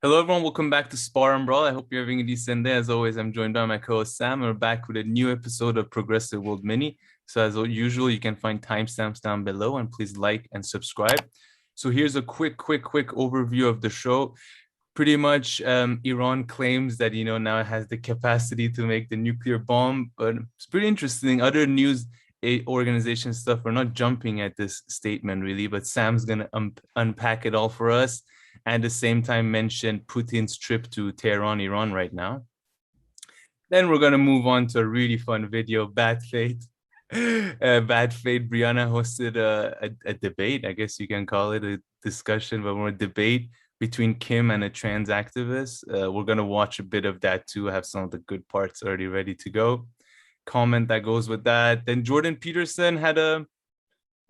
Hello, everyone. Welcome back to Spar and Brawl. I hope you're having a decent day. As always, I'm joined by my co-host Sam. We're back with a new episode of Progressive World Mini. So as usual, you can find timestamps down below, and please like and subscribe. So here's a quick overview of the show. Pretty much, Iran claims that now it has the capacity to make the nuclear bomb, but it's pretty interesting. Other news organization stuff. We're not jumping at this statement really, but Sam's gonna unpack it all for us. And at the same time mention Putin's trip to Tehran, Iran right now. Then we're going to move on to a really fun video, Bad Fate. Bad Fate, Brianna hosted a debate, I guess you can call it a discussion, but more a debate between Kim and a trans activist. We're going to watch a bit of that too, have some of the good parts already ready to go. Comment that goes with that. Then Jordan Peterson had a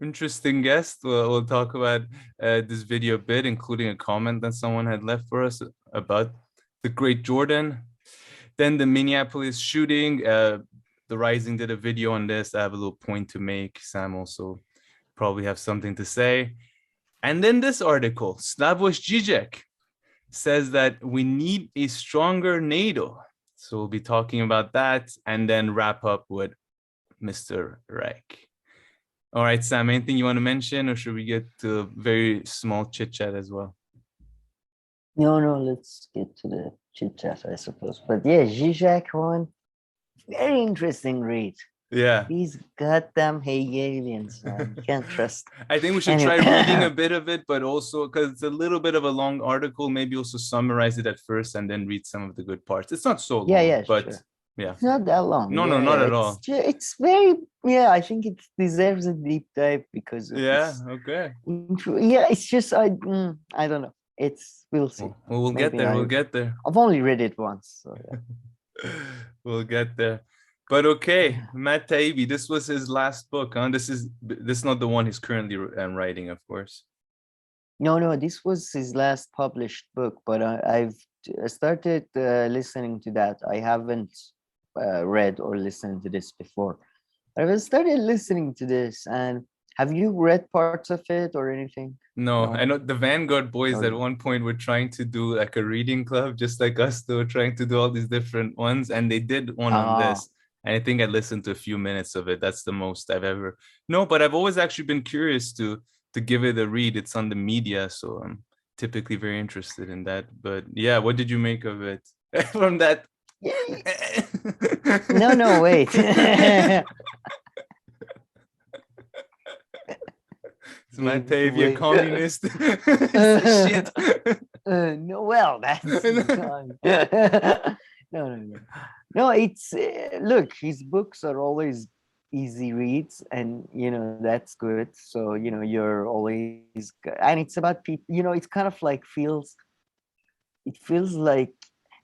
interesting guest. We'll talk about this video a bit, including a comment that someone had left for us about the great Jordan. Then the Minneapolis shooting. The Rising did a video on this. I have a little point to make. Sam also probably have something to say. And then this article, Slavoj Žižek says that we need a stronger NATO. So we'll be talking about that and then wrap up with Mr. Reich. All right, Sam, anything you want to mention, or should we get to a very small chit chat as well? No, let's get to the chit chat, I suppose. But yeah, Zizek one, very interesting read. Yeah. These goddamn Hegelians, man. You can't trust. I think we should try reading a bit of it, but also because it's a little bit of a long article, maybe also summarize it at first and then read some of the good parts. It's not so long, but sure. Yeah, it's not that long. No, not at all. It's very, I think it deserves a deep dive because of okay. It's just I don't know. We'll see. Well, we'll get there. We'll get there. I've only read it once, so yeah. We'll get there. But okay, Matt Taibbi, this was his last book, huh? This is not the one he's currently writing, of course. No, this was his last published book, but I've started listening to that. I haven't read or listened to this before. I started listening to this, and have you read parts of it or anything? No, I know the Vanguard boys at one point were trying to do like a reading club, just like us. They were trying to do all these different ones, and they did one on this. And I think I listened to a few minutes of it. That's the most I've ever. No, but I've always actually been curious to give it a read. It's on the media, so I'm typically very interested in that. But yeah, what did you make of it from that? No, wait. It's my Tavia communist. Shit. No, well, that's no. It's look, his books are always easy reads, and that's good. So you're always, and it's about people. It's kind of like it feels like.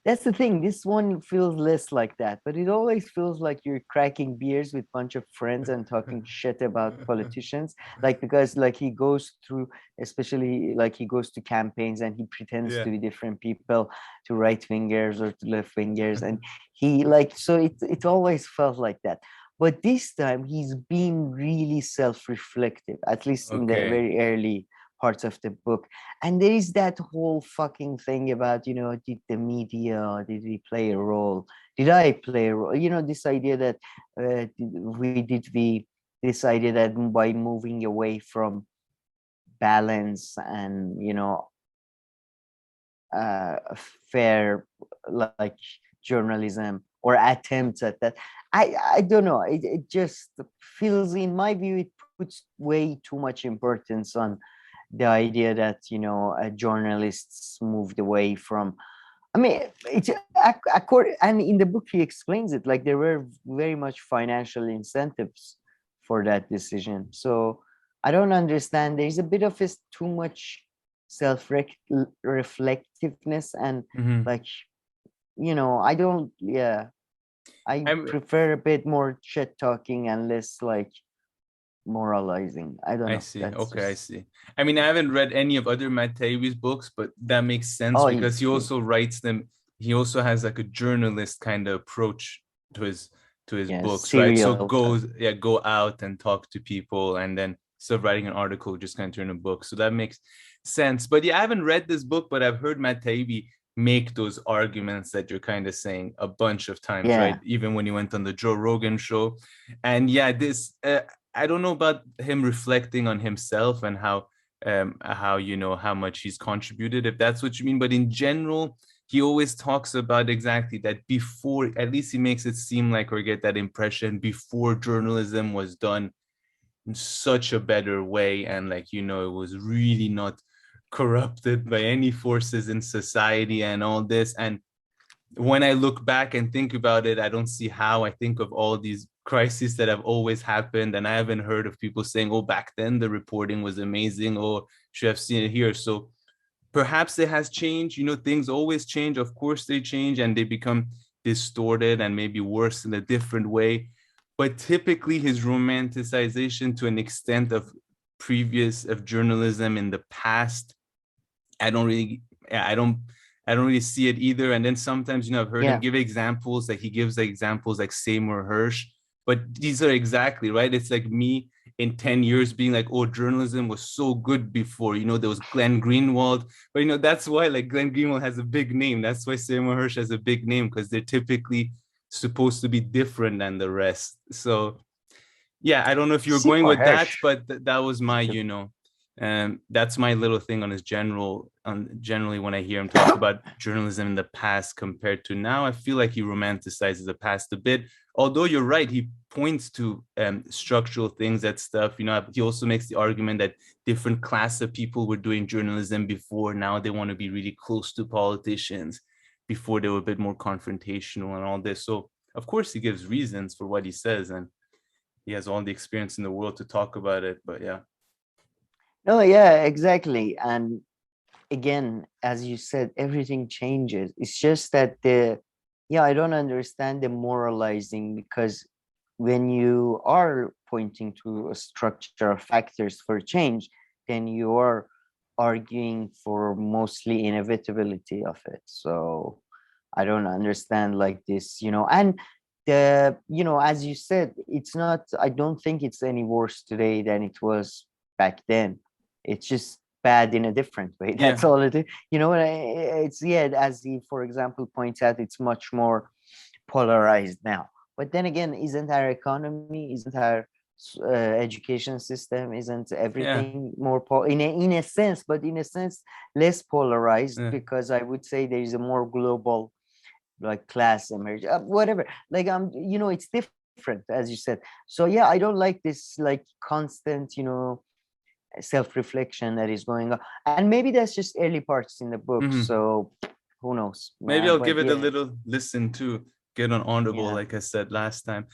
That's the thing. This one feels less like that, but it always feels like you're cracking beers with a bunch of friends and talking shit about politicians. Because he goes through, especially he goes to campaigns and he pretends to be different people, to right wingers or to left wingers, and he so it always felt like that. But this time he's being really self-reflective, at least in the very early parts of the book. And there is that whole fucking thing about, did the media, did we play a role? Did I play a role? This idea that this idea that by moving away from balance and, fair, journalism or attempts at that, I don't know. It just feels, in my view, it puts way too much importance on the idea that journalists moved away from. I mean, it's and in the book he explains it, there were very much financial incentives for that decision. So I don't understand. There's a bit of too much self-reflectiveness, and I don't. I prefer a bit more shit talking and less moralizing. I don't know. I see. Okay, I see. I mean, I haven't read any of other Matt Taibbi's books, but that makes sense because he also writes them. He also has a journalist kind of approach to his books, right? So go out and talk to people and then instead of writing an article, just kind of turn a book. So that makes sense. But yeah, I haven't read this book, but I've heard Matt Taibbi make those arguments that you're kind of saying a bunch of times, right? Even when he went on the Joe Rogan show. And yeah, this I don't know about him reflecting on himself and how you know how much he's contributed, if that's what you mean, but in general he always talks about exactly that. Before, at least he makes it seem like, or get that impression, before journalism was done in such a better way, and like, you know, it was really not corrupted by any forces in society and all this. And when I look back and think about it, I don't see how. I think of all these crises that have always happened, and I haven't heard of people saying, oh, back then the reporting was amazing, or should have seen it here. So perhaps it has changed. You know, things always change. Of course they change, and they become distorted and maybe worse in a different way. But typically his romanticization to an extent of journalism in the past, I don't really see it either. And then sometimes, you know, I've heard him give examples, like he gives like examples like Seymour Hersh, but these are exactly right. It's like me in 10 years being like, oh, journalism was so good before, you know, there was Glenn Greenwald. But, you know, that's why like Glenn Greenwald has a big name. That's why Seymour Hersh has a big name, because they're typically supposed to be different than the rest. So yeah, I don't know if you're going with that, but that was my, you know, that's my little thing on his generally when I hear him talk about journalism in the past compared to now. I feel like he romanticizes the past a bit, although you're right, he points to structural things, that stuff. You know, he also makes the argument that different class of people were doing journalism before. Now they want to be really close to politicians. Before they were a bit more confrontational and all this. So of course he gives reasons for what he says, and he has all the experience in the world to talk about it. But yeah. No, yeah, exactly. And again, as you said, everything changes. It's just that I don't understand the moralizing, because when you are pointing to a structure of factors for change, then you are arguing for mostly inevitability of it. So I don't understand like this, you know. And as you said, it's not, I don't think it's any worse today than it was back then. It's just bad in a different way. That's all it is. You know, it's, as he, for example, points out, it's much more polarized now. But then again, isn't our economy, isn't our education system, isn't everything more in a sense, but in a sense less polarized, because I would say there is a more global like class emerge, whatever, like you know, it's different, as you said. So yeah, I don't like this like constant, you know, self-reflection that is going on, and maybe that's just early parts in the book. So who knows, maybe I'll give it a little listen to get on Audible, like I said last time.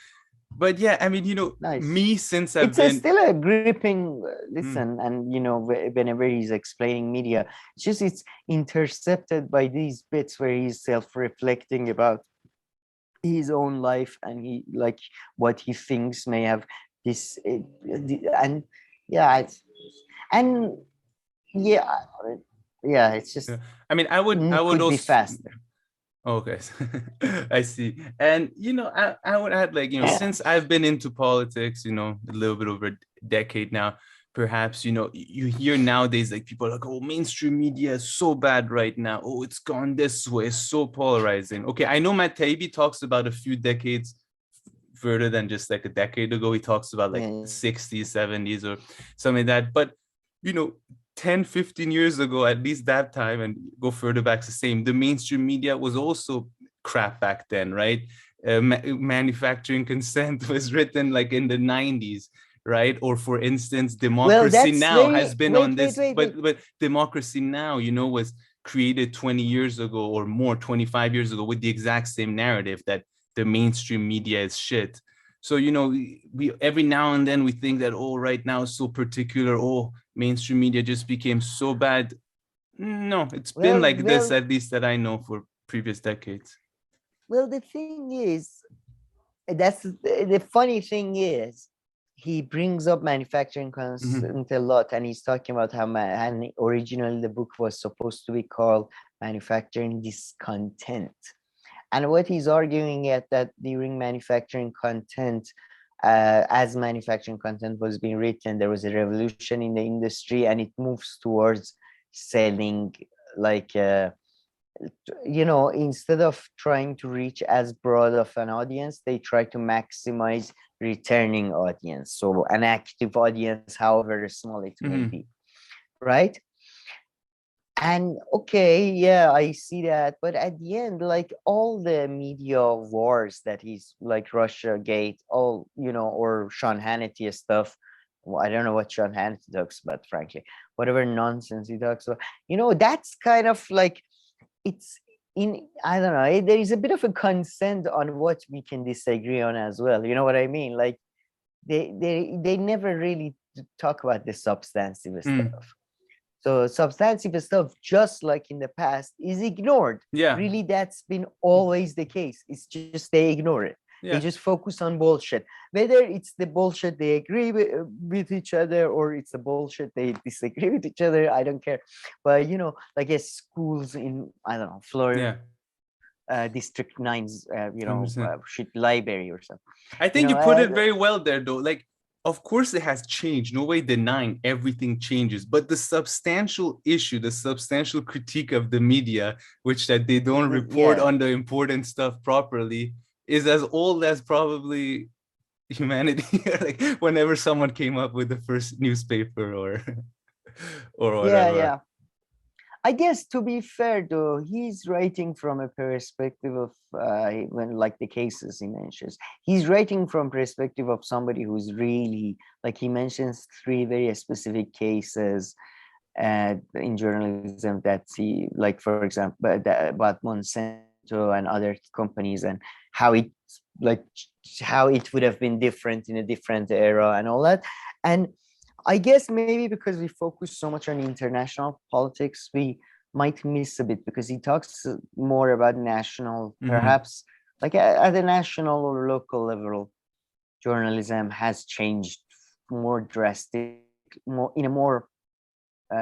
But yeah, I mean, you know, me, since I've been still a gripping listen. And you know, whenever he's explaining media, it's intercepted by these bits where he's self-reflecting about his own life, and he like what he thinks may have this and it's just, I mean, I would also be faster. Okay. I see. And you know, I would add, like, you know, since I've been into politics, you know, a little bit over a decade now, perhaps, you know, you hear nowadays like people are like, oh, mainstream media is so bad right now, oh, it's gone this way, it's so polarizing. Okay, I know Matt Taibbi talks about a few decades further than just like a decade ago. He talks about like 60s, 70s or something like that. But you know, 10, 15 years ago, at least that time, and go further back, the same, the mainstream media was also crap back then, right? Manufacturing Consent was written like in the 90s, right? Or for instance, Democracy Now! Has been on this, but Democracy Now!, you know, was created 20 years ago or more, 25 years ago, with the exact same narrative that the mainstream media is shit. So, you know, we every now and then we think that, oh, right now it's so particular, oh, mainstream media just became so bad. No, it's been like this, at least that I know, for previous decades. Well, the thing is, that's the funny thing is, he brings up manufacturing consent a lot, and he's talking about how and originally the book was supposed to be called Manufacturing Discontent. And what he's arguing at that during manufacturing content, as manufacturing content was being written, there was a revolution in the industry, and it moves towards selling like instead of trying to reach as broad of an audience, they try to maximize returning audience, so an active audience, however small it may be, right? And okay, yeah, I see that, but at the end, like all the media wars that he's like Russia Gate, all or Sean Hannity stuff. Well, I don't know what Sean Hannity talks about, frankly. Whatever nonsense he talks about, that's kind of like, it's I don't know, there is a bit of a consent on what we can disagree on as well. You know what I mean? Like they never really talk about the substantive stuff. So substantive stuff, just like in the past, is ignored. Yeah. Really, that's been always the case. It's just they ignore it. Yeah. They just focus on bullshit. Whether it's the bullshit they agree with each other, or it's the bullshit they disagree with each other, I don't care. But like schools in, I don't know, Florida, District 9's, shit library or something. I think you put it very well there, though. Like, of course it has changed. No way denying everything changes, but the substantial issue, the substantial critique of the media, which that they don't report on the important stuff properly, is as old as probably humanity. Like whenever someone came up with the first newspaper or whatever. Yeah. I guess, to be fair, though, he's writing from a perspective of when, like the cases he mentions, he's writing from perspective of somebody who's really, like, he mentions 3 very specific cases in journalism that he, like, for example, about Monsanto and other companies, and how it would have been different in a different era and all that. And I guess maybe because we focus so much on international politics, we might miss a bit, because he talks more about national, perhaps like at a national or local level, journalism has changed more drastic, more in a more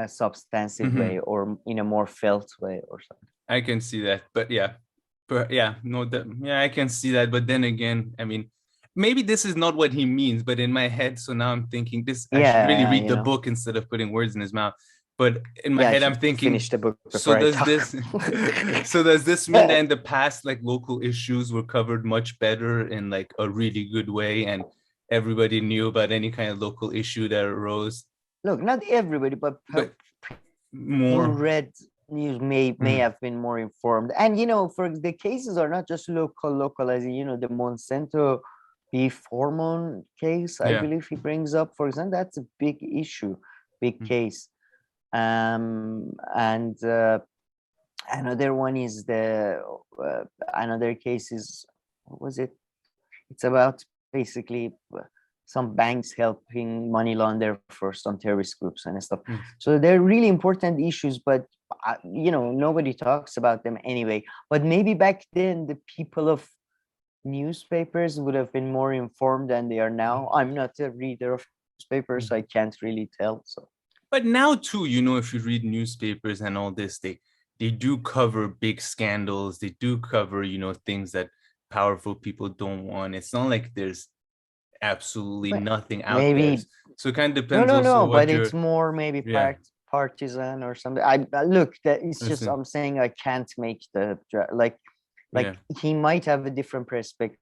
substantive way, or in a more felt way or something. I can see that, but I can see that. But then again, I mean, maybe this is not what he means, but in my head, so now I'm thinking I should really read the book instead of putting words in his mouth. But in my head, I'm thinking, finish the book so does this mean that in the past, like, local issues were covered much better in like a really good way, and everybody knew about any kind of local issue that arose? Look, not everybody, but more who read news may have been more informed. And for the cases are not just local, as the Monsanto beef hormone case, I believe he brings up, for example. That's a big issue, big case. And another one is another case is, what was it? It's about basically some banks helping money launder for some terrorist groups and stuff. So they're really important issues, but nobody talks about them anyway. But maybe back then the people of newspapers would have been more informed than they are now. I'm not a reader of newspapers, so I can't really tell. So, but now too, if you read newspapers and all this, they do cover big scandals. They do cover things that powerful people don't want. It's not like there's absolutely nothing out there. So it kind of depends. But it's more maybe partisan or something. I look, that it's just, I'm saying I can't make the he might have a different perspective.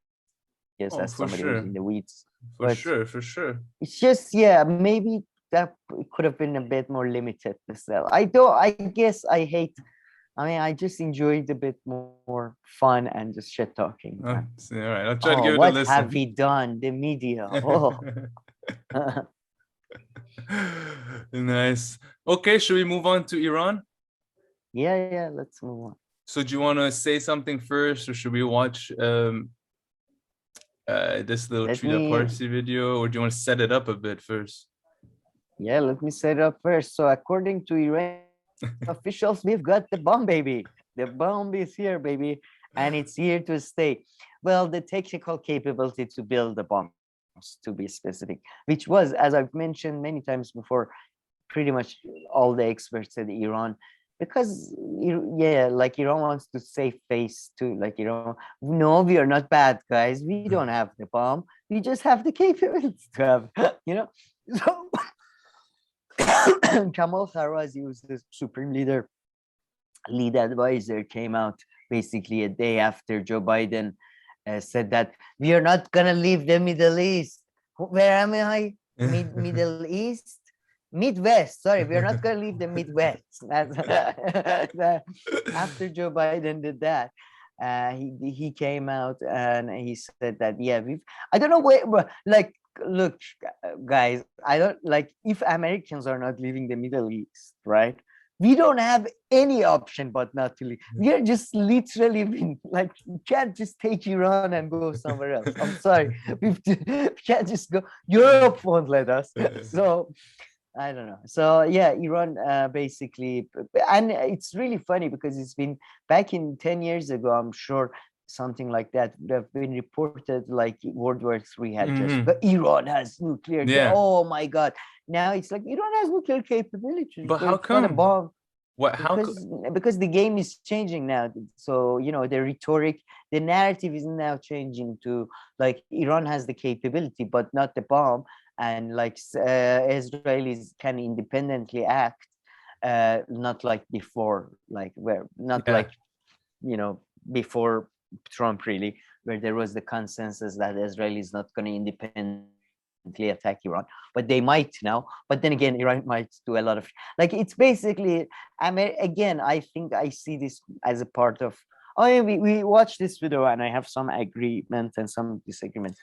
Yes, that's somebody who's in the weeds. For sure. It's just maybe that could have been a bit more limited to sell. I just enjoyed a bit more fun and just shit talking. All right, I'll try to give it a what listen. have we done? The media. Oh. Nice. Okay, should we move on to Iran? Yeah, let's move on. So do you want to say something first, or should we watch this little Trita Parsi video, or do you want to set it up a bit first? Yeah, let me set it up first. So according to Iran officials, we've got the bomb, baby. The bomb is here, baby, and it's here to stay. Well, the technical capability to build the bombs, to be specific, which was, as I've mentioned many times before, pretty much all the experts said Iran, because Iran wants to save face too. Like, no, we are not bad guys. We don't have the bomb. We just have the capability to have, So Kamal Kharrazi, who's the supreme lead advisor, came out basically a day after Joe Biden said that we are not gonna leave the Middle East. Where am I? Middle East? Midwest. Sorry, we're not gonna leave the Midwest. After Joe Biden did that, he came out and he said that I don't know where, like, look, guys, I don't like, if Americans are not leaving the Middle East, right? We don't have any option but not to leave. We are just literally being like, we can't just take Iran and go somewhere else. I'm sorry, we can't just go. Europe won't let us. So I don't know. So yeah, Iran basically, and it's really funny because it's been back in 10 years ago, I'm sure something like that would have been reported, like World War III had just, but Iran has nuclear. Oh my God. Now it's like Iran has nuclear capabilities. But how come? Not a bomb. What? Because the game is changing now. So, the rhetoric, the narrative is now changing to like Iran has the capability, but not the bomb. And like Israelis can independently act, not like before, like before Trump, really, where there was the consensus that Israel is not going to independently attack Iran, but they might now. But then again, Iran might do a lot of, like, it's basically, again, I think I see this as a part of, we watched this video and I have some agreement and some disagreements,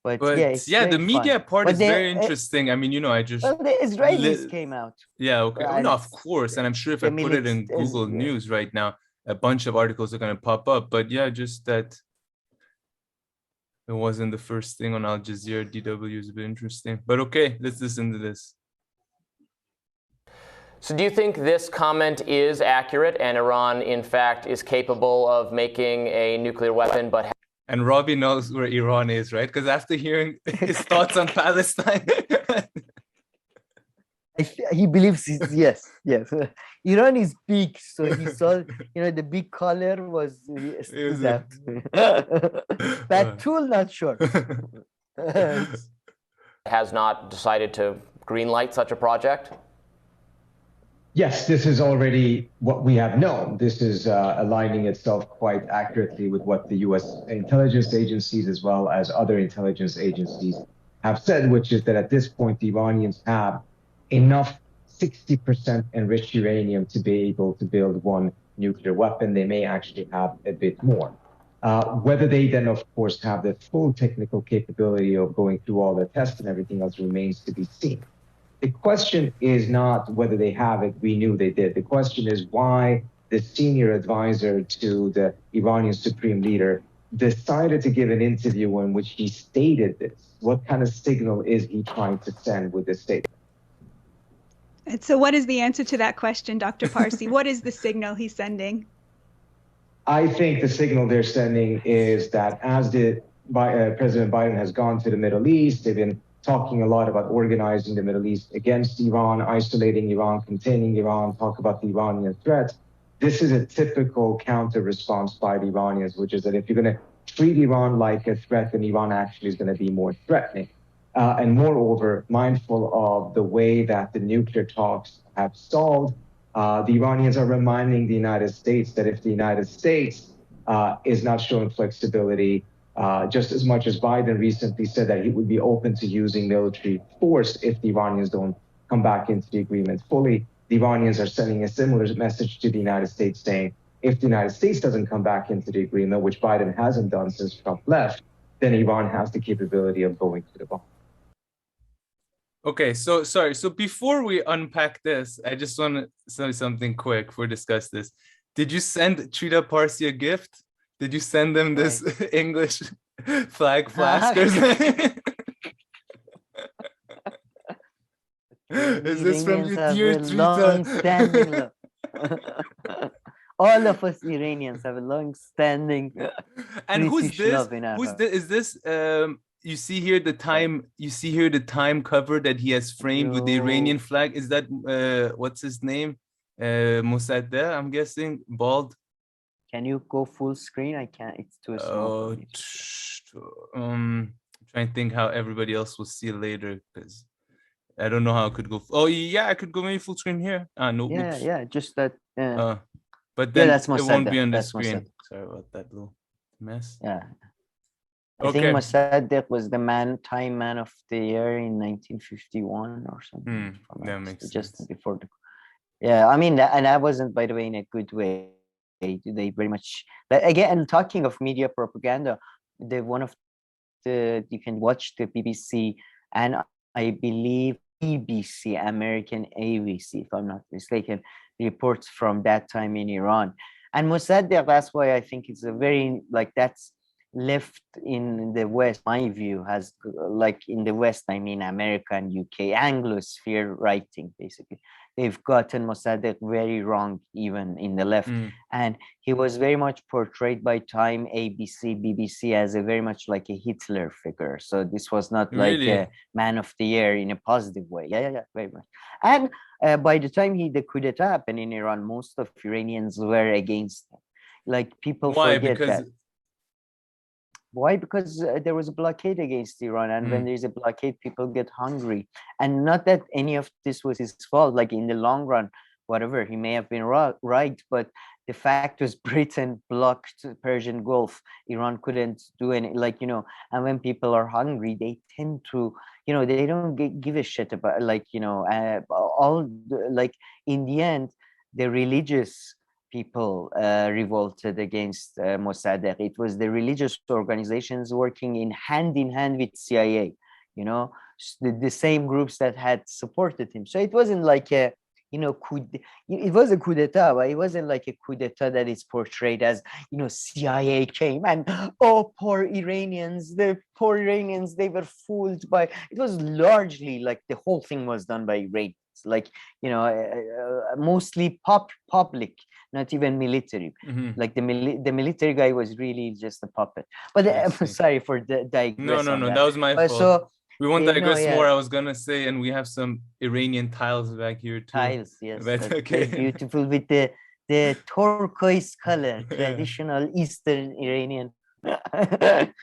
but yeah, the media part is very interesting. I mean, I just, the Israelis came out. Yeah, okay. No, of course. And I'm sure if I put it in Google News right now, a bunch of articles are going to pop up. But yeah, just that it wasn't the first thing on Al Jazeera. DW is a bit interesting. But okay, let's listen to this. So do you think this comment is accurate and Iran, in fact, is capable of making a nuclear weapon, but... And Robbie knows where Iran is, right? Because after hearing his thoughts on Palestine... he believes yes. Iran is big, so he saw, the big color was that. That tool, not sure. Has not decided to greenlight such a project? Yes, this is already what we have known. This is aligning itself quite accurately with what the U.S. intelligence agencies as well as other intelligence agencies have said, which is that at this point, the Iranians have enough 60% enriched uranium to be able to build one nuclear weapon. They may actually have a bit more. Whether they then, of course, have the full technical capability of going through all the tests and everything else remains to be seen. The question is not whether they have it. We knew they did. The question is why the senior advisor to the Iranian supreme leader decided to give an interview in which he stated this. What kind of signal is he trying to send with this statement? And so what is the answer to that question, Dr. Parsi? What is the signal he's sending? I think the signal they're sending is that as President Biden has gone to the Middle East, they've been talking a lot about organizing the Middle East against Iran, isolating Iran, containing Iran, talk about the Iranian threat. This is a typical counter response by the Iranians, which is that if you're going to treat Iran like a threat, then Iran actually is going to be more threatening. And moreover, mindful of the way that the nuclear talks have stalled, the Iranians are reminding the United States that if the United States is not showing flexibility, just as much as Biden recently said that he would be open to using military force if the Iranians don't come back into the agreement fully, the Iranians are sending a similar message to the United States saying, if the United States doesn't come back into the agreement, which Biden hasn't done since Trump left, then Iran has the capability of going to the bomb. Okay, so sorry. So before we unpack this, I just want to say something quick before we discuss this. Did you send Trita Parsi a gift? Did you send them this English flag flask or something? Is this from your dear Trita? All of us Iranians have a long-standing and who's this? love in our who's this? Is this you see here the time? You see here the time cover that he has framed with the Iranian flag. Is that what's his name? Mossadegh, I'm guessing, bald. Can you go full screen? I can't. It's too small. trying to think how everybody else will see it later, because I don't know how it could go. Oh yeah, I could go maybe full screen here. No. Yeah, Oops. yeah, just that. But then that's it won't be Mossadegh. on the That's screen. Mossadegh. Sorry about that little mess. Yeah. I think Okay. Mossadegh was the Time Man of the Year in 1951 or something. That makes just sense. before the. Yeah, I mean, and that wasn't, by the way, in a good way. They very much. But again, talking of media propaganda, one of the, you can watch the BBC and I believe BBC, American ABC, if I'm not mistaken, reports from that time in Iran. And Mossadegh, that's why I think it's a very, like, that's left in the West, my view, has, like, in the West, I mean America and UK, Anglosphere writing, basically. They've gotten Mossadegh very wrong, even in the left. And he was very much portrayed by Time, ABC, BBC as a very much like a Hitler figure. So this was not like Really? a man of the year in a positive way. Yeah, very much. And by the time the coup d'etat happened in Iran, most of Iranians were against him. Like, people forget that. Why? Because there was a blockade against Iran, and when there's a blockade, people get hungry. And not that any of this was his fault. Like, in the long run, whatever, he may have been right, but the fact was Britain blocked the Persian Gulf. Iran couldn't do any, like, and when people are hungry, they tend to, they don't give a shit about, like, like, in the end, the religious people revolted against Mossadegh. It was the religious organizations working in hand with CIA, the same groups that had supported him. So it wasn't like a, it was a coup d'etat, but it wasn't like a coup d'etat that is portrayed as, CIA came and, oh, poor Iranians, they were fooled by, it was largely like the whole thing was done by Iranians. Like, mostly public, not even military. Like the military guy was really just a puppet. But I'm sorry for the digress. No, that was my fault. So we won't digress more. I was gonna say, and we have some Iranian tiles back here too. Tiles, yes, but, okay. Beautiful with the turquoise color, traditional Eastern Iranian.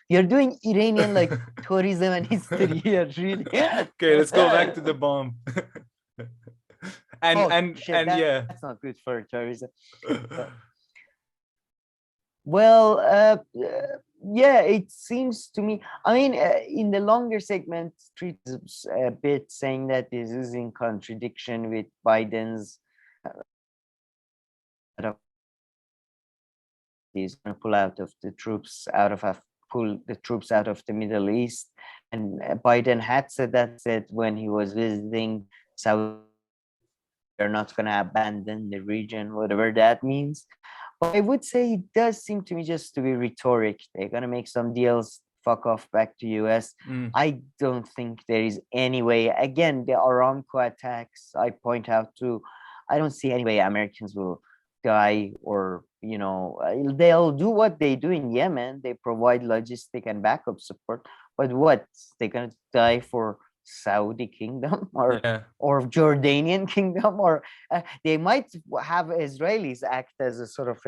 You're doing Iranian like tourism and history here, really. Okay, let's go back to the bomb. and yeah, that's not good for tourism. Well, yeah, it seems to me, I mean, in the longer segment, Trita's a bit saying that this is in contradiction with Biden's he's going to pull the troops out of the Middle East. And Biden had said when he was visiting Saudi, they're not going to abandon the region, whatever that means. But I would say it does seem to me just to be rhetoric. They're going to make some deals, fuck off back to US. I don't think there is any way. Again, the Aramco attacks I point out to, I don't see any way Americans will die, or, they'll do what they do in Yemen. They provide logistic and backup support. But what? They're going to die for Saudi kingdom or Jordanian kingdom, or they might have Israelis act as a sort of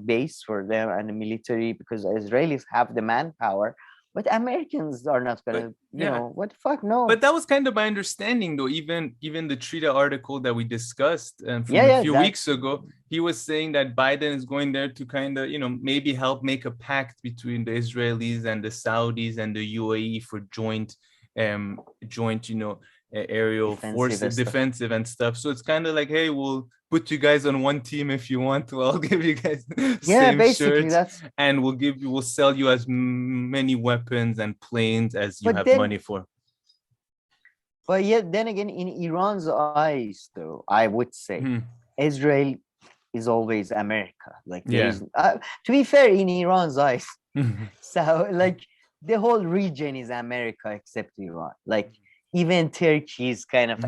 base for them and the military, because Israelis have the manpower, but Americans are not gonna what the fuck, no. But that was kind of my understanding, though. Even the Trita article that we discussed from a few weeks ago, he was saying that Biden is going there to kind of maybe help make a pact between the Israelis and the Saudis and the UAE for joint aerial force defensive and stuff. So it's kind of like, hey, we'll put you guys on one team if you want to. I'll give you guys same shirts, and we'll sell you as many weapons and planes as you have money for. But yet, then again, in Iran's eyes, though, I would say Israel is always America. Like, to be fair, in Iran's eyes, so like, the whole region is America except Iran. Like, even Turkey is kind of,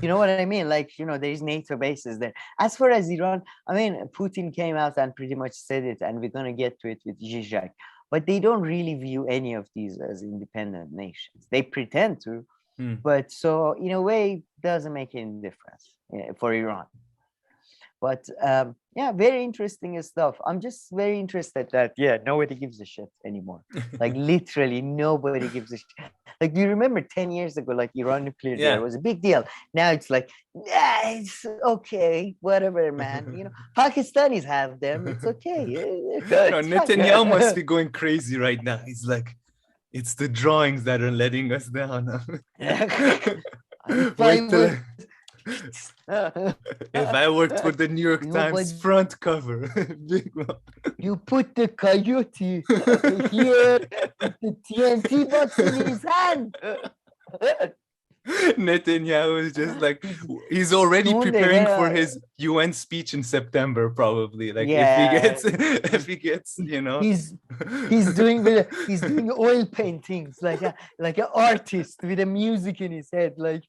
you know what I mean? Like, there's NATO bases there. As far as Iran, I mean, Putin came out and pretty much said it, and we're going to get to it with Žižek. But they don't really view any of these as independent nations. They pretend to, but so in a way, it doesn't make any difference for Iran. But yeah, very interesting stuff. I'm just very interested that nobody gives a shit anymore. Like literally nobody gives a shit. Like, do you remember 10 years ago, like Iran nuclear deal was a big deal? Now it's like, yeah, it's okay, whatever, man. You know, Pakistanis have them. It's okay. No, Netanyahu must be going crazy right now. He's like, it's the drawings that are letting us down. Wait till if I worked for the New York Times front cover, big one. You put the coyote here with the TNT box in his hand. Netanyahu is just like, he's already preparing for his UN speech in September, probably. Like if he gets, you know, he's doing oil paintings like an artist with a music in his head, like.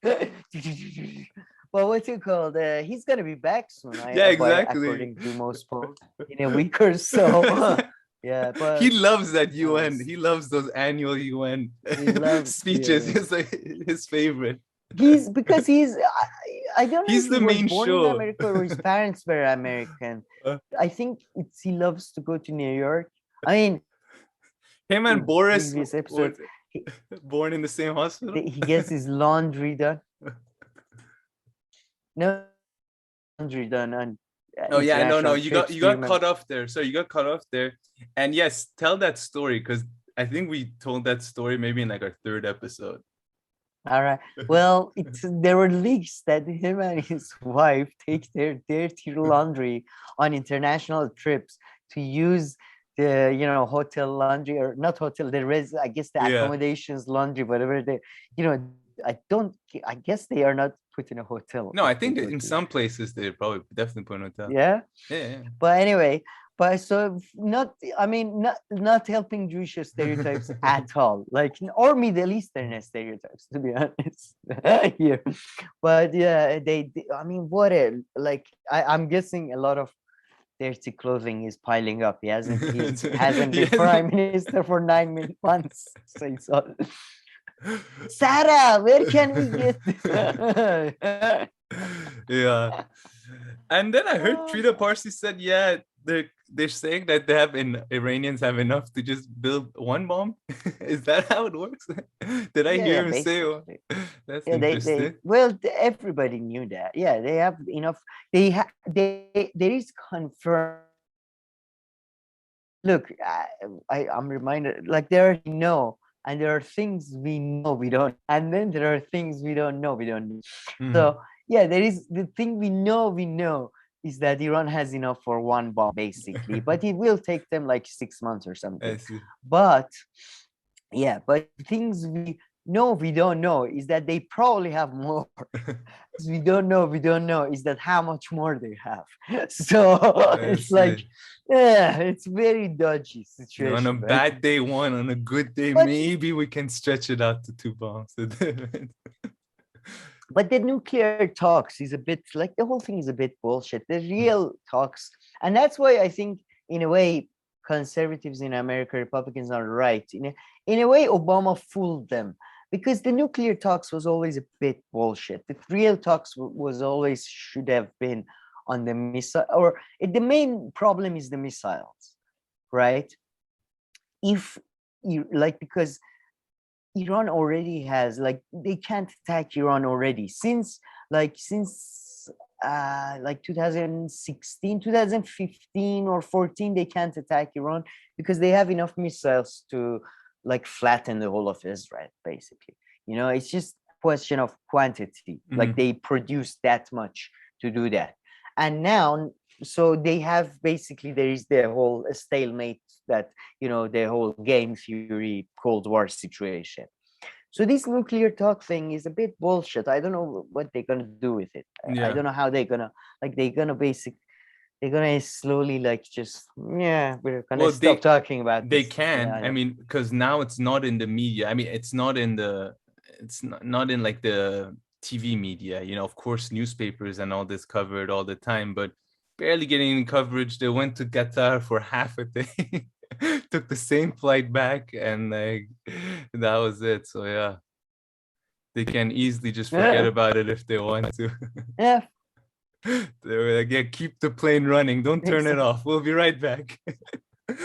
Well, what's it called? He's gonna be back soon. Exactly. According to most polls, in a week or so. Yeah, but he loves that UN. He loves those annual UN speeches. It's like his favorite. Because I don't know. He's if the he was main born show. in America or his parents were American. I think he loves to go to New York. I mean, him and Boris episode, born in the same hospital. He gets his laundry done. No, laundry done on. Oh yeah, no, you got cut off there. So you got cut off there, and yes, tell that story, because I think we told that story maybe in like our third episode. All right. Well, there were leaks that him and his wife take their dirty laundry on international trips to use the hotel laundry, or not hotel, I guess the accommodations laundry, whatever they, I guess they are not put in a hotel. No, I think in some places they probably definitely put in a hotel. Yeah. Yeah. But anyway, so not helping Jewish stereotypes at all, like, or Middle Eastern stereotypes, to be honest, here. But yeah, I mean, I'm guessing a lot of dirty clothing is piling up. He hasn't been prime minister for 9 months, so it's all. Sarah, where can we get? Yeah. And then I heard Trita Parsi said, yeah, they're saying that Iranians have enough to just build one bomb. Is that how it works? Did I hear him say? That's interesting. Everybody knew that. Yeah, they have enough. There is confirmed. Look, I'm reminded, like, and there are things we know we don't, and then there are things we don't know we don't know. Mm-hmm. So yeah, there is the thing we know is that Iran has enough for one bomb, basically, but it will take them like 6 months or something. But things we know we don't know is that they probably have more. we don't know is that how much more they have. So it's like, yeah, it's very dodgy situation. On a bad day, one. On a good day, maybe we can stretch it out to 2 bombs. But the nuclear talks is a bit, like, the whole thing is a bit bullshit. The real talks, and that's why I think, in a way, conservatives in America, Republicans are right. In a way, Obama fooled them, because the nuclear talks was always a bit bullshit. The real talks should have been on the missile, or the main problem is the missiles, right? Because Iran already has, like, they can't attack Iran already since 2016, 2015 or 14, they can't attack Iran because they have enough missiles to, like, flatten the whole of Israel, basically. It's just a question of quantity. Mm-hmm. Like, they produce that much to do that. And now, so they have, basically, there is the whole stalemate that, the whole game theory, Cold War situation. So this nuclear talk thing is a bit bullshit. I don't know what they're going to do with it. Yeah. I don't know how they're going to, like, they're going to slowly, like, just, we're going to stop talking about this. They can. Yeah, I mean, because now it's not in the media. I mean, it's not in like the TV media. Of course, newspapers and all this covered all the time, but barely getting any coverage. They went to Qatar for half a day. Took the same flight back, and like that was it. So yeah, they can easily just forget about it if they want to. Yeah, They were like, yeah, keep the plane running. Don't turn it off. We'll be right back.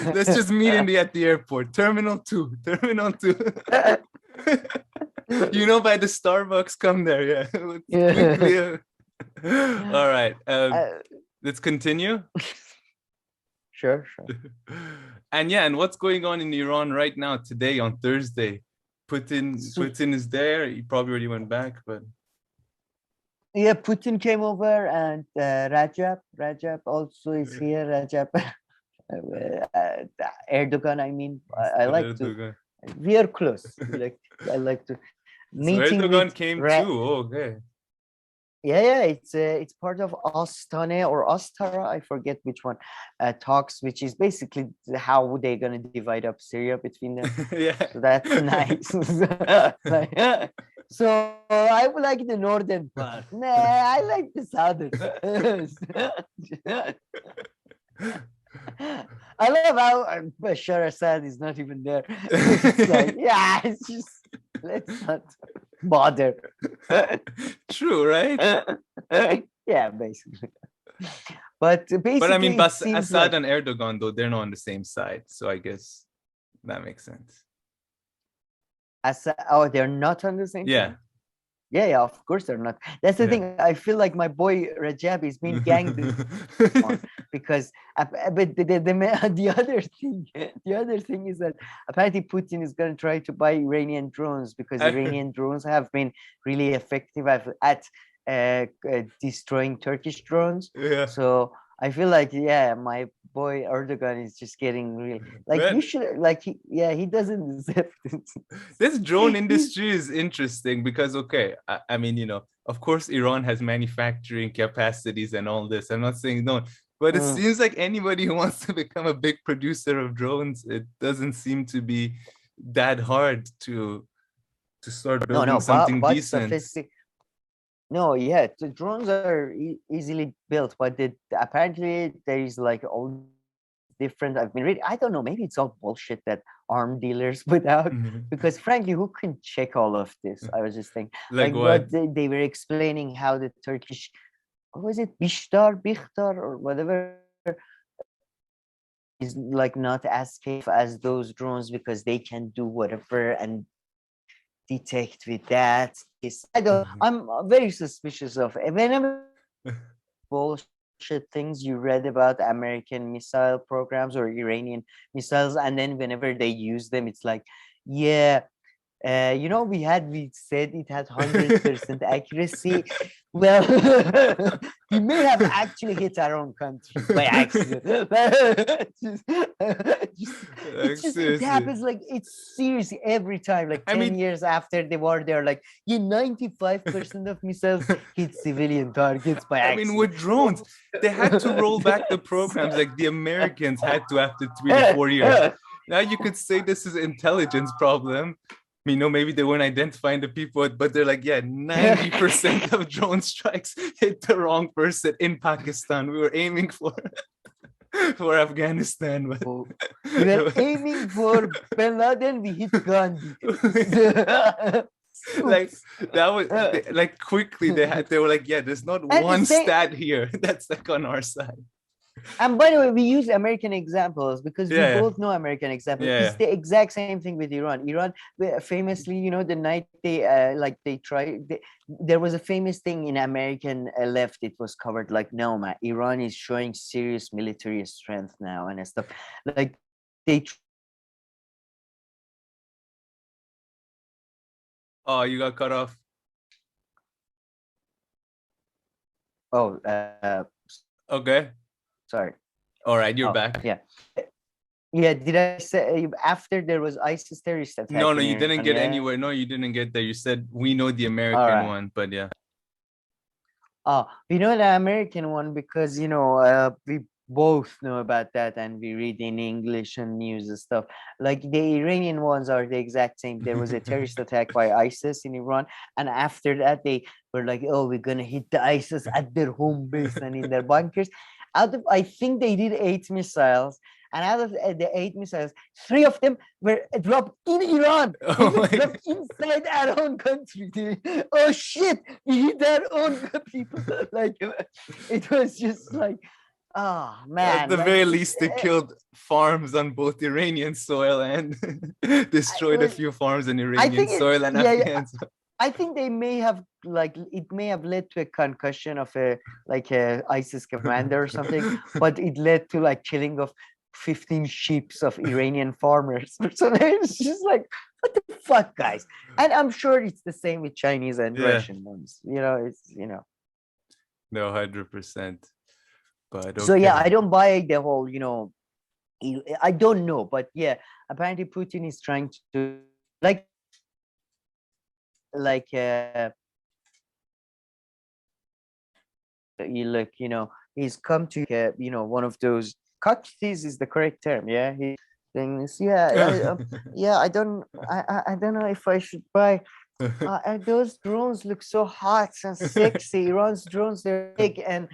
Let's just meet at the airport. Terminal 2. Terminal 2. By the Starbucks, come there. Yeah. Quickly. All right. Let's continue. Sure. And what's going on in Iran right now, today, on Thursday? Putin is there. He probably already went back, but... Yeah, Putin came over, and Rajab also is here. Rajab, Erdogan. I mean, I like Erdogan. We are close. I like to. So Erdogan came too. Oh, okay. Yeah. It's part of Astana or Astara. I forget which one. Talks, which is basically how they're gonna divide up Syria between them. Yeah. So that's nice. So I would like the northern part. Nah, I like the southern. I love how Bashar Assad is not even there. It's like, it's just, let's not bother. True, right? Yeah, basically. But I mean, Assad and Erdogan, though, they're not on the same side. So I guess that makes sense. They're not on the same side? Yeah, of course they're not. That's the thing. I feel like my boy Rajab is being ganged on because, but the other thing is that apparently Putin is going to try to buy Iranian drones because Iranian drones have been really effective at destroying Turkish drones. Yeah. So I feel like, my boy Erdogan is just getting real. You should, he doesn't deserve this. This drone industry is interesting because, I mean, of course, Iran has manufacturing capacities and all this. I'm not saying no, but it seems like anybody who wants to become a big producer of drones, it doesn't seem to be that hard to start building something decent. The drones are easily built, but apparently there is all different. I've been reading. I don't know. Maybe it's all bullshit that arm dealers put out. Because frankly, who can check all of this? I was just thinking. What? They were explaining how the Turkish, what was it, Bichtar or whatever, is not as safe as those drones because they can do whatever and detect with that. I'm very suspicious of whenever bullshit things you read about American missile programs or Iranian missiles, and then whenever they use them, it's like, we said it had 100% accuracy. Well, we may have actually hit our own country by accident. It happens it's serious every time. 10 years after the war, they're like, 95% of missiles hit civilian targets by accident. I mean, with drones, they had to roll back the programs. The Americans had to after 3 to 4 years. Now you could say this is an intelligence problem. Maybe they weren't identifying the people, but they're like, 90% of drone strikes hit the wrong person in Pakistan. We were aiming for Afghanistan. But... we were aiming for Bin Laden, we hit Gandhi. That was quickly they were like, there's not one stat here that's on our side. And by the way, we use American examples because we both know American examples. It's the exact same thing with Iran. Iran, famously, the night there was a famous thing in American left. It was covered no, man, Iran is showing serious military strength now and stuff. Oh, you got cut off. Oh, okay. Sorry. All right, you're back. Yeah. Did I say after there was ISIS terrorist attack? No, you didn't get anywhere. No, you didn't get there. You said we know the American one, but yeah. We know the American one because we both know about that and we read in English and news and stuff. The Iranian ones are the exact same. There was a terrorist attack by ISIS in Iran, and after that they were like, we're gonna hit the ISIS at their home base and in their bunkers. I think they did 8 missiles, And out of the 8 missiles, 3 of them were dropped in Iran. They Oh were my dropped inside our own country. Oh shit, we hit our own people. Like, it was just like, oh man. At the like, very least, they killed farms on both Iranian soil and destroyed a few farms on Iranian soil and Afghan soil. I think they may have, like, it may have led to a concussion of a ISIS commander or something, but it led to like killing of 15 sheep of Iranian farmers or something. It's just like, what the fuck, guys? And I'm sure it's the same with Chinese and Russian ones. No, 100%. But okay. So yeah, I don't buy the whole, I don't know, but yeah, apparently Putin is trying to he's come to one of those cocktease is the correct term. Yeah, he's saying this. I don't know if I should buy. Those drones look so hot and sexy. Iran's drones, they're big and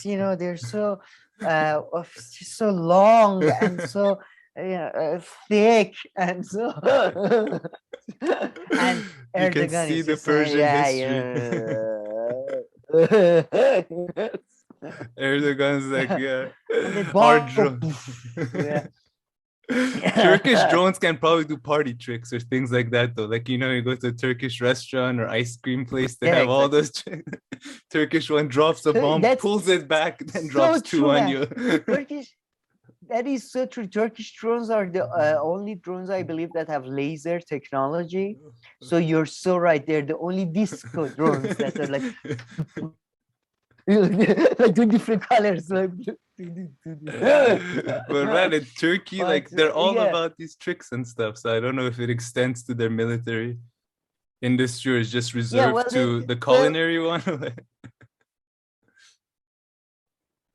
they're so so long and so thick and so and you Erdogan can see is the just saying, Persian history. Erdogan's like, hard drone. Turkish drones can probably do party tricks or things like that, though. Like, you go to a Turkish restaurant or ice cream place, they have all those Turkish one drops a bomb, pulls it back, then drops two on you. That is so true. Turkish drones are the only drones I believe that have laser technology. So you're so right. They're the only disco drones that are like two different colors. But man, in Turkey, they're all about these tricks and stuff. So I don't know if it extends to their military industry or is just reserved to the culinary one.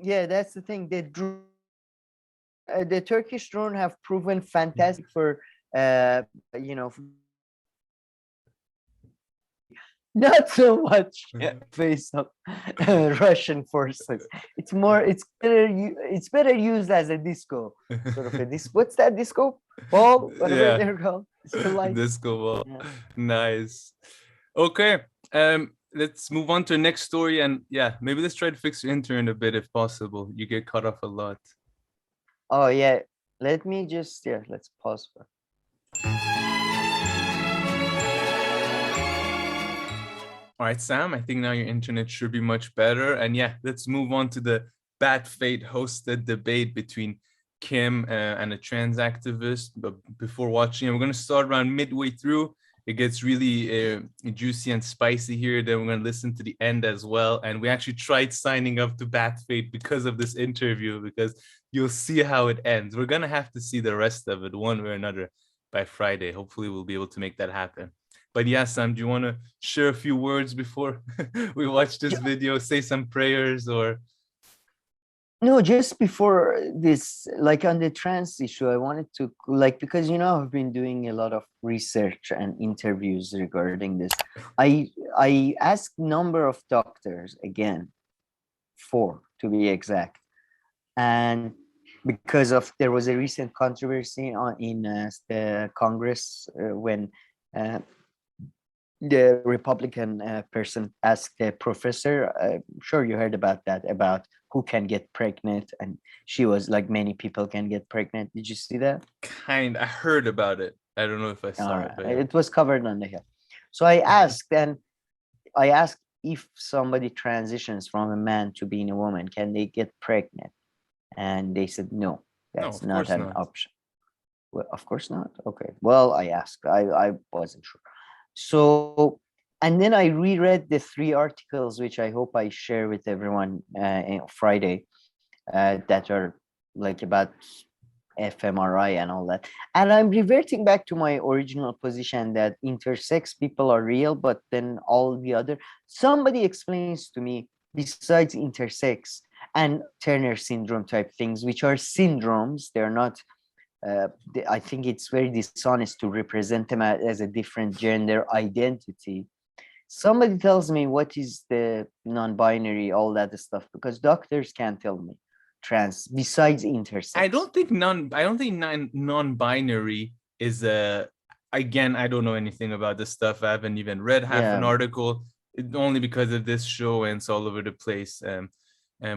Yeah, that's the thing. The Turkish drone have proven fantastic for not so much face of Russian forces. It's better used as a disco sort of a disco. What's that disco ball? Whatever they're called. Disco ball. Yeah. Nice. Okay. Let's move on to the next story, and maybe let's try to fix your internet a bit if possible. You get cut off a lot. Oh yeah. Let me just let's pause for. All right, Sam, I think now your internet should be much better. And let's move on to the Bad Fate hosted debate between Kim and a trans activist. But before watching, we're going to start around midway through. It gets really juicy and spicy here. Then we're going to listen to the end as well. And we actually tried signing up to Bad Fate because of this interview, because you'll see how it ends. We're going to have to see the rest of it one way or another by Friday. Hopefully we'll be able to make that happen. But Sam, do you want to share a few words before we watch this video, say some prayers or? No, just before this, like on the trans issue, I wanted to because I've been doing a lot of research and interviews regarding this. I asked number of doctors, again, 4 to be exact, and because there was a recent controversy in the Congress when the Republican person asked a professor, I'm sure you heard about that, about who can get pregnant, and she was like, many people can get pregnant. Did you see that? I heard about it. I don't know if I saw it. But It was covered on the Hill. So I asked if somebody transitions from a man to being a woman, can they get pregnant? And they said no, that's not an option. Well, of course not. Okay. Well, I asked. I wasn't sure. So, and then I reread the 3 articles, which I hope I share with everyone on Friday, that are like about fMRI and all that. And I'm reverting back to my original position that intersex people are real, but then all the other, somebody explains to me, besides intersex and Turner syndrome type things, which are syndromes, they're not, I think it's very dishonest to represent them as a different gender identity. Somebody tells me what is the non-binary, all that stuff, because doctors can't tell me. trans besides intersex? I don't think non-binary is a. Again, I don't know anything about this stuff. I haven't even read half an article, only because of this show, and it's all over the place. And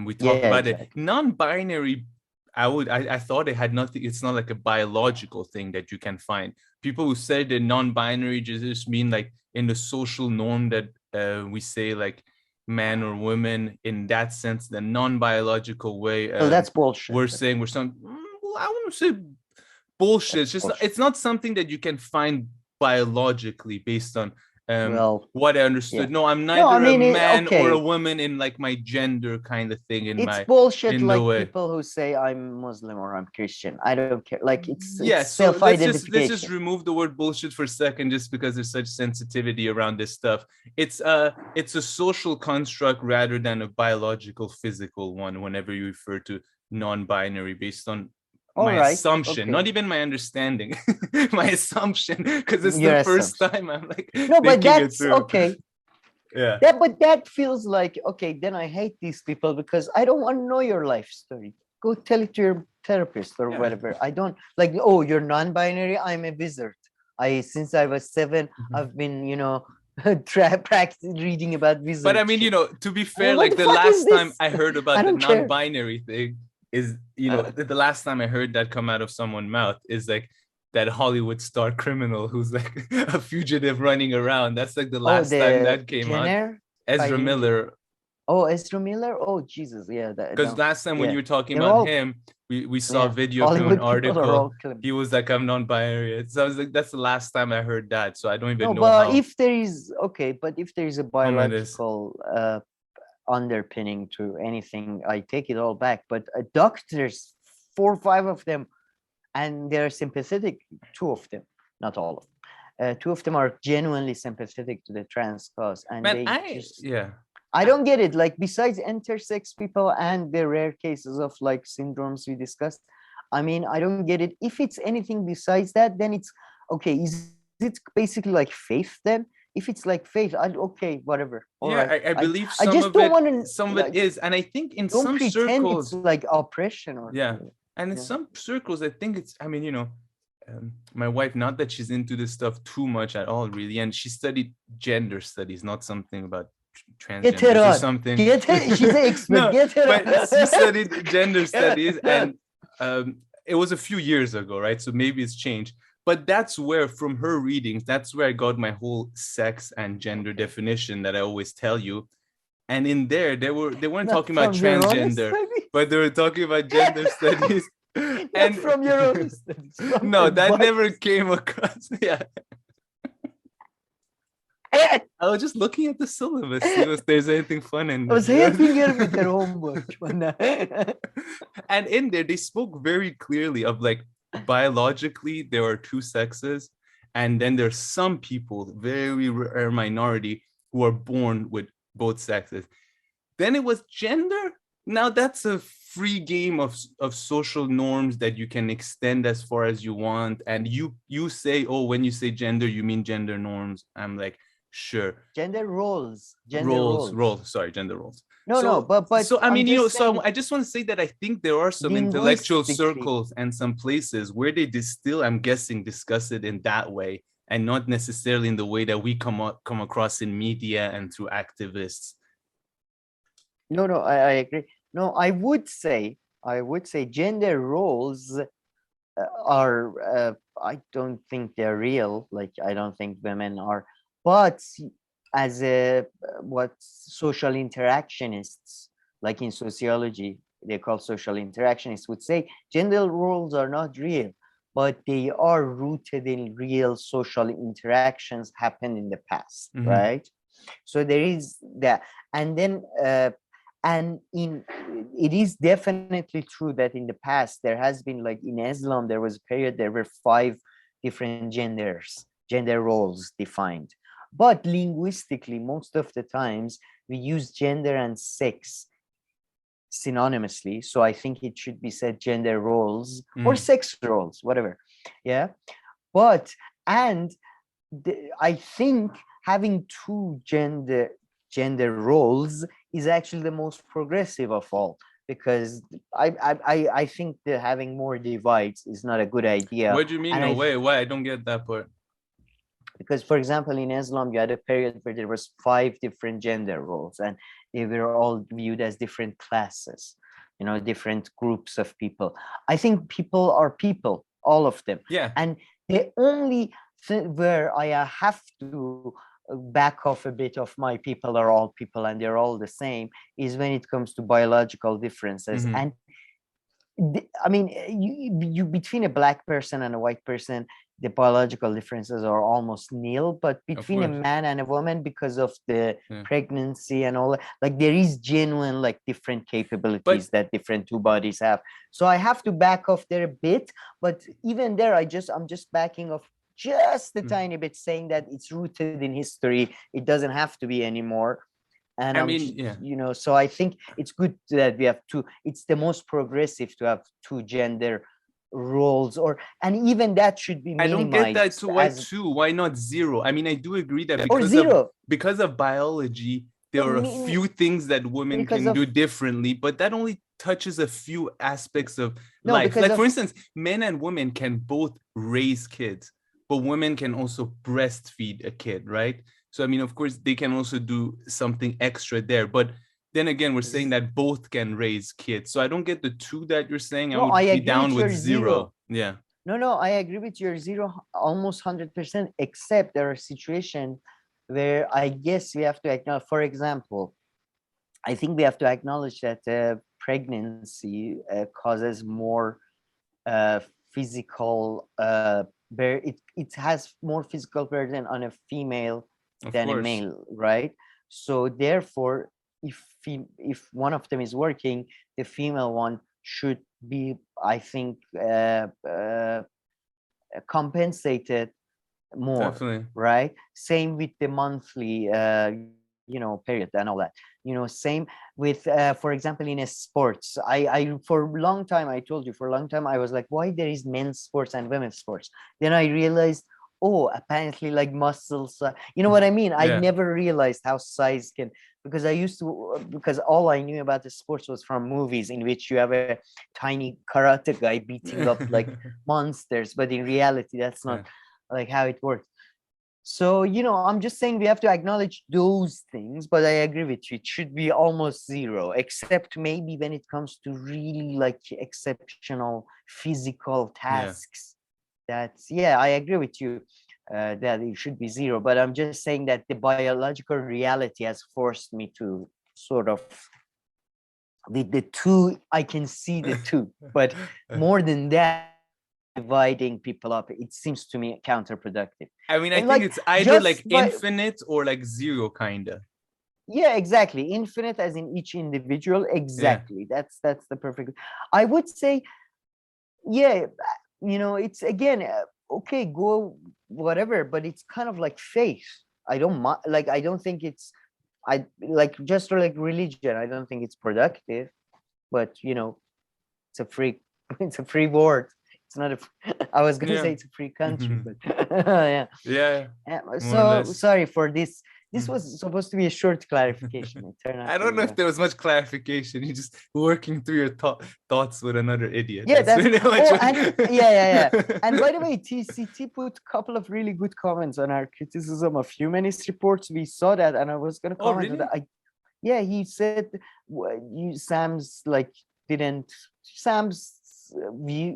we talk about it. Non-binary, I thought it had nothing. It's not like a biological thing that you can find. People who say that non-binary just mean like in the social norm that we say like man or woman in that sense, the non-biological way. That's bullshit. We're saying I wouldn't say bullshit. It's not something that you can find biologically based on what I understood. No, I'm neither a man or a woman in like my gender kind of thing. It's bullshit. Like people who say I'm Muslim or I'm Christian. I don't care. Like it's self-identification. Let's just remove the word bullshit for a second, just because there's such sensitivity around this stuff. It's a social construct rather than a biological, physical one. Whenever you refer to non-binary, based on my assumption, not even my understanding, my assumption, because it's the first time I'm like, no, but that's okay. Yeah. But that feels like, okay, then I hate these people because I don't want to know your life story. Go tell it to your therapist or whatever. I don't like, oh, you're non-binary. I'm a wizard. Since I was 7, I've been, practicing reading about wizards. But I mean, to be fair, like the last time I heard about the non-binary thing, is the last time I heard that come out of someone's mouth is like that Hollywood star criminal who's like a fugitive running around. That's like the last time that came out. Ezra Miller. Oh, Ezra Miller. Oh, Jesus, yeah. Because last time when you were talking about him, we saw a video of him, an article. He was like, I'm non-binary. So I was like, that's the last time I heard that. So I don't even know. But if there is a biological underpinning to anything, I take it all back. But doctors, 4 or 5 of them, and they're sympathetic. 2 of them, not all of them. 2 of them are genuinely sympathetic to the trans cause, and I don't get it. Like, besides intersex people and the rare cases of like syndromes we discussed, I mean, I don't get it. If it's anything besides that, then it's okay. Is it basically like faith then? If it's like faith, whatever. I believe some of it is, and I think in some circles, it's like oppression or and in some circles, I think it's. I mean, my wife, not that she's into this stuff too much at all, really, and she studied gender studies, not something about transgender or something. She's an expert. But she studied gender studies, and it was a few years ago, right? So maybe it's changed. But that's where, from her readings, that's where I got my whole sex and gender definition that I always tell you. And in there, they weren't talking about transgender, but they were talking about gender studies. And from your own studies. No, that never came across. Yeah. I was just looking at the syllabus, see if there's anything fun in there. I was helping her with her homework. And in there, they spoke very clearly of like, biologically there are 2 sexes, and then there's some people, very rare minority, who are born with both sexes. Then it was gender. Now that's a free game of social norms that you can extend as far as you want, and you say, oh, when you say gender you mean gender norms. I'm like, sure. Gender roles. Gender roles. But so I mean, so I just want to say that I think there are some intellectual circles and some places where they still, I'm guessing, discuss it in that way, and not necessarily in the way that we come across in media and through activists. No, I agree. No, I would say gender roles are. I don't think they're real. Like, I don't think women are, but as what social interactionists, like in sociology, they call social interactionists, would say, gender roles are not real, but they are rooted in real social interactions happened in the past, right? So there is that. And then, it is definitely true that in the past, there has been, like in Islam, there was a period, there were 5 different gender roles defined. But linguistically, most of the times we use gender and sex synonymously. So I think it should be said gender roles or sex roles, whatever. Yeah. But, I think having 2 gender roles is actually the most progressive of all, because I think that having more divides is not a good idea. What do you mean? And No way. Why? I don't get that part. because, for example, in Islam, you had a period where there was 5 different gender roles, and they were all viewed as different classes, different groups of people. I think people are people, all of them. Yeah. And the only thing where I have to back off a bit of my people are all people and they're all the same is when it comes to biological differences. Mhm. And I mean, you between a black person and a white person, the biological differences are almost nil, but between a course. man and a woman, because of the Yeah. pregnancy and all that, like there is genuine like different capabilities that different two bodies have. So I have to back off there a bit, but even there, I'm just backing off just a tiny bit, saying that it's rooted in history. It doesn't have to be anymore. And I mean, yeah. So I think it's good that we have two. It's the most progressive to have 2 gender roles, and even that should be minimized. I don't get that. So why 2? Why not 0? I mean, I do agree that because of biology, there are a few things that women can do differently, but that only touches a few aspects of life. Like, for instance, men and women can both raise kids, but women can also breastfeed a kid, right? So, I mean, of course, they can also do something extra there. But then again, we're saying that both can raise kids. So I don't get the 2 that you're saying. I would be down with 0. Yeah. No, I agree with your 0 almost 100%, except there are situations where I guess we have to acknowledge, for example, I think we have to acknowledge that pregnancy causes more physical, it has more physical burden on a female than a male, right? So therefore, if one of them is working, the female one should be, I think, compensated more. Definitely. Right? Same with the monthly period and all that. Same with for example, in a sports, I for a long time, I told you, for a long time I was like, why there is men's sports and women's sports? Then I realized, apparently, like muscles, you know what I mean? Yeah. I never realized how size can, because all I knew about the sports was from movies in which you have a tiny karate guy beating up like monsters, but in reality, that's not like how it works. So, I'm just saying we have to acknowledge those things, but I agree with you. It should be almost 0, except maybe when it comes to really like exceptional physical tasks. I agree with you that it should be 0, but I'm just saying that the biological reality has forced me to sort of the 2, I can see the 2, but more than that, dividing people up, it seems to me counterproductive. I mean, I think it's either like infinite or like 0 kind of. Yeah, exactly. Infinite as in each individual. Exactly. Yeah. That's the perfect. I would say, it's again, okay, go whatever, but it's kind of like faith. I don't think it's, just like religion. I don't think it's productive, but it's a free board. It's not I was gonna say it's a free country, but So sorry for this. This was supposed to be a short clarification. I don't know if there was much clarification. You're just working through your thoughts with another idiot. Yeah, that's really And by the way, TCT put a couple of really good comments on our criticism of humanist reports. We saw that, and I was gonna comment on that. He said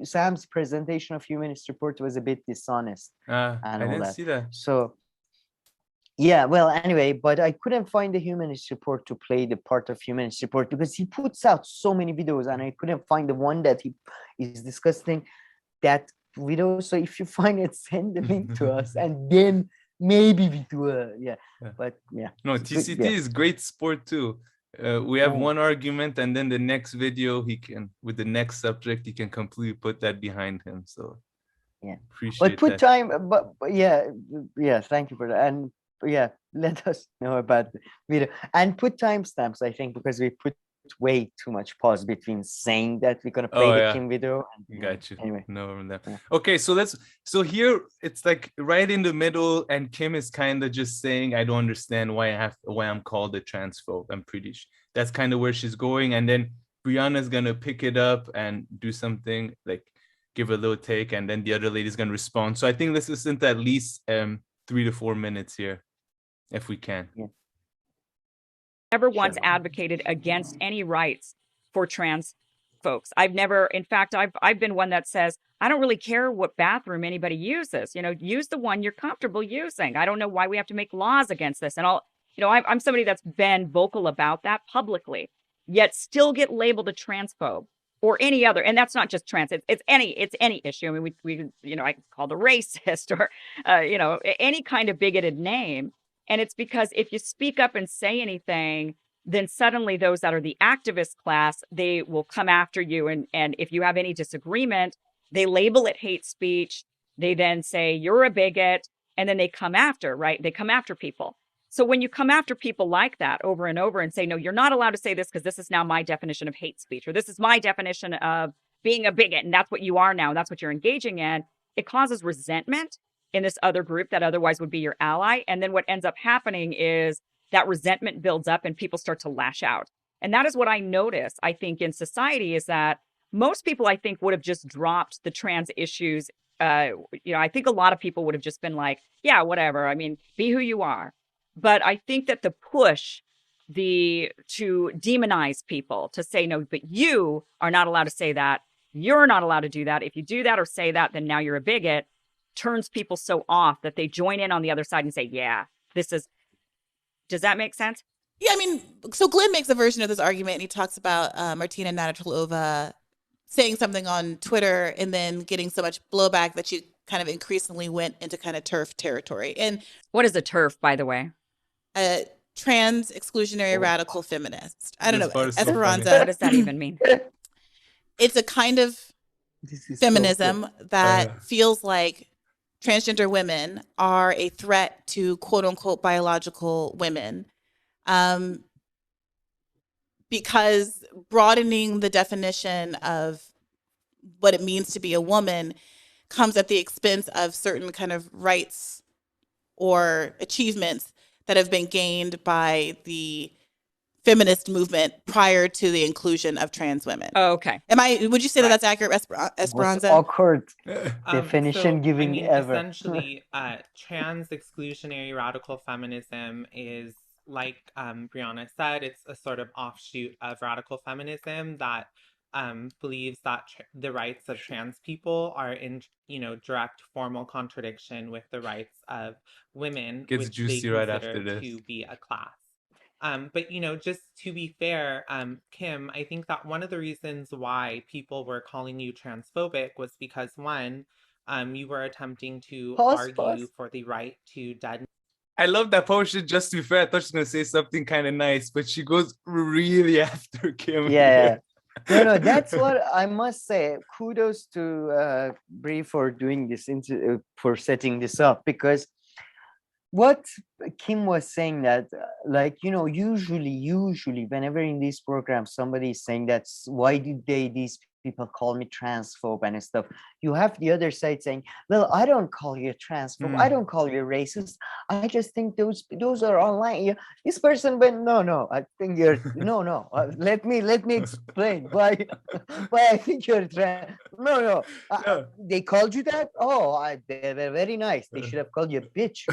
Sam's presentation of humanist report was a bit dishonest. And I didn't see that. So well, anyway, but I couldn't find the humanist report to play the part of humanist report because he puts out so many videos and I couldn't find the one that he is discussing that video. So if you find it, send the link to us and then maybe we do but no, TCT is great sport too. We have one argument and then the next video with the next subject he can completely put that behind him. So appreciate but time, but thank you for that. And let us know about the video and put timestamps, I think, because we put way too much pause between saying that we're gonna play the Kim video. Got you. Anyway, okay, so here it's like right in the middle, and Kim is kind of just saying, I don't understand why I'm called a transphobe. I'm pretty sure that's kind of where she's going, and then Brianna's gonna pick it up and do something, like give a little take, and then the other lady's gonna respond. So I think let's listen to at least 3 to 4 minutes here, if we can. Yeah. Never once advocated against any rights for trans folks. I've never, in fact, I've been one that says, I don't really care what bathroom anybody uses. You know, use the one you're comfortable using. I don't know why we have to make laws against this. And I'm somebody that's been vocal about that publicly, yet still get labeled a transphobe or any other. And that's not just trans. It's any issue. I mean, we I can call the racist or any kind of bigoted name. And it's because if you speak up and say anything, then suddenly those that are the activist class, they will come after you. And if you have any disagreement, they label it hate speech. They then say you're a bigot, and then they come after, right? They come after people. So when you come after people like that over and over and say, no, you're not allowed to say this because this is now my definition of hate speech, or this is my definition of being a bigot, and that's what you are now, and that's what you're engaging in, it causes resentment in this other group that otherwise would be your ally. And then what ends up happening is that resentment builds up and people start to lash out. And that is what I notice, I think, in society, is that most people, I think, would have just dropped the trans issues. I think a lot of people would have just been like, yeah, whatever. I mean, be who you are. But I think that the push to demonize people, to say, no, but you are not allowed to say that. You're not allowed to do that. If you do that or say that, then now you're a bigot, turns people so off that they join in on the other side and say, yeah, does that make sense? Yeah, I mean, so Glenn makes a version of this argument, and he talks about Martina Navratilova saying something on Twitter and then getting so much blowback that she kind of increasingly went into kind of TERF territory. And what is a TERF, by the way? A trans exclusionary radical feminist. I don't know. Esperanza. What does that even mean? It's a kind of feminism that feels like transgender women are a threat to quote unquote biological women, because broadening the definition of what it means to be a woman comes at the expense of certain kind of rights or achievements that have been gained by the feminist movement prior to the inclusion of trans women. Oh, okay. Would you say that that's accurate, Esperanza? Most awkward definition giving ever. Essentially, trans exclusionary radical feminism is, like Brianna said, it's a sort of offshoot of radical feminism that believes that the rights of trans people are in, direct formal contradiction with the rights of women, Gets which juicy they right consider after this. to be a class. But just to be fair, Kim, I think that one of the reasons why people were calling you transphobic was because, one, you were attempting to argue for the right to deaden. I love that potion. Just to be fair, I thought she was gonna say something kind of nice, but she goes really after Kim. Yeah. No, that's what I must say. Kudos to Brie for doing this, for setting this up, because what Kim was saying, that usually whenever in these programs somebody is saying that's why did these people call me transphobe and stuff, you have the other side saying, well, I don't call you a transphobe, I don't call you a racist, I just think those are online. This person went, no, I think you're no, let me explain why I think you're trans. No. They called you that? They were very nice. They should have called you a bitch.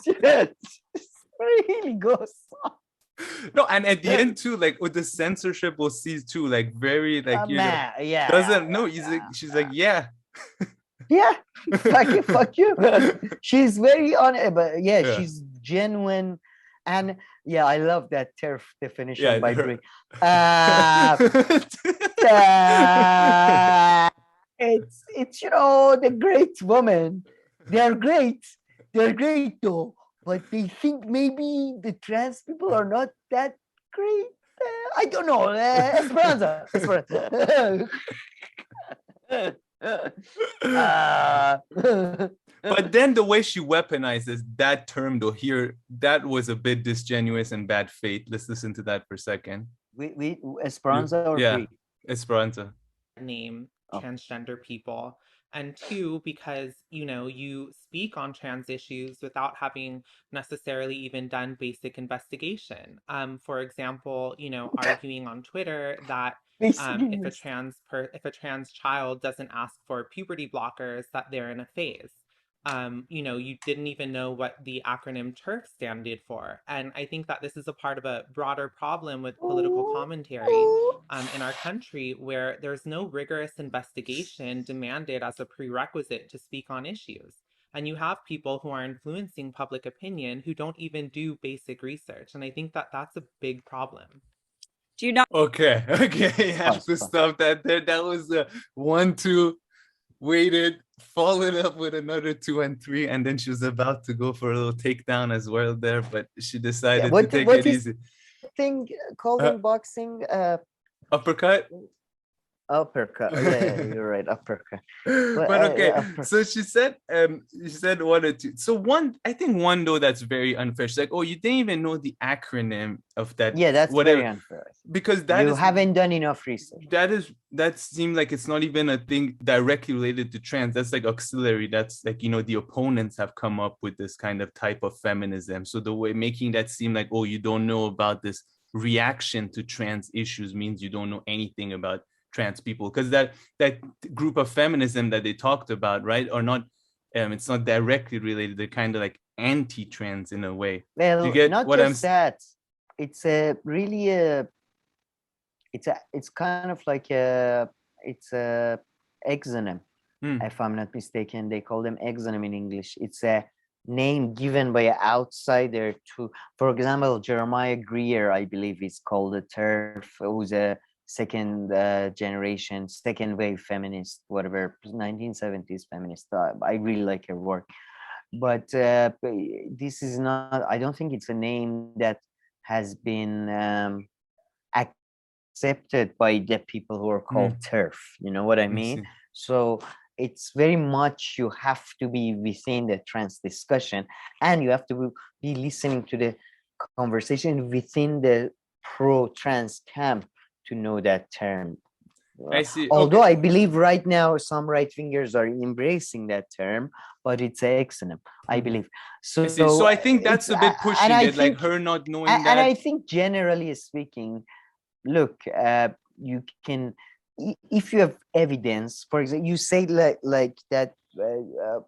It really goes on. No, and at the end too, like with the censorship, we'll see too, like very like she's like, yeah, fuck you. She's very on, but she's genuine, and I love that TERF definition by Brie. It's the great woman. They're great though. But they think maybe the trans people are not that great. I don't know. Esperanza. But then the way she weaponizes that term, though, here, that was a bit disingenuous and bad faith. Let's listen to that for a second. We Esperanza or Brie? Esperanza. Name transgender people And two, because, you know, you speak on trans issues without having necessarily even done basic investigation. For example, you know, arguing on Twitter that Basically, if a yes. if a trans child doesn't ask for puberty blockers, that they're in a phase. You know, you didn't even know what the acronym TERF standed for. And I think that this is a part of a broader problem with political commentary in our country, where there's no rigorous investigation demanded as a prerequisite to speak on issues. And you have people who are influencing public opinion who don't even do basic research. And I think that that's a big problem. Do you not? Okay, you have to stop that there. That was a 1-2, waited, followed up with another 2 and 3, and then she was about to go for a little takedown as well there, but she decided to take it easy. Thing called in boxing? Uppercut? Uppercut. Yeah, you're right. Uppercut. But okay, uppercut. so she said 1 or 2. So I think one though that's very unfair. She's like, oh, you didn't even know the acronym of that. Yeah, that's very unfair. Because you haven't done enough research. That seems like it's not even a thing directly related to trans. That's like auxiliary. That's like, you know, the opponents have come up with this kind of type of feminism. So the way making that seem like, oh, you don't know about this reaction to trans issues means you don't know anything about trans people, because that group of feminism that they talked about, right, or not, it's not directly related. They're kind of like anti-trans in a way. Well, you get not what just that. It's a really it's kind of like it's a exonym, if I'm not mistaken. They call them exonym in English. It's a name given by an outsider to, for example, Jeremiah Greer, I believe is called a TERF, who's a second generation, second wave feminist, whatever, 1970s feminist. I really like her work. But this is not, I don't think it's a name that has been accepted by the people who are called TERF. You know what I mean? So it's very much, you have to be within the trans discussion, and you have to be listening to the conversation within the pro-trans camp to know that term. I see. Although I believe right now some right-wingers are embracing that term, but it's an exonym, I believe. So I think that's a bit pushing it, like her not knowing that. And I think generally speaking, look, you can, if you have evidence, for example, you say like that,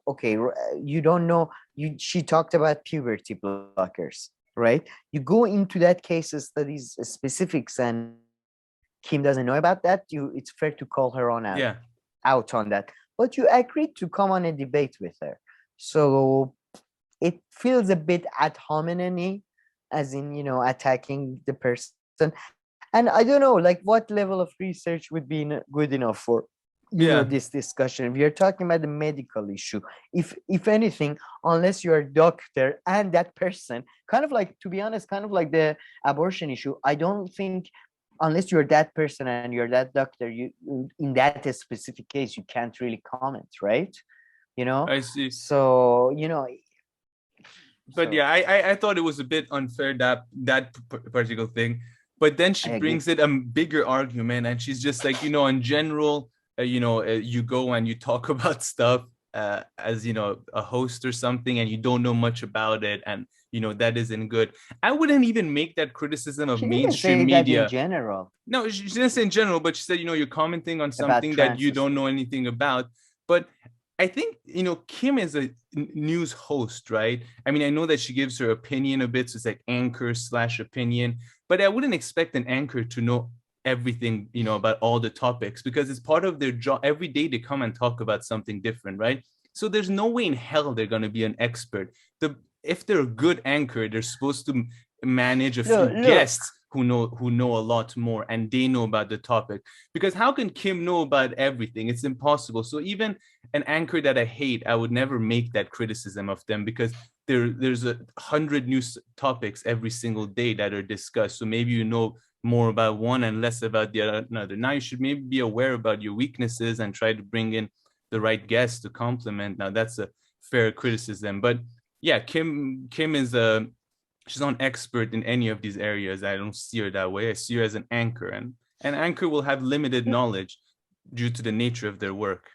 okay, you don't know, she talked about puberty blockers, right? You go into that case studies specifics, and Kim doesn't know about that, it's fair to call her on out on that. But you agreed to come on a debate with her. So it feels a bit ad hominem-y, as in, you know, attacking the person. And I don't know, like, what level of research would be good enough for, you know, this discussion. We are talking about the medical issue. If anything, unless you're a doctor and that person, kind of like, to be honest, kind of like the abortion issue, I don't think, unless you're that person and you're that doctor, you in that specific case, you can't really comment, right? You know? I see. So, you know. But yeah, I thought it was a bit unfair, that particular thing. But then she brings it a bigger argument, and she's just like, you know, in general, you know, you go and you talk about stuff as, you know, a host or something, and you don't know much about it, and, you know, that isn't good. I wouldn't even make that criticism of mainstream media. In general. No, she didn't say in general, but she said, you know, you're commenting on something that you don't know anything about. But I think, you know, Kim is a news host, right? I mean, I know that she gives her opinion a bit, so it's like anchor/opinion, but I wouldn't expect an anchor to know everything, you know, about all the topics, because it's part of their job. Every day they come and talk about something different, right? So there's no way in hell they're going to be an expert. If they're a good anchor, they're supposed to manage a few guests who know a lot more, and they know about the topic. Because how can Kim know about everything? It's impossible. So even an anchor that I hate, I would never make that criticism of them, because there's 100 new topics every single day that are discussed. So maybe you know more about one and less about the another. Now you should maybe be aware about your weaknesses and try to bring in the right guests to complement. Now that's a fair criticism. But yeah, Kim is she's not an expert in any of these areas. I don't see her that way. I see her as an anchor, and an anchor will have limited knowledge due to the nature of their work.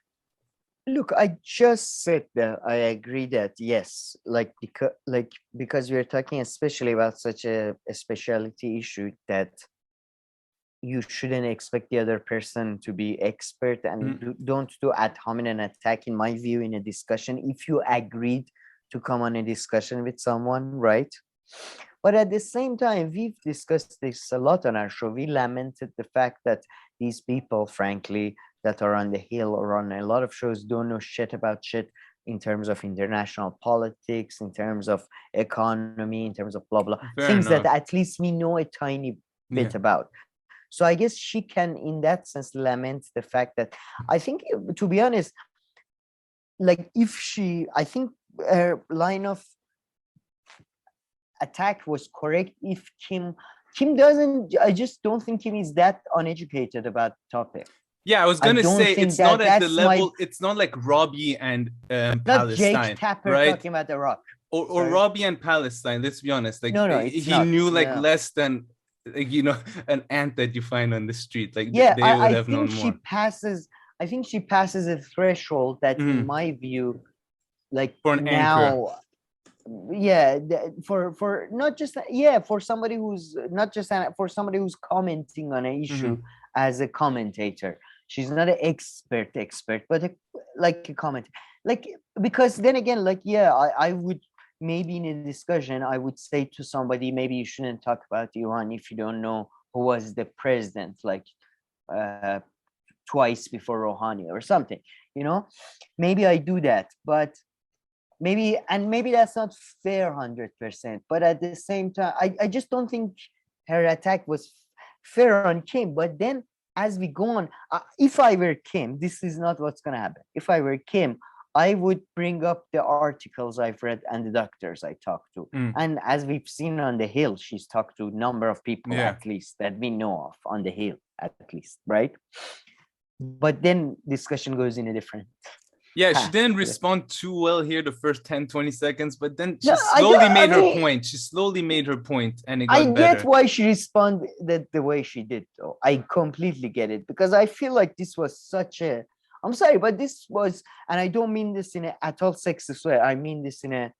Look, I just said that I agree that yes, because we're talking especially about such a specialty issue that you shouldn't expect the other person to be expert, and don't do ad hominem attack, in my view, in a discussion if you agreed to come on a discussion with someone, right? But at the same time, we've discussed this a lot on our show. We lamented the fact that these people, frankly, that are on the Hill or on a lot of shows don't know shit about shit in terms of international politics, in terms of economy, in terms of blah, blah, things that at least we know a tiny bit about. So I guess she can, in that sense, lament the fact that, I think, to be honest, like I think her line of attack was correct. If Kim doesn't, I just don't think Kim is that uneducated about the topic. Yeah, I was gonna say it's not at the level. It's not like Robbie and Palestine, Jake Tapper right? talking about Iraq, or Robbie and Palestine. Let's be honest. Like he knew less than an ant that you find on the street. Like I think she passes. I think she passes a threshold that, in my view, like for an now. Anchor. For not just for somebody who's not just for somebody who's commenting on an issue as a commentator. She's not an expert, but like a commentator. Like, because then again, like, I would maybe in a discussion, I would say to somebody, maybe you shouldn't talk about Iran if you don't know who was the president, like twice before Rouhani or something, maybe I do that, but maybe that's not fair 100%, but at the same time, I just don't think her attack was fair on Kim. But then as we go on, if I were Kim, this is not what's going to happen. If I were Kim, I would bring up the articles I've read and the doctors I talked to. And as we've seen on the Hill, she's talked to a number of people, at least, that we know of on the Hill, at least, right? But then discussion goes in a different path. She didn't respond too well here the first 10-20 seconds, but then she slowly made her point. She slowly made her point, and it got better. I get why she responded the way she did, though. I completely get it, because I feel like this was such a, I'm sorry, but this was, and I don't mean this in a at all sexist way, I mean this in a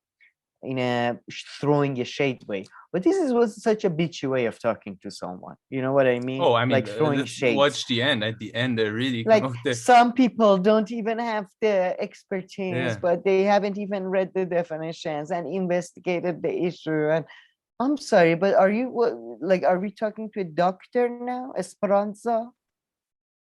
throwing a shade way, but this was such a bitchy way of talking to someone, you know what I mean? Oh, I mean, like throwing shade. Watch the end. At the end, they really like come out there. Some people don't even have the expertise, but they haven't even read the definitions and investigated the issue. And I'm sorry, but are we talking to a doctor now, Esperanza?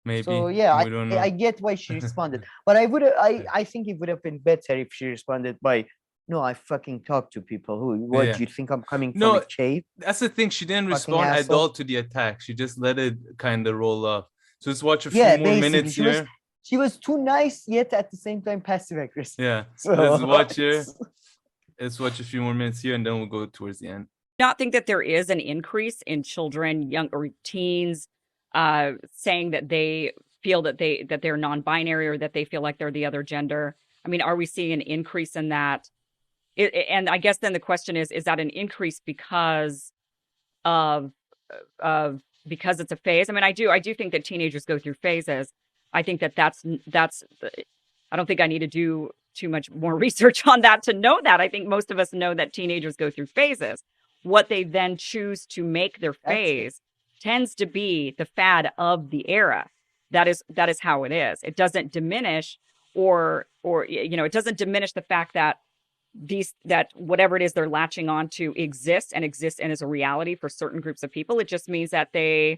Maybe. So I get why she responded, but I think it would have been better if she responded by, no, I fucking talk to people. What do you think I'm coming from a cave? That's the thing. She didn't respond at all to the attack. She just let it kind of roll off. So let's watch a few more minutes here. She was too nice, yet at the same time passive aggressive. Yeah. So let's watch here. Let's watch a few more minutes here, and then we'll go towards the end. Not think that there is an increase in children, young or teens, saying that they feel that they're non-binary, or that they feel like they're the other gender. I mean, are we seeing an increase in that? And I guess then the question is that an increase because of because it's a phase? I mean, I do think that teenagers go through phases. I think that's I don't think I need to do too much more research on that to know that. I think most of us know that teenagers go through phases. What they then choose to make their phase tends to be the fad of the era. That is how it is. It doesn't diminish or it doesn't diminish the fact that that whatever it is they're latching on to exists and is a reality for certain groups of people. It just means that they're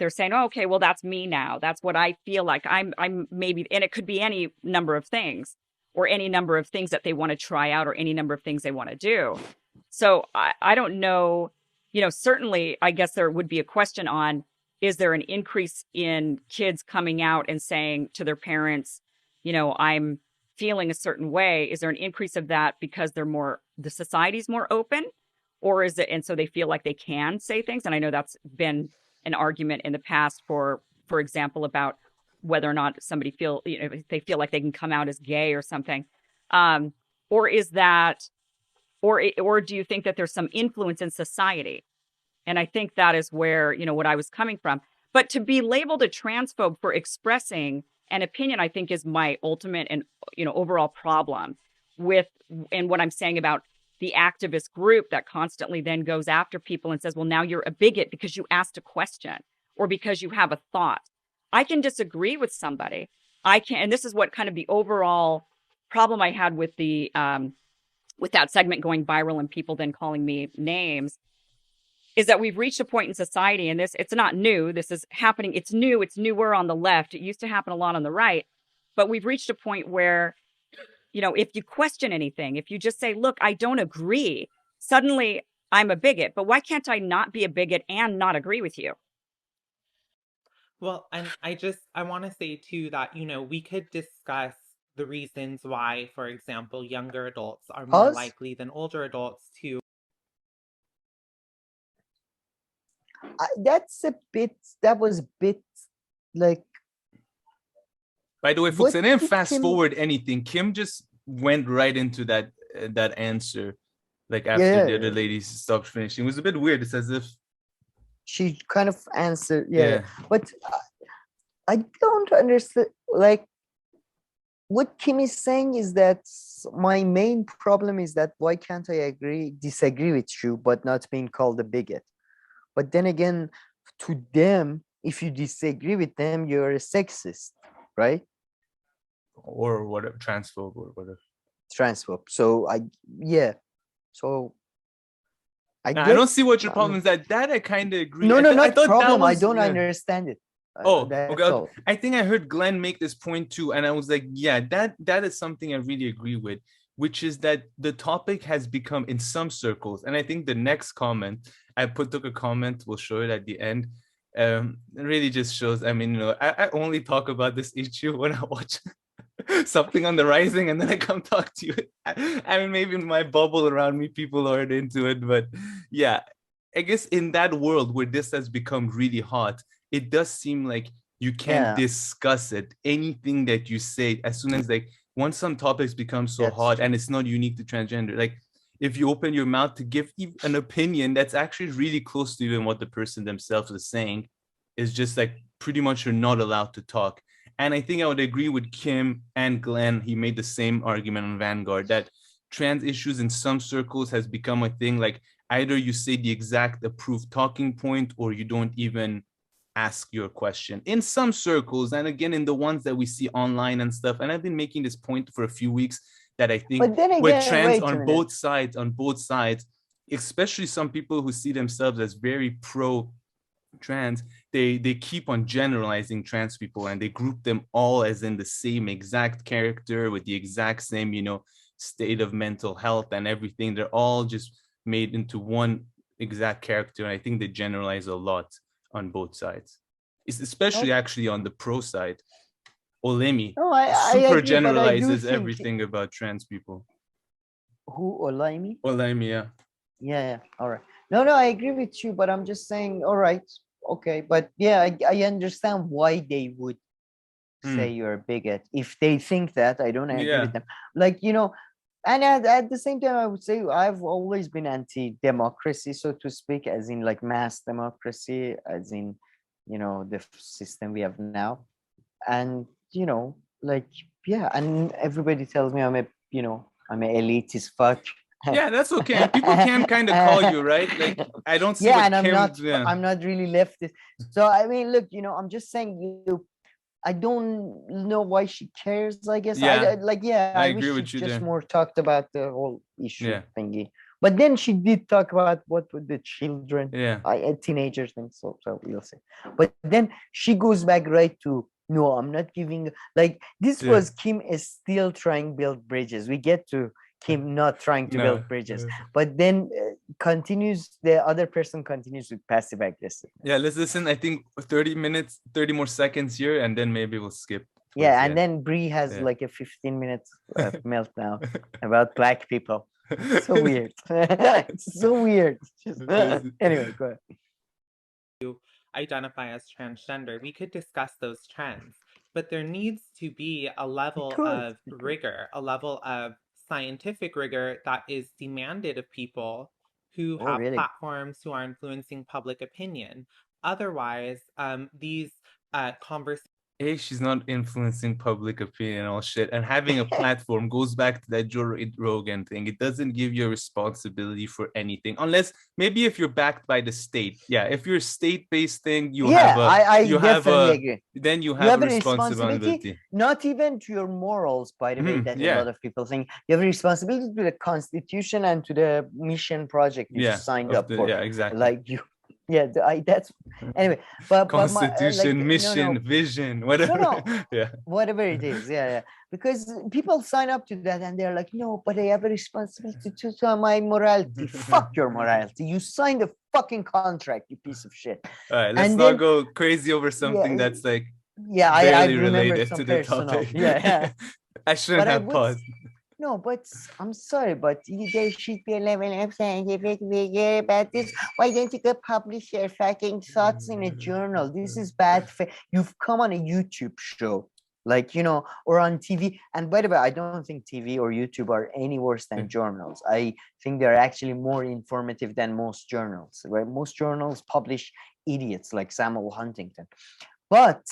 saying, oh, okay, well, that's me now. That's what I feel like. I'm maybe, and it could be any number of things, or any number of things that they want to try out, or any number of things they want to do. So I don't know, certainly I guess there would be a question on, is there an increase in kids coming out and saying to their parents, I'm feeling a certain way? Is there an increase of that because the society's more open, or is it, and so they feel like they can say things? And I know that's been an argument in the past for example, about whether or not somebody if they feel like they can come out as gay or something. Or is that, or do you think that there's some influence in society? And I think that is where, what I was coming from. But to be labeled a transphobe for expressing and opinion, I think, is my ultimate and, overall problem with, and what I'm saying about the activist group that constantly then goes after people and says, well, now you're a bigot because you asked a question or because you have a thought. I can disagree with somebody. And this is what kind of the overall problem I had with the, with that segment going viral and people then calling me names, is that we've reached a point in society, and it's not new. This is happening. It's new. It's newer on the left. It used to happen a lot on the right, but we've reached a point where, if you question anything, if you just say, look, I don't agree, suddenly I'm a bigot. But why can't I not be a bigot and not agree with you? Well, and I want to say too that, we could discuss the reasons why, for example, younger adults are more likely than older adults to. That was a bit like. By the way, folks, I didn't fast forward anything. Kim just went right into that answer, like after the other ladies stopped finishing. It was a bit weird. It's as if she kind of answered, but I don't understand. Like, what Kim is saying is that my main problem is that why can't I disagree with you, but not being called a bigot? But then again, to them, if you disagree with them, you're a sexist, right? Or whatever, transphobe or whatever. Transphobe. So I don't see what your problem is. That I kind of agree. No, not problem. I don't understand it. Okay. I think I heard Glenn make this point too, and I was like, yeah, that is something I really agree with, which is that the topic has become in some circles, and I think the next comment I took a comment, we'll show it at the end. It really just shows. I mean, I only talk about this issue when I watch something on the rising, and then I come talk to you. I mean, maybe in my bubble around me, people aren't into it, but yeah, I guess in that world where this has become really hot, it does seem like you can't discuss it. Anything that you say, as soon as once some topics become so hot, and it's not unique to transgender, like if you open your mouth to give an opinion that's actually really close to even what the person themselves is saying, is just like pretty much you're not allowed to talk. And I think I would agree with Kim and Glenn. He made the same argument on Vanguard that trans issues in some circles has become a thing. Like either you say the exact approved talking point or you don't even ask your question in some circles. And again, in the ones that we see online and stuff. And I've been making this point for a few weeks that I think with trans on both sides, especially some people who see themselves as very pro-trans, they keep on generalizing trans people and they group them all as in the same exact character with the exact same, state of mental health and everything. They're all just made into one exact character. And I think they generalize a lot on both sides. It's especially actually on the pro side. Olemi super generalizes everything about trans people. Who, Olemi? Olemi, yeah. Yeah, all right. No, I agree with you, but I'm just saying, all right, okay. But yeah, I understand why they would say you're a bigot. If they think that, I don't agree with them. Like, and at the same time, I would say I've always been anti-democracy, so to speak, as in like mass democracy, as in, the system we have now. And, and everybody tells me I'm an elitist fuck. Yeah, that's okay. People can kind of call you, right? Like, I don't see and I'm not really leftist. So, I mean, look, I'm just saying, I don't know why she cares, I guess. Yeah, I agree wish with she you just there. more talked about the whole issue thingy. But then she did talk about what with the children, teenagers thing. So we'll see. But then she goes back right to, no, I'm not giving, this was Kim is still trying to build bridges. We get to Kim not trying to build bridges, but then the other person continues with passive aggressive. Yeah, let's listen. I think 30 more seconds here, and then maybe we'll skip. Yeah, and then Bree has like a 15-minute meltdown about black people. So weird. It's so weird. Anyway, go ahead. Identify as transgender, we could discuss those trends, but there needs to be a level of rigor, a level of scientific rigor that is demanded of people who have platforms, who are influencing public opinion. Otherwise, these conversations. She's not influencing public opinion and all shit. And having a platform goes back to that Joe Rogan thing. It doesn't give you a responsibility for anything, unless maybe if you're backed by the state. Yeah, if you're a state-based thing, you have a I definitely agree. then you You have have a a responsibility, responsibility. not even to your morals, by the way, that a Yeah. lot of people think. You have a responsibility to the Constitution and to the mission project you Yeah, signed of up the- for. yeah, exactly. Like you, yeah, that's anyway. But Constitution, no, mission, vision, whatever. no. Yeah. Whatever it is, yeah. Because people sign up to that and they're like, no, but I have a responsibility to my morality. Fuck your morality. You signed a fucking contract, you piece of shit. All right, let's And not then- go crazy over something that's like Yeah, I barely remember related some to the personal. topic. Yeah. I shouldn't But I have would paused. No, but I'm sorry, but there should be a level of scientific rigor about this. Why don't you go publish your fucking thoughts in a journal? This is bad. You've come on a YouTube show, like, or on TV. And by the way, I don't think TV or YouTube are any worse than journals. I think they're actually more informative than most journals, right? Most journals publish idiots like Samuel Huntington. But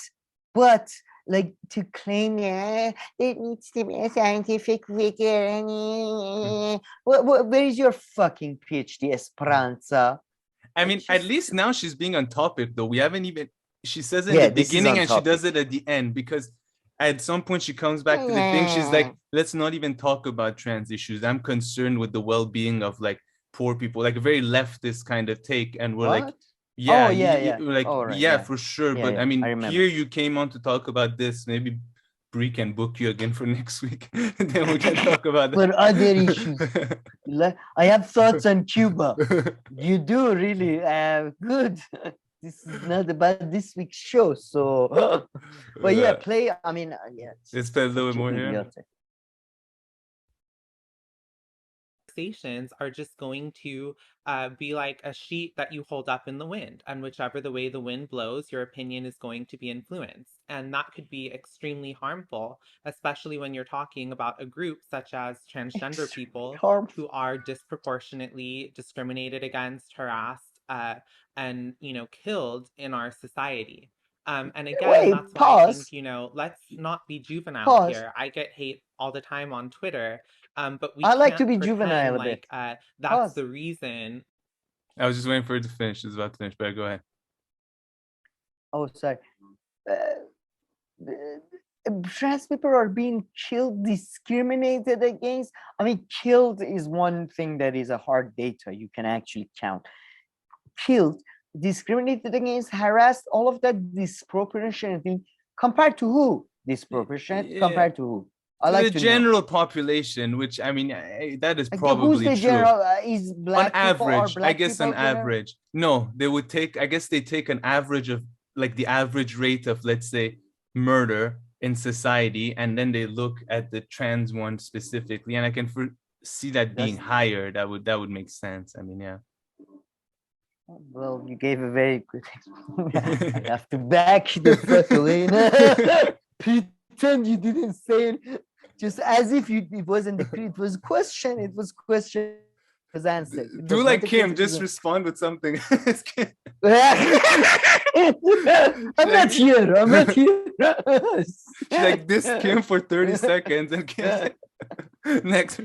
like to claim there needs to be a scientific rigor. Where is your fucking PhD, Esperanza? I mean, at least now she's being on topic, though. We haven't even. She says it Yeah, in the this is beginning on and she does topic. it at the end, because at some point she comes back to the thing. She's like, let's not even talk about trans issues. I'm concerned with the well-being of like poor people, like a very leftist kind of take. And we're like, What? yeah, Oh, yeah. like, Oh, right, yeah, yeah. for sure. Yeah, But yeah, I mean, I remember. here you came on to talk about this. Maybe Brie can book you again for next week. Then we can talk about that. For other issues. I have thoughts on Cuba. You do really good. This is not about this week's show, so but yeah, play. I mean, yeah. Let's play a little bit more here. Idiotic. Conversations are just going to be like a sheet that you hold up in the wind, and whichever the way the wind blows, your opinion is going to be influenced. And that could be extremely harmful, especially when you're talking about a group such as transgender people who are disproportionately discriminated against, harassed, and killed in our society. And again, Wait, that's why I pause. think, let's not be juvenile Pause. here. I get hate all the time on Twitter. But we I like to can't be pretend juvenile a like bit. that's Pause. the reason. I was just waiting for it to finish. It's about to finish, but go ahead. Oh, sorry. Trans people are being killed, discriminated against. I mean, killed is one thing that is a hard data you can actually count. Killed, discriminated against, harassed, all of that disproportionately. Compared to who? Disproportionate. Yeah. Compared to who? I To like the to general population, which I mean, that is know. probably Who's the true. general? Is black On people, are average, I black guess on people general? average. No, they would take, I guess they take an average of like the average rate of, let's say, murder in society, and then they look at the trans one specifically, and I can see that being higher. That would make sense. I mean, yeah. Well, you gave a very good explanation. I have to back the fuck away. Pretend you didn't say it, just as if it wasn't it was a question. It was question. It was answer. Do like Kim, just respond with something. I'm not here. I'm not here. She's like this Kim for 30 seconds and Kim's like, next.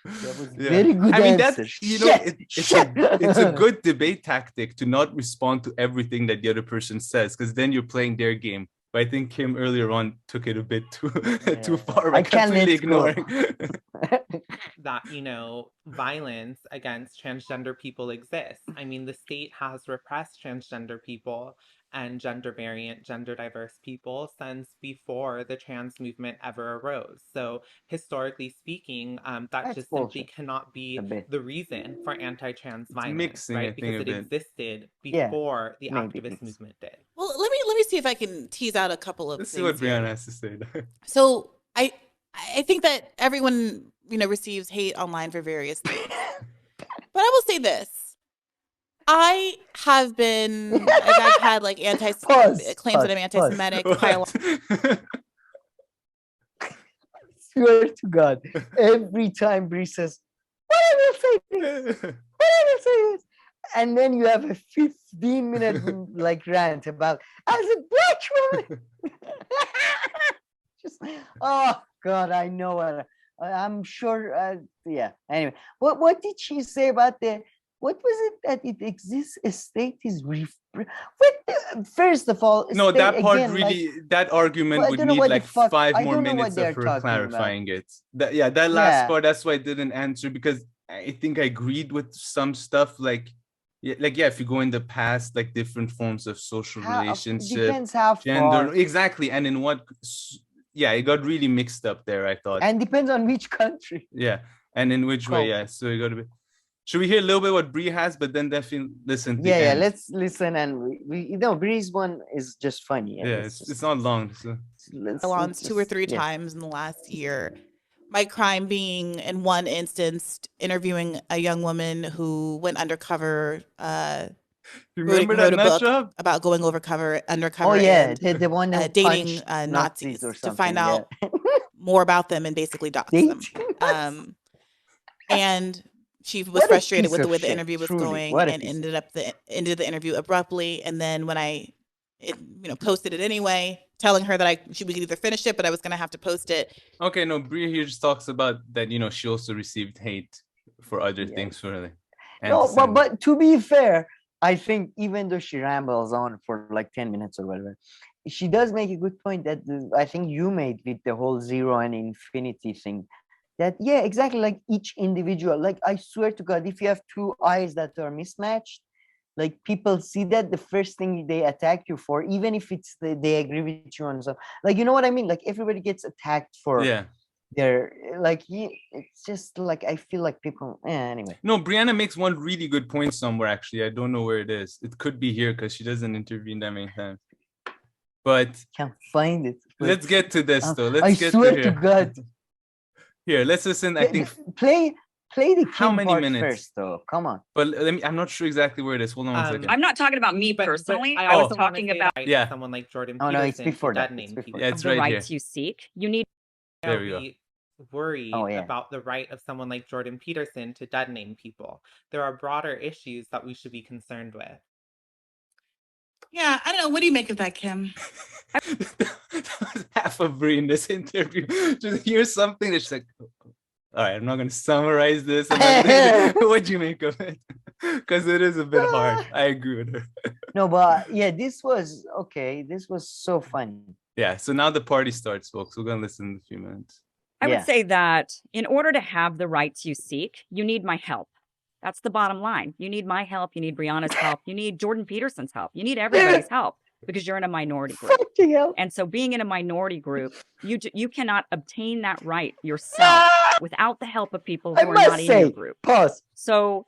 That was very good I mean, answer. that's, it's a good debate tactic to not respond to everything that the other person says, because then you're playing their game. But I think Kim earlier on took it a bit too far by completely ignoring. That, violence against transgender people exists. I mean, the state has repressed transgender people and gender variant, gender diverse people since before the trans movement ever arose. So historically speaking, that just simply cannot be the reason for anti-trans violence, right? Because it existed before the activist movement did. Well, let me see if I can tease out a couple of Let's things see what Brianna here. has to say. So I think that everyone receives hate online for various things, but I will say this. I have been, I've had like claims that I'm anti-Semitic. Swear to God, every time Bree says, "What I will say this, what I will say this," and then you have a 15-minute like rant about as a black woman, Oh God, I know what. I'm sure. Yeah. Anyway, what did she say about the? What was it that it exists? A state is first of all, No, that part again, really, like, that argument I would don't know need what the like fuck. 5 I more don't know what minutes of they're her talking about. clarifying it. That last Yeah. part, that's why I didn't answer, because I think I agreed with some stuff, like if you go in the past, like different forms of social relationship, Depends how gender, far. exactly, and in what. Yeah, it got really mixed up there, I thought. And depends on which country. Yeah, and in which way, yeah. So you got to be. Should we hear a little bit what Bree has, but then definitely listen to the end? Let's listen, and we Bree's one is just funny. Yeah, it's not long. So. Let's 2 or 3 times in the last year. My crime being, in one instance, interviewing a young woman who went undercover. Remember that nut job about going undercover? Oh yeah, and, the one that dating Nazis to find out more about them and basically dox them. And she was frustrated with the way the interview was going, and ended the interview abruptly. And then when I posted it anyway, telling her that we could either finish it, but I was going to have to post it. Okay, no, Bria here just talks about that, she also received hate for other things, really. No, but to be fair, I think even though she rambles on for like 10 minutes or whatever, she does make a good point that I think you made with the whole zero and infinity thing. That, yeah, exactly, like each individual, like I swear to God, if you have 2 eyes that are mismatched, like people see that, the first thing they attack you for, even if it's they agree with you on something, like, you know what I mean? Like everybody gets attacked for their, like, it's just like, I feel like people, anyway. No, Brianna makes one really good point somewhere, actually. I don't know where it is. It could be here because she doesn't intervene that many times. But can't find it. Let's get to this though. I swear to God. Here, let's listen. I think play the how many part minutes first, though. Come on. But I'm not sure exactly where it is. Hold on 1 second. I'm not talking about me personally. But I was talking about someone like Jordan Peterson. No, it's before that. Yeah, it's the right rights here. you seek. You need. There we go. Worried about the right of someone like Jordan Peterson to detonate people. There are broader issues that we should be concerned with. Yeah, I don't know. What do you make of that, Kim? Half of Brie in this interview. Just hear something that's like, all right, I'm not going to summarize this. What do you make of it? Because it is a bit hard. I agree with her. No, but yeah, this was okay. This was so funny. Yeah, so now the party starts, folks. We're going to listen in a few minutes. I would say that in order to have the rights you seek, you need my help. That's the bottom line. You need my help. You need Brianna's help. You need Jordan Peterson's help. You need everybody's help because you're in a minority group. And so being in a minority group, you cannot obtain that right yourself without the help of people who are not in your group. Pause. So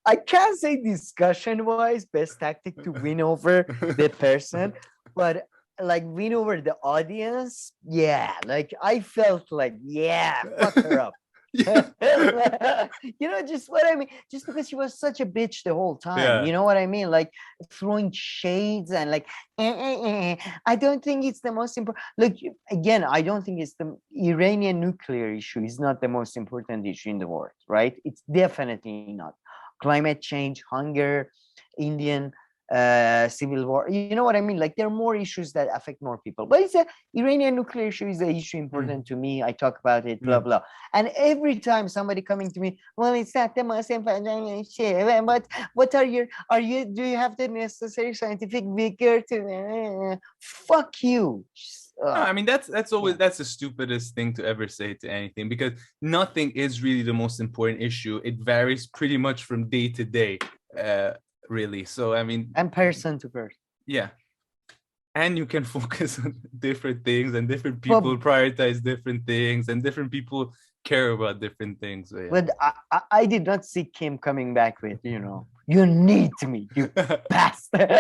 I can't say discussion-wise best tactic to win over the person, but like win over the audience, like I felt like, fuck her up. Just what I mean, just because she was such a bitch the whole time, you know what I mean, like throwing shades and like I don't think it's the most important. Look, again, I don't think it's the Iranian nuclear issue is not the most important issue in the world, right? It's definitely not. Climate change, hunger, Indian civil war, you know what I mean? Like there are more issues that affect more people, but it's a Iranian nuclear issue is an issue important to me. I talk about it, blah blah. And every time somebody coming to me, well, it's not the most important issue, but what do you have the necessary scientific vigor to fuck you? No, I mean that's always that's the stupidest thing to ever say to anything, because nothing is really the most important issue. It varies pretty much from day to day. Really, so I mean, and person to person, and you can focus on different things, and different people prioritize different things, and different people care about different things. But I did not see Kim coming back with, you need me, you bastard.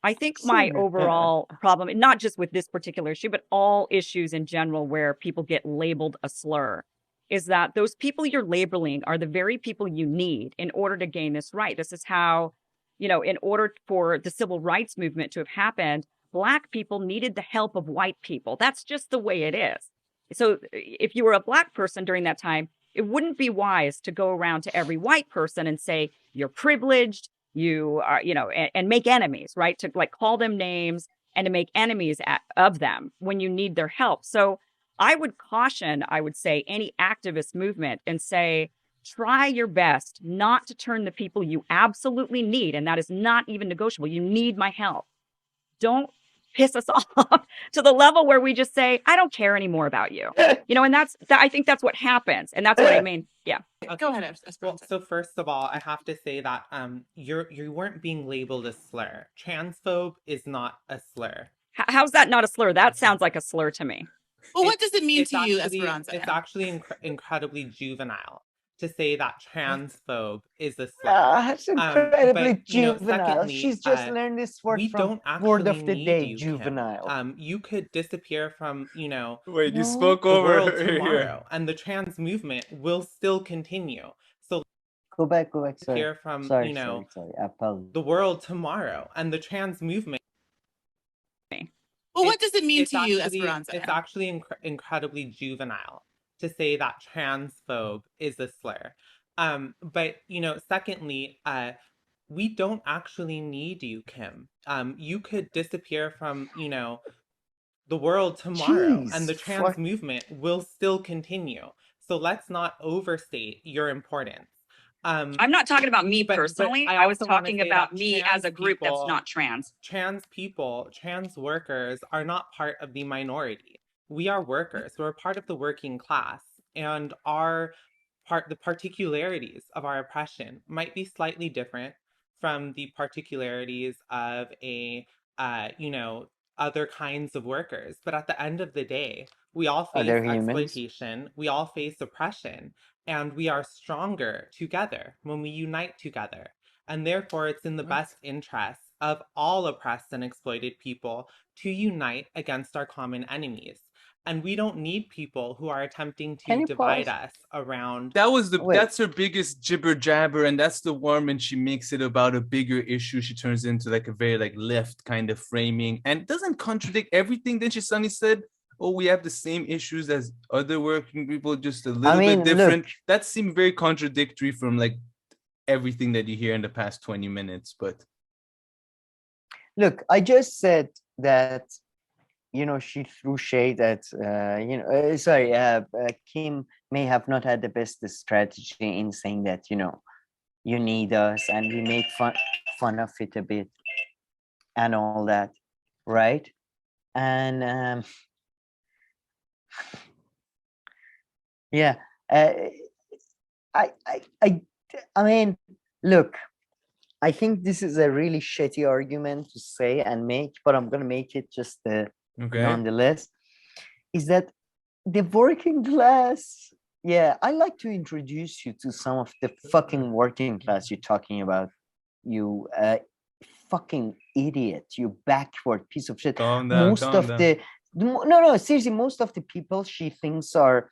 I think my overall problem, not just with this particular issue, but all issues in general where people get labeled a slur, is that those people you're labeling are the very people you need in order to gain this right. This is how, in order for the civil rights movement to have happened, Black people needed the help of white people. That's just the way it is. So if you were a Black person during that time, it wouldn't be wise to go around to every white person and say, you're privileged, you are, and make enemies, right? To like call them names and to make enemies of them when you need their help. So I would caution, I would say, any activist movement and say, try your best not to turn the people you absolutely need, and that is not even negotiable. You need my help. Don't piss us off to the level where we just say, I don't care anymore about you. And I think that's what happens. And that's what I mean. Yeah. Go ahead. Well, so first of all, I have to say that you weren't being labeled a slur. Transphobe is not a slur. How's that not a slur? That sounds like a slur to me. Well, what does it mean to you, actually, Esperanza? It's actually incredibly juvenile to say that transphobe is a slur. That's incredibly but, juvenile. secondly, She's just learned this word we from don't actually word of the need day, you, juvenile. Kim. You could disappear from, Wait, you No. spoke the over world here. tomorrow, and the trans movement will still continue. So Go back. Sorry. disappear from, Sorry. I apologize. the world tomorrow, and the trans movement. Well, what does it mean to you, actually, Esperanza? It's actually incredibly juvenile to say that transphobe is a slur. But secondly, we don't actually need you, Kim. You could disappear from, the world tomorrow, and the trans movement will still continue. So let's not overstate your importance. I'm not talking about me personally. But I was also wanna talking say about that me trans as a group that's people- not trans. Trans people, trans workers are not part of the minority. We are workers. We're part of the working class, and the particularities of our oppression might be slightly different from the particularities of other kinds of workers. But at the end of the day, we all face exploitation, we all face oppression, and we are stronger together when we unite together. And therefore, it's in the best interest of all oppressed and exploited people to unite against our common enemies. And we don't need people who are attempting to divide us around. That's her biggest jibber jabber, and that's the one when she makes it about a bigger issue. She turns into like a very left kind of framing, and doesn't contradict everything. Then she suddenly said, "Oh, we have the same issues as other working people, just a little bit different." That seemed very contradictory from everything that you hear in the past 20 minutes. But look, I just said that she threw shade at Kim may have not had the best strategy in saying that you need us, and we made fun of it a bit and all that, right? And I mean, look, I think this is a really shitty argument to say and make, but I'm gonna make it just nonetheless. Is that the working class? Yeah, I like to introduce you to some of the fucking working class you're talking about. You fucking idiot! You backward piece of shit. Calm down. No, seriously, most of the people she thinks are,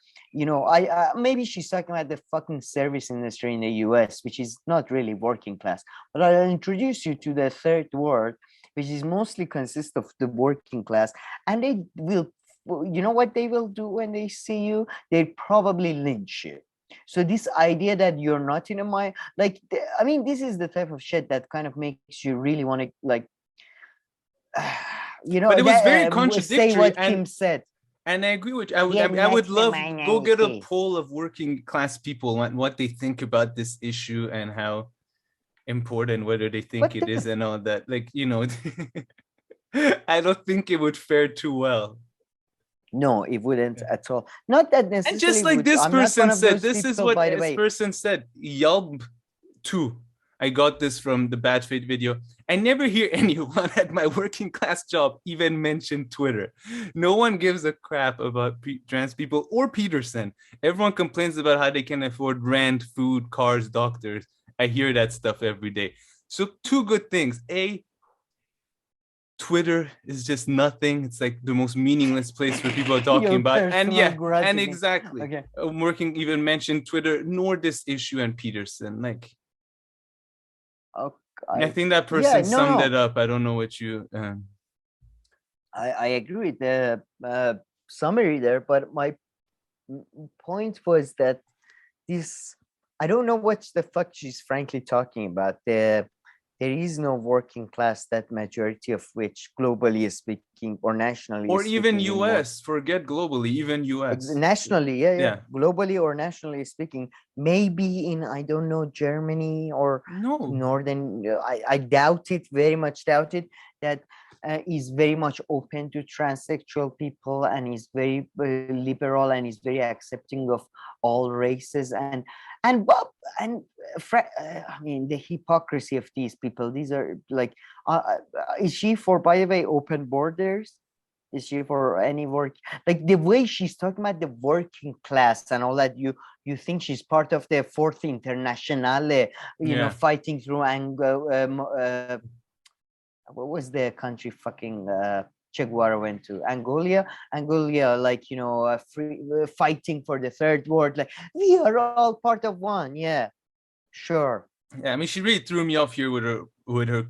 maybe she's talking about the fucking service industry in the US, which is not really working class. But I'll introduce you to the third world, which is mostly consists of the working class. And they will, what they will do when they see you? They probably lynch you. So this idea that you're not in a mind, this is the type of shit that kind of makes you really want to but it was very contradictory. Say what Kim said. And I agree with you. I would love go get a poll of working class people what they think about this issue and how important, whether they think it is and all that. I don't think it would fare too well. No, it wouldn't at all. Not that necessarily. And just like this person said, this is what this person said. Yelp too. I got this from the Bad Fate video. I never hear anyone at my working class job even mention Twitter. No one gives a crap about trans people or Peterson. Everyone complains about how they can afford rent, food, cars, doctors. I hear that stuff every day. So two good things. A, Twitter is just nothing. It's like the most meaningless place where people are talking about. And exactly. Okay. Working even mentioned Twitter, nor this issue and Peterson. I think that person summed it up. I don't know what you. I agree with the summary there, but my point was that this. I don't know what the fuck she's frankly talking about. there is no working class, that majority of which globally speaking or nationally or even speaking anymore. US, forget globally, even US. Nationally, yeah. Globally or nationally speaking, maybe in, I don't know, Germany or Northern, I doubt it, very much doubt it, that is very much open to transsexual people and is very liberal and is very accepting of all races and I mean, the hypocrisy of these people. These are like, is she for, by the way, open borders? Is she for any work? Like the way she's talking about the working class and all that, you think she's part of the Fourth Internationale, you know, fighting through what was the country fucking Che Guevara went to? Angola, like, you know, fighting for the third world. Like, we are all part of one. Yeah, sure. Yeah, I mean, she really threw me off here with her.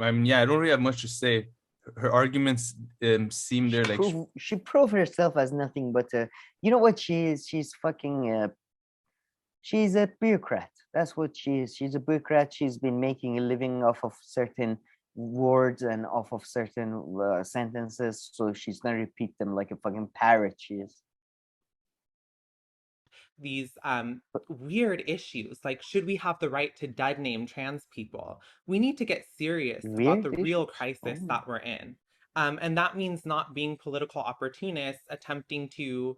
I mean, yeah, I don't really have much to say. Her arguments seem there like she proved herself as nothing but you know what she is? She's fucking she's a bureaucrat. That's what she is. She's a bureaucrat. She's been making a living off of certain words and off of certain sentences, so she's gonna repeat them like a fucking parrot. She is. These weird issues, like, should we have the right to dead name trans people? We need to get serious about the real crisis that we're in. And that means not being political opportunists attempting to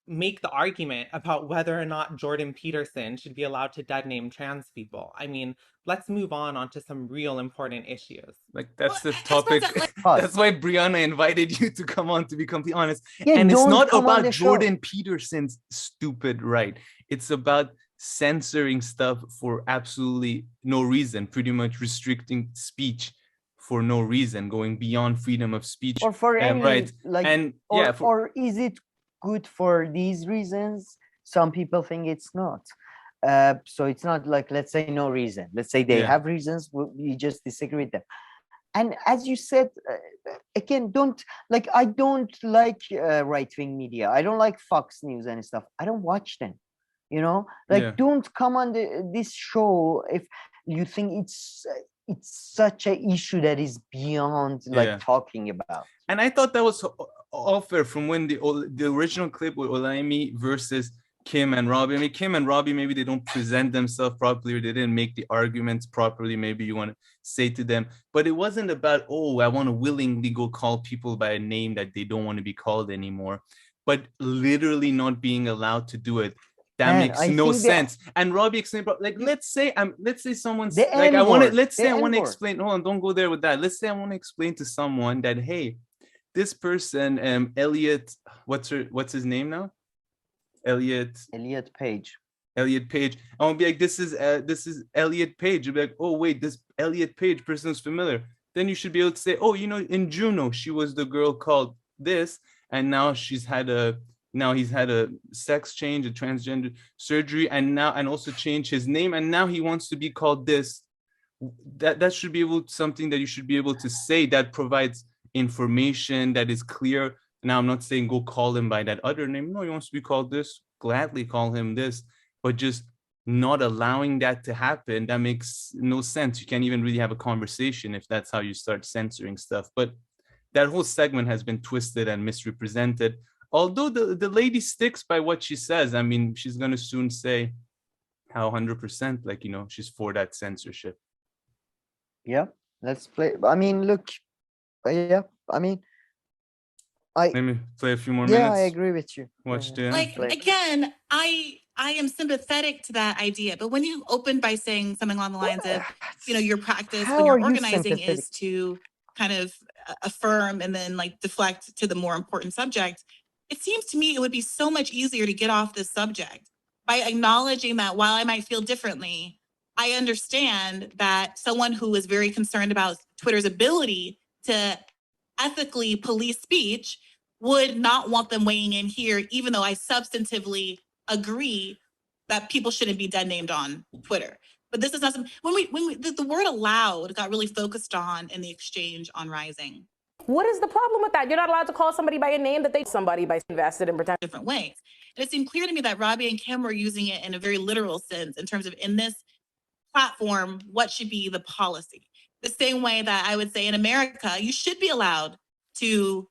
make the argument about whether or not Jordan Peterson should be allowed to dead name trans people. I mean, let's move on to some real important issues. Like, that's the topic. That's why Brianna invited you to come on, to be completely honest. Yeah, and it's not about Jordan Peterson's stupid right. It's about censoring stuff for absolutely no reason, pretty much restricting speech for no reason, going beyond freedom of speech or for any right. Like, and or is it good for these reasons? Some people think it's not. So it's not like, let's say no reason. Let's say they have reasons. We just disagree with them. And as you said, again, I don't like right-wing media. I don't like Fox News and stuff. I don't watch them. You know, like, don't come on this show if you think it's such an issue that is beyond like talking about. And I thought that was all fair from when the original clip with Olaimi versus Kim and Robbie. I mean, Kim and Robbie, maybe they don't present themselves properly, or they didn't make the arguments properly. Maybe you want to say to them, but it wasn't about, oh, I want to willingly go call people by a name that they don't want to be called anymore, but literally not being allowed to do it. That makes no sense. And Robbie explained, like, let's say someone's like, I want to explain. Hold on, don't go there with that. Let's say I want to explain to someone that, hey, this person, Elliot, what's his name now? Elliot Page. Elliot Page. I want to be like, this is Elliot Page. You'll be like, oh wait, this Elliot Page person is familiar. Then you should be able to say, oh, you know, in Juno, she was the girl called this, and now he's had a sex change, a transgender surgery, and also change his name, and now he wants to be called this. That should be something that you should be able to say, that provides information that is clear. Now, I'm not saying go call him by that other name. No, he wants to be called this. Gladly call him this, but just not allowing that to happen, that makes no sense. You can't even really have a conversation if that's how you start censoring stuff. But that whole segment has been twisted and misrepresented. Although the lady sticks by what she says. I mean, she's going to soon say how 100%, like, you know, she's for that censorship. Yeah, let's play. I mean, look, yeah, I mean, let me play a few more minutes. Yeah, I agree with you. Again, I am sympathetic to that idea, but when you open by saying something along the lines of, you know, your practice when you're organizing is to kind of affirm and then like deflect to the more important subject, it seems to me it would be so much easier to get off this subject by acknowledging that while I might feel differently, I understand that someone who is very concerned about Twitter's ability to ethically police speech would not want them weighing in here, even though I substantively agree that people shouldn't be dead named on Twitter. But this is not something, when the word allowed got really focused on in the exchange on Rising. What is the problem with that? You're not allowed to call somebody by a name that somebody by invested in protect different ways. And it seemed clear to me that Robbie and Kim were using it in a very literal sense in terms of, in this platform what should be the policy. The same way that I would say in America, you should be allowed to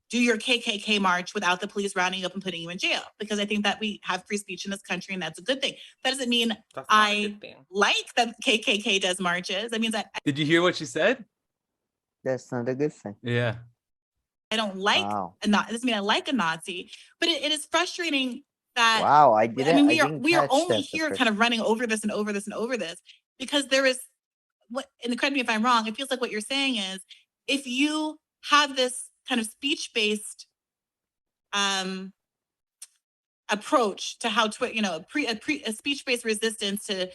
do your KKK march without the police rounding you up and putting you in jail, because I think that we have free speech in this country, and that's a good thing. That doesn't mean I like that KKK does marches. That means that. Did you hear what she said? That's not a good thing. Yeah. I don't like a Nazi. It doesn't mean I like a Nazi, but it is frustrating that. Wow, I didn't. I mean, didn't we are catch only that here the kind of running over this and over this and over this, because there is what, and correct me if I'm wrong, it feels like what you're saying is, if you have this kind of speech-based approach to how a speech-based resistance to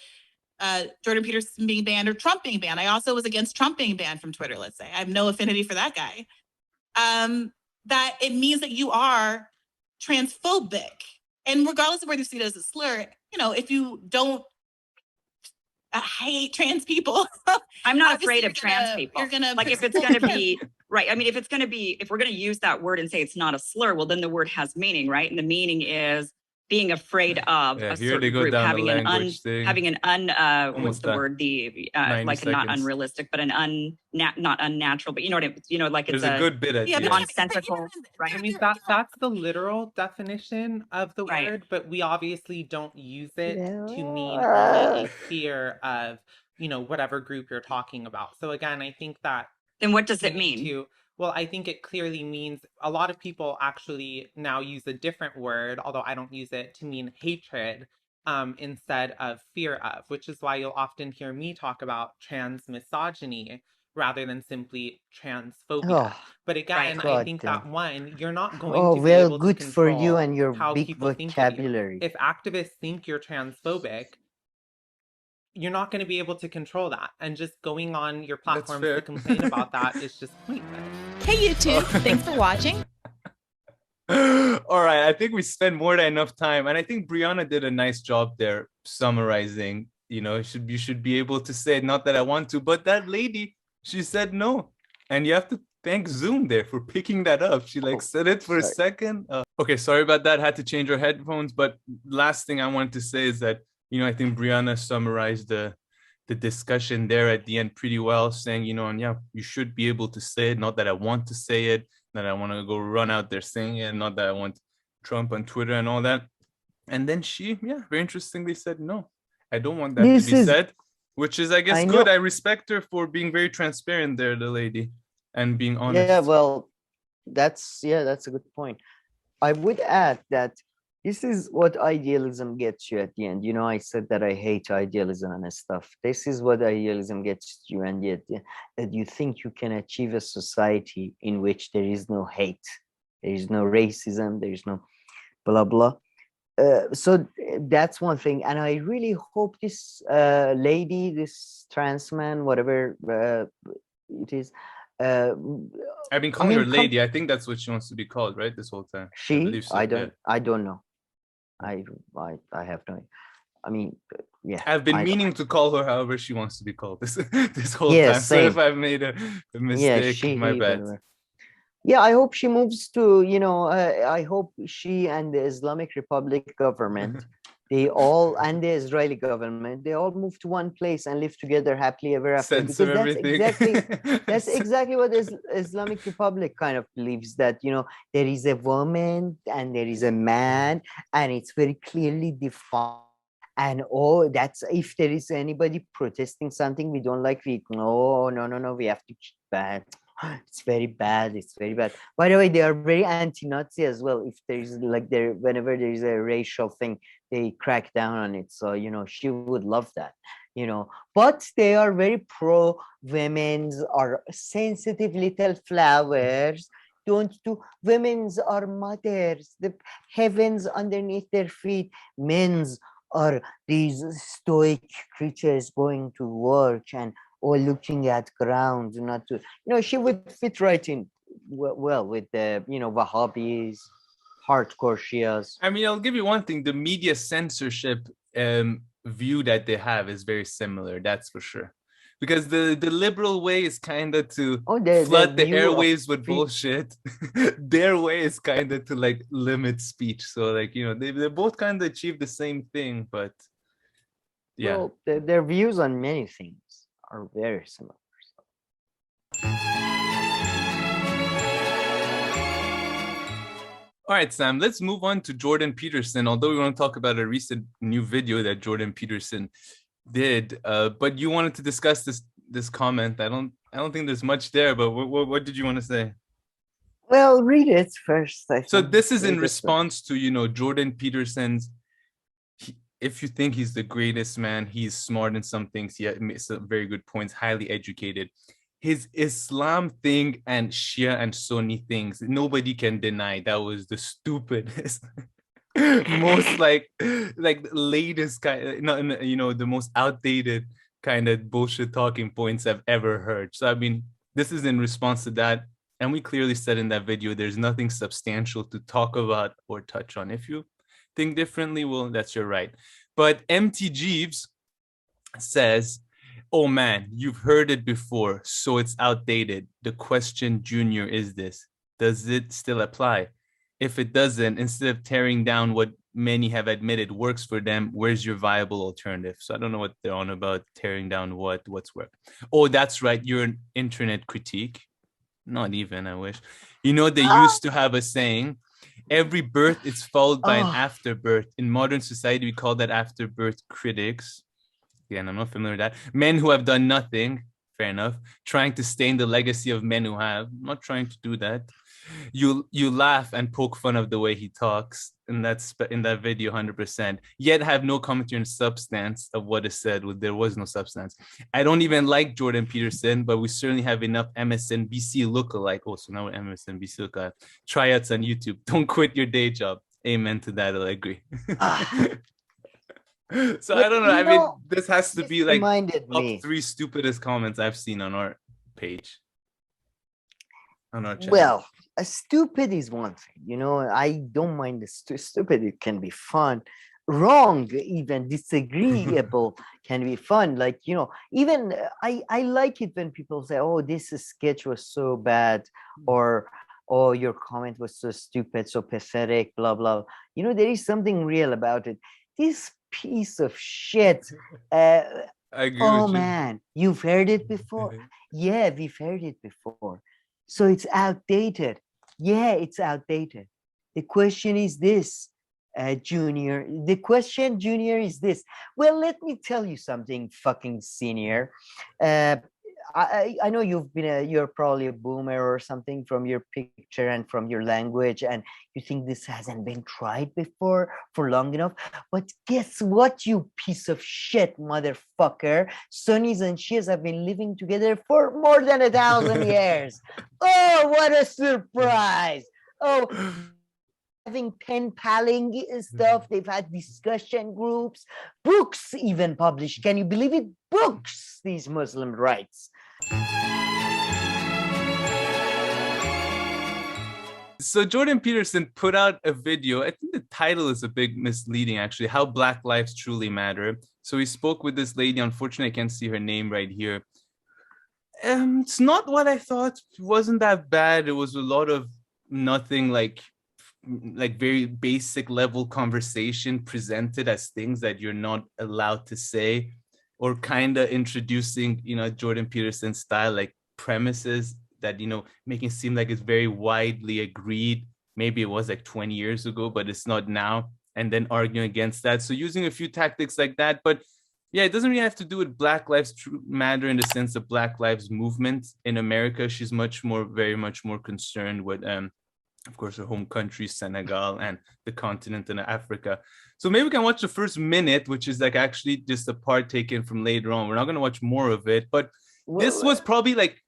Jordan Peterson being banned or Trump being banned. I also was against Trump being banned from Twitter, let's say. I have no affinity for that guy. That it means that you are transphobic. And regardless of whether you see it as a slur, if you don't hate trans people. I'm not afraid of trans people. You're gonna like if it's going to be right. I mean, if we're going to use that word and say it's not a slur, well, then the word has meaning, right? And the meaning is being afraid of a certain group having an what's the word? Like not unrealistic, but not unnatural. But you know what like it's a good bit of nonsensical. Right. I mean that's the literal definition of the word, but we obviously don't use it to mean only a fear of whatever group you're talking about. So again, I think that. Then what does it mean? Well, I think it clearly means a lot of people actually now use a different word, although I don't use it, to mean hatred instead of fear of, which is why you'll often hear me talk about trans misogyny rather than simply transphobia. But again, I think that you're not going to be able to control for you and your how big people vocabulary. Think of you. If activists think you're transphobic, you're not going to be able to control that. And just going on your platforms to complain about that is just pointless. Hey, YouTube. Thanks for watching. All right. I think we spent more than enough time. And I think Brianna did a nice job there summarizing. You should be able to say, not that I want to, but that lady, she said no. And you have to thank Zoom there for picking that up. She said it for a second. Okay, sorry about that. Had to change her headphones. But last thing I wanted to say is that I think Brianna summarized the discussion there at the end pretty well, saying, you should be able to say it. Not that I want to say it, that I want to go run out there saying it, not that I want Trump on Twitter and all that. And then she, very interestingly said, no, I don't want that to be said, which is, I guess, good. I respect her for being very transparent there, the lady, and being honest. Yeah, well, that's a good point. I would add that this is what idealism gets you at the end. I said that I hate idealism and stuff. This is what idealism gets you, and yet that you think you can achieve a society in which there is no hate, there is no racism, there is no blah blah. So that's one thing, and I really hope this lady, this trans man, whatever it is. I've been calling her lady. I think that's what she wants to be called, right? This whole time. She? I don't know. I have no. I mean, yeah. I've been meaning to call her however she wants to be called this whole time. Same. So if I've made a mistake, my bad. Yeah, I hope she moves to. I hope she and the Islamic Republic government, the Israeli government, they all move to one place and live together happily ever after. Censor everything. That's exactly what Islamic Republic kind of believes, that there is a woman and there is a man, and it's very clearly defined. And that's, if there is anybody protesting something we don't like, we no, we have to keep that. It's very bad. It's very bad. By the way, they are very anti-Nazi as well. If there is whenever there is a racial thing, they crack down on it. So she would love that. But they are very pro women's are sensitive little flowers. Don't do. Women's are mothers. The heavens underneath their feet. Men's are these stoic creatures going to work and or looking at ground, not to, she would fit right in well with the, Wahhabis, hardcore Shias. I mean, I'll give you one thing. The media censorship view that they have is very similar, that's for sure. Because the liberal way is kind of to flood the airwaves with bullshit. Their way is kind of to limit speech. So they're both kind of achieve the same thing, but Yeah. Well, their views on many things are very similar. All right, Sam, let's move on to Jordan Peterson. Although we want to talk about a recent new video that Jordan Peterson did, but you wanted to discuss this comment. I don't think there's much there, but what did you want to say? Well, read it first. So this is in response to, Jordan Peterson's, if you think he's the greatest man, he's smart in some things, he makes some very good points, highly educated. His Islam thing and Shia and Sunni things, nobody can deny that was the stupidest, most like latest kind, the most outdated kind of bullshit talking points I've ever heard. So I mean, this is in response to that, and we clearly said in that video there's nothing substantial to talk about or touch on. If you think differently, well, that's your right. But MT Jeeves says, oh man, you've heard it before, so it's outdated. The question, Junior, is this: does it still apply? If it doesn't, instead of tearing down what many have admitted works for them, where's your viable alternative? So I don't know what they're on about, tearing down what's work. Oh, that's right, you're an internet critique. Not even, I wish. They used to have a saying, every birth is followed by an afterbirth. In modern society, we call that afterbirth critics. Again, I'm not familiar with that. Men who have done nothing, fair enough, trying to stain the legacy of men who have. I'm not trying to do that. You laugh and poke fun of the way he talks, and that's in that video 100%, yet have no commentary on substance of what is said. There was no substance. I don't even like Jordan Peterson, but we certainly have enough MSNBC lookalike. Oh, so now we're MSNBC lookalike. Tryouts on YouTube. Don't quit your day job. Amen to that, I agree. So but I don't know. I mean, this has to be like top 3 stupidest comments I've seen on our page. On our channel. Well, a stupid is one thing. I don't mind the stupid. It can be fun. Wrong, even disagreeable can be fun. Like, even I like it when people say, oh, this sketch was so bad, or oh, your comment was so stupid, so pathetic, blah, blah. There is something real about it. This piece of shit. I agree oh with man, you've heard it before? Yeah, we've heard it before. So it's outdated. Yeah, it's outdated. The question is this, Junior. The question, Junior, is this. Well, let me tell you something, fucking senior. I know you're probably a boomer or something from your picture and from your language, and you think this hasn't been tried before for long enough. But guess what, you piece of shit, motherfucker? Sunnis and Shias have been living together for more than 1,000 years. Oh, what a surprise. Oh, having pen paling stuff. They've had discussion groups, books even published. Can you believe it? Books, these Muslim rights. So Jordan Peterson put out a video. I think the title is a bit misleading, actually, How Black Lives Truly Matter. So he spoke with this lady. Unfortunately, I can't see her name right here. It's not what I thought. It wasn't that bad. It was a lot of nothing, like very basic level conversation presented as things that you're not allowed to say, or kind of introducing, Jordan Peterson style, like premises that, making it seem like it's very widely agreed. Maybe it was like 20 years ago, but it's not now. And then arguing against that. So using a few tactics like that. But yeah, it doesn't really have to do with Black Lives Matter in the sense of Black Lives Movement in America. She's very much more concerned with, of course, her home country, Senegal, and the continent in Africa. So maybe we can watch the first minute, which is like actually just a part taken from later on. We're not going to watch more of it, but this was probably like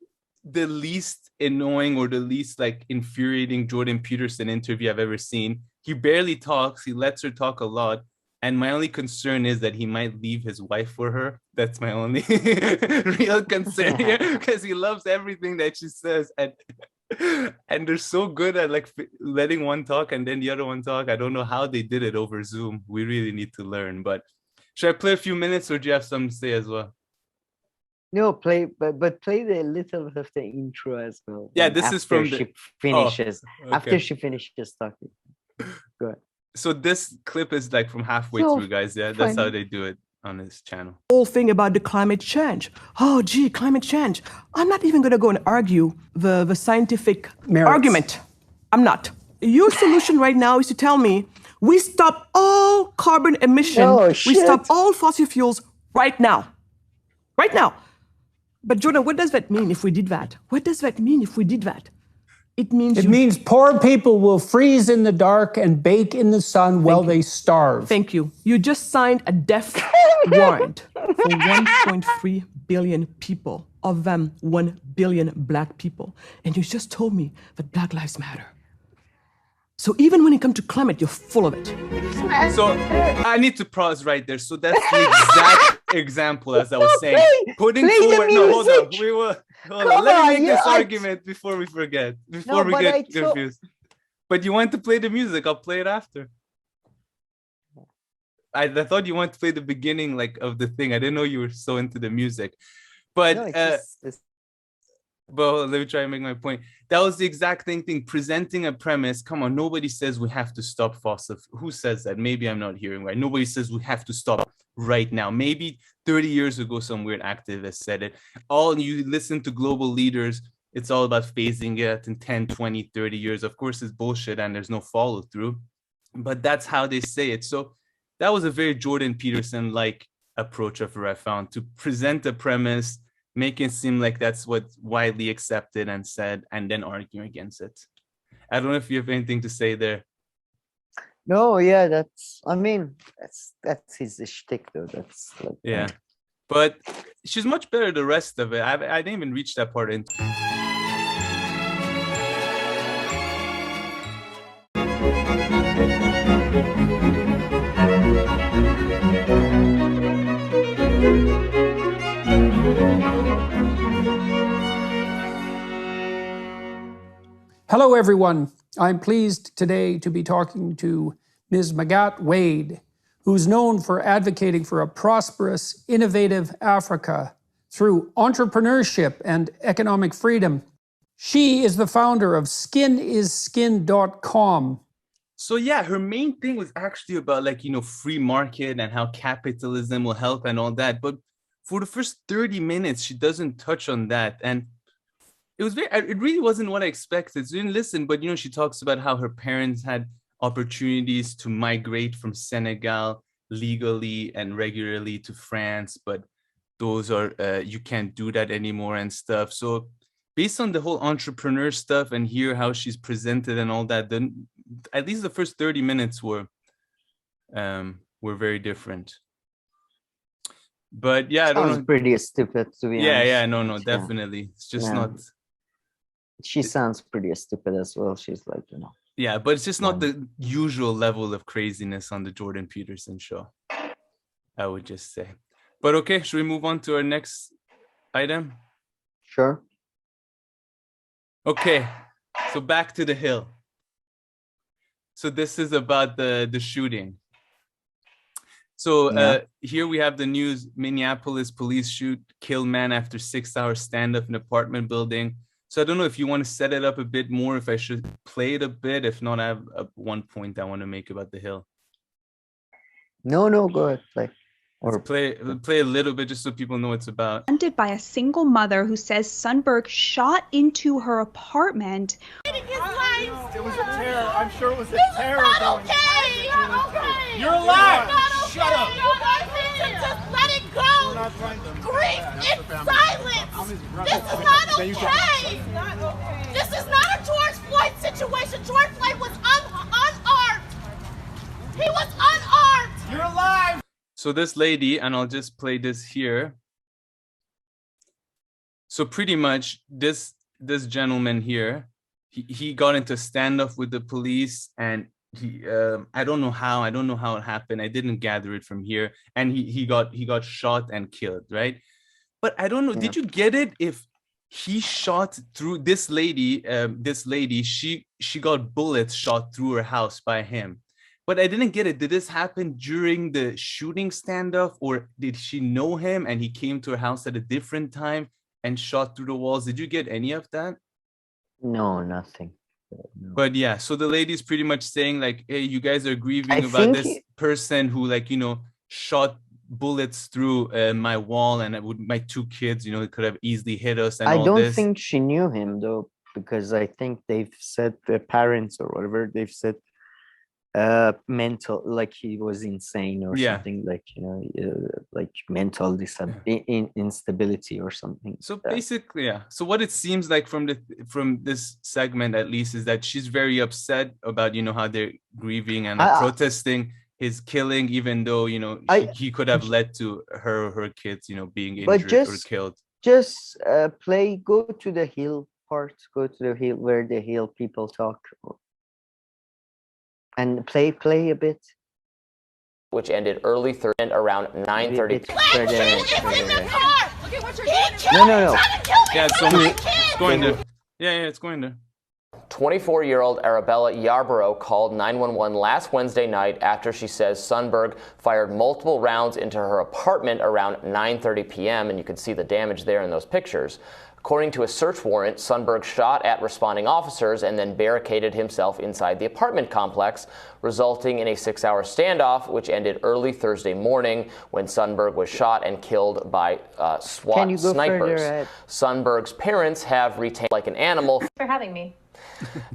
the least annoying or the least like infuriating Jordan Peterson interview I've ever seen. He barely talks. He lets her talk a lot. And my only concern is that he might leave his wife for her. That's my only real concern here, because he loves everything that she says. And they're so good at like letting one talk and then the other one talk. I don't know how they did it over Zoom. We really need to learn. But should I play a few minutes, or do you have something to say as well? No, play, but play the little bit of the intro as well. Yeah, this is from she finishes. Okay. After she finishes talking. Go ahead. So this clip is like from halfway through, guys. Yeah, that's how they do it. on his channel. Whole thing about the climate change. Oh, gee, climate change. I'm not even going to go and argue the scientific argument. I'm not. Your solution right now is to tell me we stop all carbon emission. We stop all fossil fuels right now. Right now. But Jordan, what does that mean if we did that? What does that mean if we did that? It means poor people will freeze in the dark and bake in the sun while they starve. Thank you. You just signed a death warrant for 1.3 billion people, of them 1 billion black people. And you just told me that Black Lives Matter. So even when it comes to climate, you're full of it. So I need to pause right there. So that's the exact example as I was saying. Putting forward. No, hold on. Hold on. Let me make this argument before we forget. Before we get confused. But you want to play the music? I'll play it after. I thought you wanted to play the beginning of the thing. I didn't know you were so into the music. But But let me try and make my point. That was the exact same thing. Presenting a premise. Come on, nobody says we have to stop fossil. Who says that? Maybe I'm not hearing right. Nobody says we have to stop right now. Maybe 30 years ago, some weird activist said it. All you listen to global leaders, it's all about phasing it in 10, 20, 30 years. Of course, it's bullshit and there's no follow through. But that's how they say it. So that was a very Jordan Peterson-like approach of what I found, to present a premise, make it seem like that's what's widely accepted and said, and then argue against it. I don't know if you have anything to say there. No, yeah, that's his shtick though. That's yeah. But she's much better the rest of it. I didn't even reach that part in. Hello, everyone. I'm pleased today to be talking to Ms. Magatte Wade, who's known for advocating for a prosperous, innovative Africa through entrepreneurship and economic freedom. She is the founder of skinisskin.com. So yeah, her main thing was actually about free market and how capitalism will help and all that. But for the first 30 minutes, she doesn't touch on that. And it really wasn't what I expected. So I didn't listen, but she talks about how her parents had opportunities to migrate from Senegal legally and regularly to France, but those are you can't do that anymore and stuff. So based on the whole entrepreneur stuff and hear how she's presented and all that, then at least the first 30 minutes were very different. But yeah, I don't know. Pretty stupid, to be honest. Yeah, no, definitely. It's just not. She sounds pretty stupid as well. She's Yeah, but it's just not the usual level of craziness on the Jordan Peterson show, I would just say. But okay, should we move on to our next item? Sure. Okay, so back to the Hill. So this is about the shooting. So here we have the news: Minneapolis police kill man after 6-hour standoff in apartment building. So I don't know if you want to set it up a bit more, if I should play it a bit. If not, I have one point I want to make about the Hill. No, go ahead. Play a little bit just so people know what it's about. Confronted by a single mother who says Sundberg shot into her apartment. It was a terror. I'm sure it was a terror. It's not okay. It's not okay. You're alive. Shut up. You guys need to just let it go. Grief in silence. This is not okay. This is not a George Floyd situation. George Floyd was unarmed. He was unarmed. You're alive. So this lady, and I'll just play this here. So pretty much this gentleman here, he got into a standoff with the police, and he I don't know how it happened. I didn't gather it from here, and he got shot and killed, right? But I don't know. Yeah. Did you get it? If he shot through this lady, she got bullets shot through her house by him. But I didn't get it. Did this happen during the shooting standoff, or did she know him and he came to her house at a different time and shot through the walls? Did you get any of that? No, nothing. No. But yeah, so the lady's pretty much saying hey, you guys are grieving about this person who shot bullets through my wall, and my 2 kids, it could have easily hit us and I all don't this. think she knew him though, because I think they've said, the parents or whatever, they've said mental, like he was insane or something, like like mental instability or something. So basically, so what it seems like from this segment at least is that she's very upset about how they're grieving and protesting his killing, even though he could have led to her kids being injured or killed. Just go to the hill part, go to the hill where the hill people talk, and play a bit. Which ended early Thursday around 9:30. No. Yeah, it's going there. Yeah, it's going there. 24-year-old Arabella Yarborough called 911 last Wednesday night after she says Sundberg fired multiple rounds into her apartment around 9:30 p.m. and you can see the damage there in those pictures. According to a search warrant, Sundberg shot at responding officers and then barricaded himself inside the apartment complex, resulting in a 6-hour standoff, which ended early Thursday morning when Sundberg was shot and killed by SWAT snipers. Sundberg's parents have retained like an animal. Thanks for having me.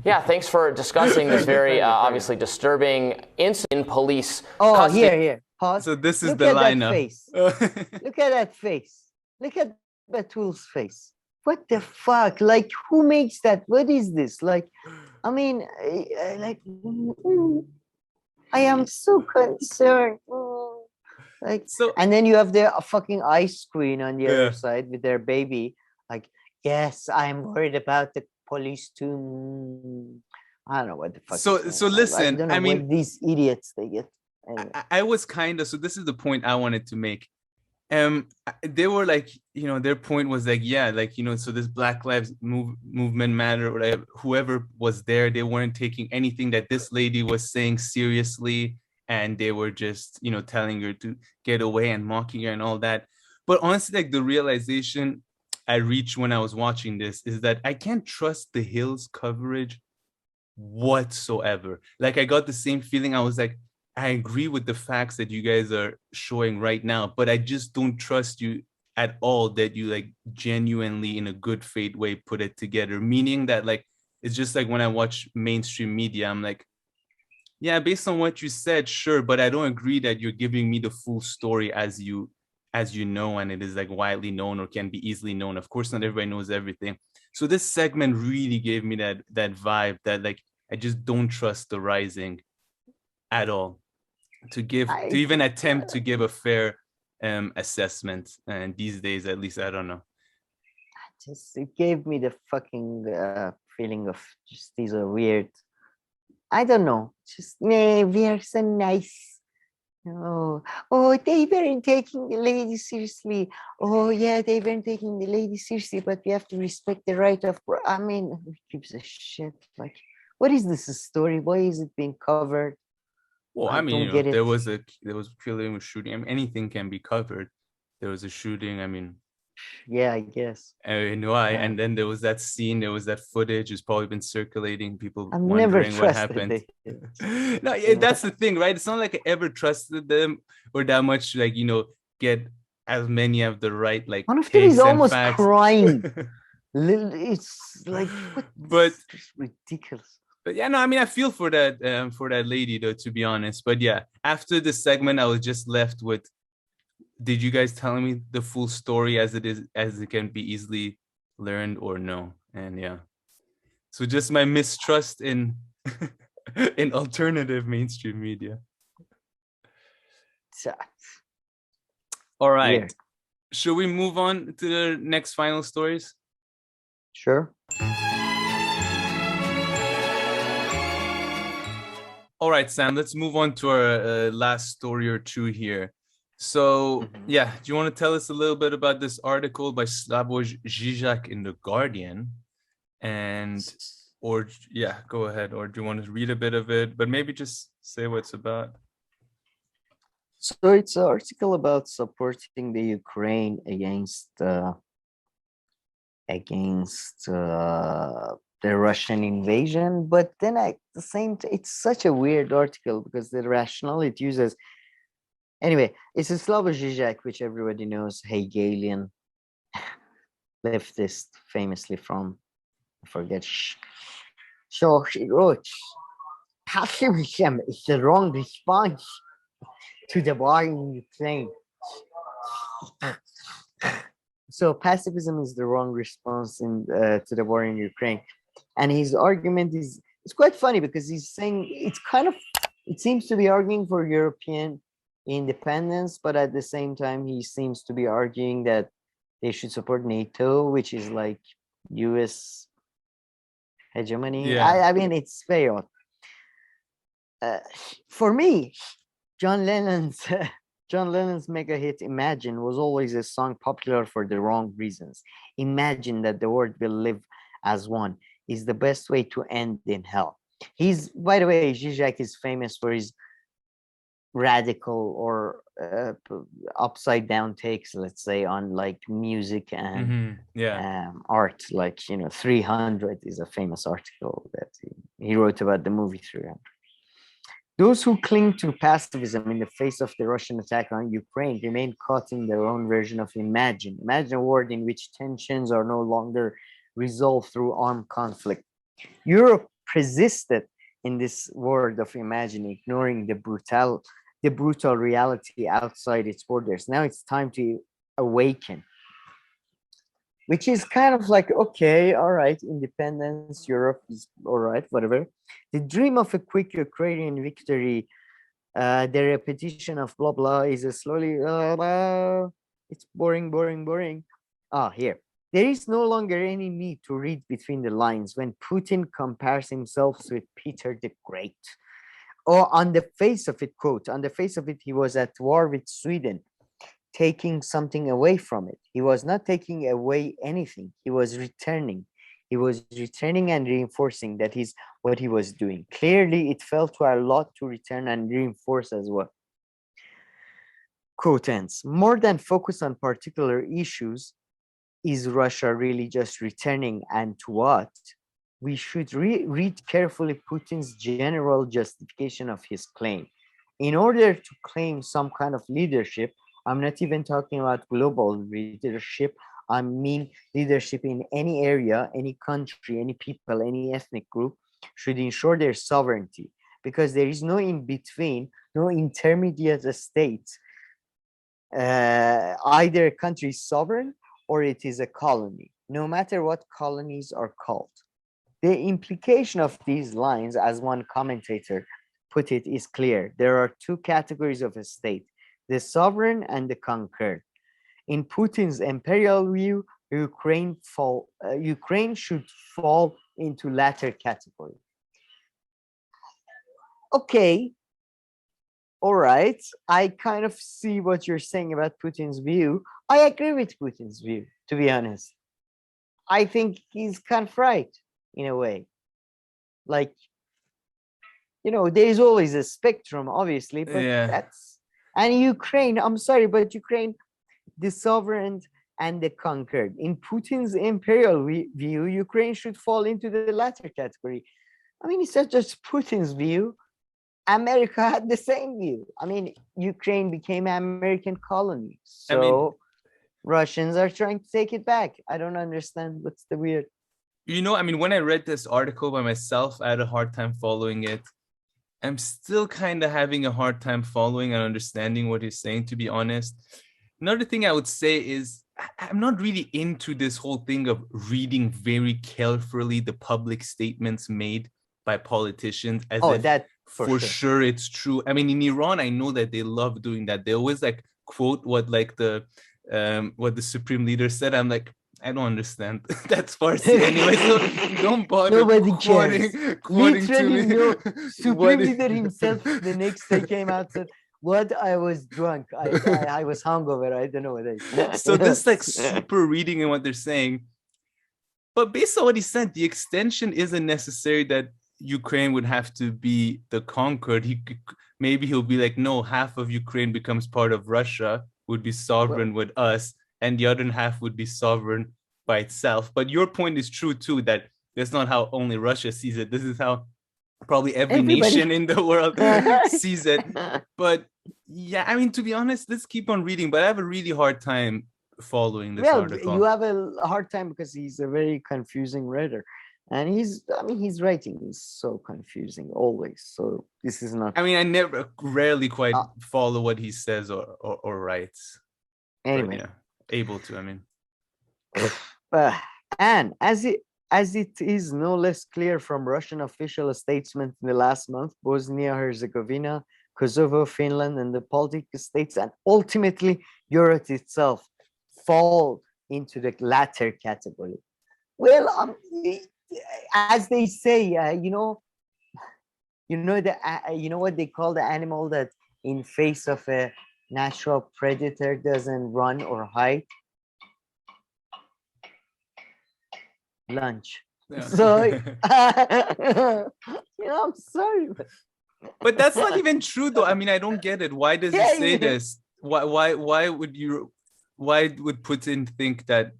Yeah, thanks for discussing this very obviously disturbing incident in police. Here. Pause. So this is the lineup. Look at that face. Look at Batul's face. What the fuck? Like, who makes that? What is this? Like, I mean, I am so concerned. Like, so, and then you have the fucking ice queen on the other side with their baby. Like, yes, I'm worried about the police too. I don't know what the fuck. So listen, I mean, these idiots they get. Anyway. I was kind of, so this is the point I wanted to make. They were like, their point was like, so this Black Lives Movement matter, or whoever was there, they weren't taking anything that this lady was saying seriously, and they were just, telling her to get away and mocking her and all that. But honestly, like, the realization I reached when I was watching this is that I can't trust the Hill's coverage whatsoever. Like, I got the same feeling. I was like, I agree with the facts that you guys are showing right now, but I just don't trust you at all that you like genuinely in a good faith way put it together. Meaning that like, it's just like when I watch mainstream media, I'm like, yeah, based on what you said, sure, but I don't agree that you're giving me the full story as you know, and it is like widely known or can be easily known. Of course, not everybody knows everything. So this segment really gave me that vibe that like, I just don't trust the Rising at all. To even attempt to give a fair assessment, and these days at least I don't know. It gave me the fucking feeling of just these are weird. I don't know. Just we are so nice. Oh, they weren't taking the lady seriously. Oh yeah, they weren't taking the lady seriously, but we have to respect the right of. I mean, who gives a shit? Like, what is this story? Why is it being covered? Well, I mean, there was killing, a shooting. I mean, anything can be covered. There was a shooting. I mean, yeah, I guess. And then there was that scene. There was that footage. It's probably been circulating. People wondering what happened. No, that's the thing, right? It's not like I ever trusted them or that much. Like get as many of the right like. One of them is almost crying. It's like, but it's ridiculous. But yeah, no, I mean, I feel for that lady though, to be honest. But yeah, after this segment, I was just left with, did you guys tell me the full story as it can be easily learned or no? And yeah, so just my mistrust in in alternative mainstream media. All right, should we move on to the next final stories? Sure. All right, Sam, let's move on to our last story or two here. So, yeah, do you want to tell us a little bit about this article by Slavoj Žižek in The Guardian? Or go ahead. Or do you want to read a bit of it, but maybe just say what it's about? So it's an article about supporting the Ukraine against the Russian invasion, but then at the same time, it's such a weird article because the rationale it uses, Anyway, it's a Slavoj Žižek, which everybody knows, Hegelian leftist, famously from, I forget. So he wrote, pacifism is the wrong response to the war in Ukraine. So pacifism is the wrong response to the war in Ukraine. And his argument is, it's quite funny because he's saying it seems to be arguing for European independence, but at the same time, he seems to be arguing that they should support NATO, which is like US hegemony. Yeah. I mean, it's very odd. For me, John Lennon's mega hit Imagine was always a song popular for the wrong reasons. Imagine that the world will live as one is the best way to end in hell. By the way, Žižek is famous for his radical or upside down takes, let's say, on like music and art. Like, 300 is a famous article that he wrote about the movie 300. Those who cling to pacifism in the face of the Russian attack on Ukraine remain caught in their own version of Imagine. Imagine a world in which tensions are no longer resolved through armed conflict. Europe persisted in this world of Imagine, ignoring the brutal reality outside its borders. Now it's time to awaken. Which is kind of like, okay, all right, independence, Europe is all right, whatever. The dream of a quick Ukrainian victory, the repetition of blah, blah is a slowly, it's boring. Here. There is no longer any need to read between the lines when Putin compares himself with Peter the Great. Or on the face of it, quote, on the face of it, he was at war with Sweden, taking something away from it. He was not taking away anything. He was returning. He was returning and reinforcing that is what he was doing. Clearly, it fell to our lot to return and reinforce as well. Quote ends. More than focus on particular issues, is Russia really just returning and to what? We should read carefully Putin's general justification of his claim. In order to claim some kind of leadership, I'm not even talking about global leadership. I mean leadership in any area, any country, any people, any ethnic group should ensure their sovereignty, because there is no in-between, no intermediate states. Either a country is sovereign or it is a colony, no matter what colonies are called. The implication of these lines, as one commentator put it, is clear. There are two categories of a state: the sovereign and the conquered. In Putin's imperial view, Ukraine should fall into latter category. Okay, all right. I kind of see what you're saying about Putin's view. I agree with Putin's view, to be honest. I think he's kind of right in a way. Like, there's always a spectrum, obviously, but that's. And Ukraine, I'm sorry, but Ukraine, the sovereign and the conquered. In Putin's imperial view, Ukraine should fall into the latter category. I mean, it's not just Putin's view. America had the same view. I mean, Ukraine became an American colony. So Russians are trying to take it back. I don't understand what's the weird. When I read this article by myself, I had a hard time following it. I'm still kind of having a hard time following and understanding what he's saying, to be honest. Another thing I would say is I'm not really into this whole thing of reading very carefully the public statements made by politicians as if that for sure it's true. I mean, in Iran, I know that they love doing that. They always quote what the supreme leader said. I'm like, I don't understand. That's Parsi anyway, so don't bother. Nobody quoting Literally, to me. no. Supreme leader himself the next day came out and said, "What? I was drunk. I was hungover. I don't know what I said." So this super reading in what they're saying. But based on what he said, the extension isn't necessary that Ukraine would have to be the conquered. Maybe he'll be like, no, half of Ukraine becomes part of Russia, would be sovereign with us, and the other half would be sovereign by itself. But your point is true too, that that's not how only Russia sees it. This is how probably every nation in the world sees it. But yeah, I mean, to be honest, let's keep on reading. But I have a really hard time following this article. You have a hard time because he's a very confusing writer. And his writing is so confusing always. So this is not. I mean, I rarely quite follow what he says or writes. Anyway, but, yeah, able to. I mean, and as it is no less clear from Russian official statements in the last month, Bosnia-Herzegovina, Kosovo, Finland, and the Baltic states, and ultimately Europe itself, fall into the latter category. Well, as they say, you know what they call the animal that in face of a natural predator doesn't run or hide? Lunch. Yeah. So I'm sorry, but that's not even true, though. I mean, I don't get it. Why does he say this? Why would Putin think that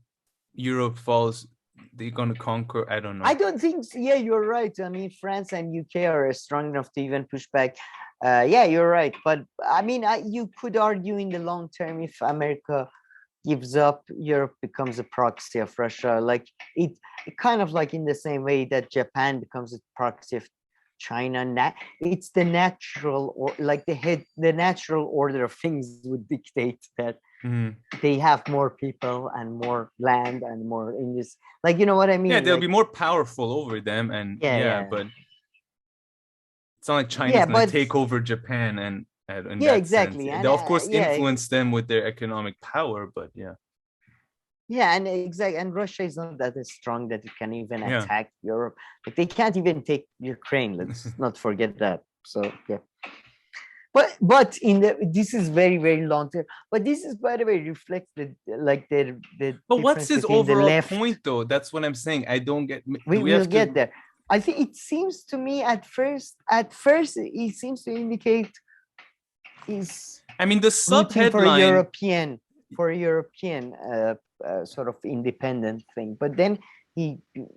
Europe falls? They're going to conquer? I don't know. I don't think so. Yeah, you're right. I mean, France and UK are strong enough to even push back. Yeah, you're right. But I mean, you could argue in the long term, if America gives up, Europe becomes a proxy of Russia. Like it kind of like in the same way that Japan becomes a proxy of China. It's the natural, or like the natural order of things would dictate that they have more people and more land and more in this, like, you know what I mean? Yeah, they'll be more powerful over them, and but it's not like China's going to take over Japan and exactly. And they'll of course influence them with their economic power, but and Russia is not that strong that it can even attack Europe. Like, they can't even take Ukraine. Let's not forget that. So yeah. But this is very, very long term. But this is, by the way, reflects the But what's his overall point, though? That's what I'm saying. I don't get. We'll get there. I think it seems to me at first it seems to indicate is. I mean, the subheadline for a European sort of independent thing, but then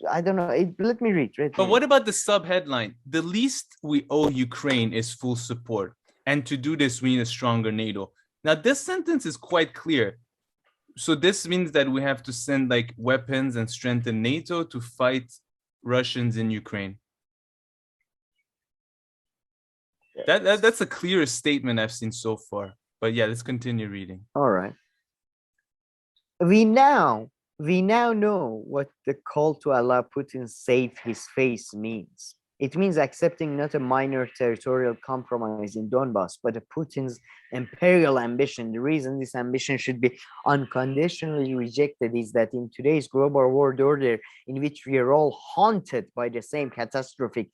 I don't know. Let me read. But what about the subheadline? The least we owe Ukraine is full support. And to do this, we need a stronger NATO. Now, this sentence is quite clear. So this means that we have to send like weapons and strengthen NATO to fight Russians in Ukraine. That's the clearest statement I've seen so far. But yeah, let's continue reading. All right. We now know what the call to allow Putin save his face means. It means accepting not a minor territorial compromise in Donbass, but a Putin's imperial ambition. The reason this ambition should be unconditionally rejected is that in today's global world order, in which we are all haunted by the same catastrophes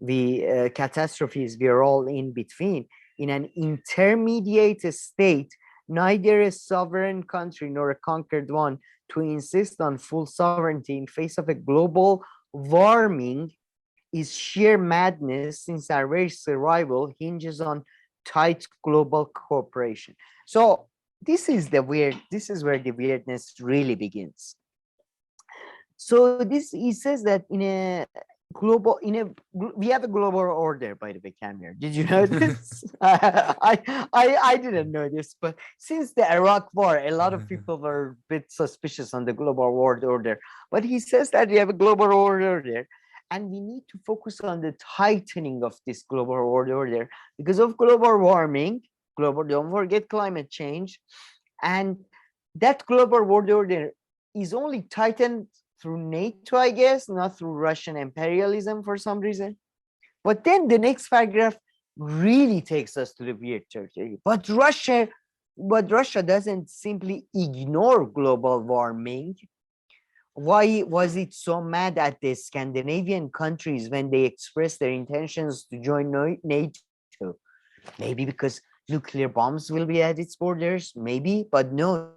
we are all in between, in an intermediate state, neither a sovereign country nor a conquered one, to insist on full sovereignty in face of a global warming is sheer madness, since our very survival hinges on tight global cooperation. So this is where the weirdness really begins. So he says that we have a global order, by the way, Cam here. Did you know this? I didn't know this, but since the Iraq war, a lot of people were a bit suspicious on the global world order. But he says that we have a global world order, and we need to focus on the tightening of this global world order because of global warming. Don't forget climate change, and that global world order is only tightened through NATO, I guess, not through Russian imperialism for some reason. But then the next paragraph really takes us to the weird territory. But Russia doesn't simply ignore global warming. Why was it so mad at the Scandinavian countries when they expressed their intentions to join NATO? Maybe because nuclear bombs will be at its borders, maybe, but no.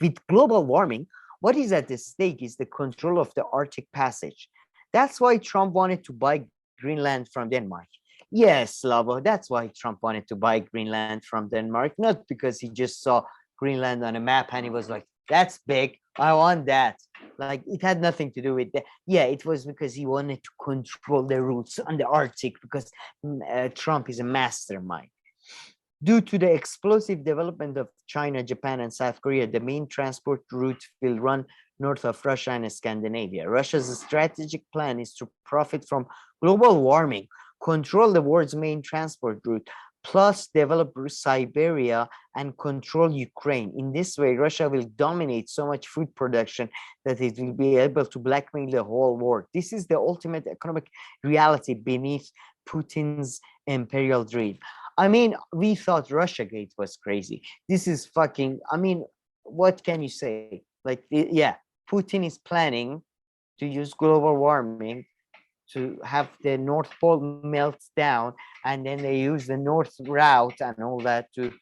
With global warming, what is at stake is the control of the Arctic Passage. That's why Trump wanted to buy Greenland from Denmark. Yes, Slavoj, that's why Trump wanted to buy Greenland from Denmark, not because he just saw Greenland on a map and he was like, that's big, I want that. Like it had nothing to do with that. Yeah, it was because he wanted to control the routes on the Arctic because Trump is a mastermind. Due to the explosive development of China, Japan, and South Korea, the main transport route will run north of Russia and Scandinavia. Russia's strategic plan is to profit from global warming, control the world's main transport route, plus develop Siberia and control Ukraine. In this way, Russia will dominate so much food production that it will be able to blackmail the whole world. This is the ultimate economic reality beneath Putin's imperial dream. I mean, we thought Russiagate was crazy. This is fucking, I mean, what can you say? Like, yeah, Putin is planning to use global warming to have the North Pole melt down, and then they use the North route and all that to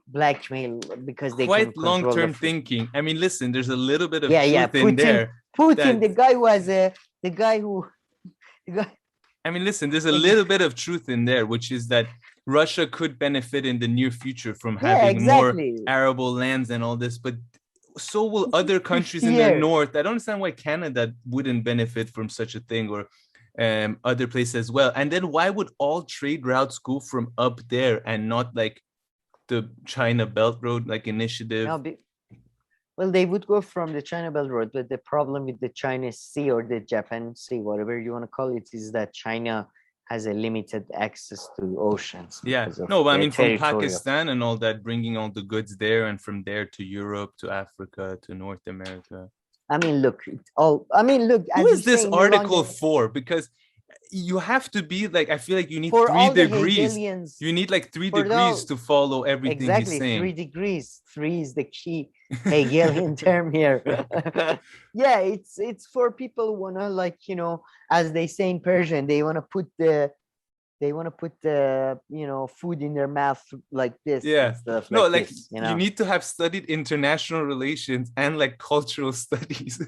blackmail because they quite can long-term thinking. I mean, listen, there's a little bit of Putin, in there. Putin, the guy was the guy. I mean, listen, there's a little bit of truth in there, which is that Russia could benefit in the near future from having more arable lands and all this, but so will other countries in the north. I don't understand why Canada wouldn't benefit from such a thing, or other places as well. And then why would all trade routes go from up there and not like the China Belt Road like initiative? No, well, they would go from the China Belt Road, but the problem with the China Sea or the Japan Sea, whatever you want to call it, is that China has a limited access to oceans. Yeah, no, but I mean, from Pakistan and all that, bringing all the goods there, and from there to Europe, to Africa, to North America. I mean, look, who is this article for? Because you have to be like, I feel like you need 3 degrees. You need like 3 degrees to follow everything he's saying. 3 degrees. 3 is the key Hegelian term here. Yeah, it's for people who wanna, like, you know, as they say in Persian, they wanna put the food in their mouth like this. Yeah. Stuff no, like like this, you know? You need to have studied international relations and like cultural studies,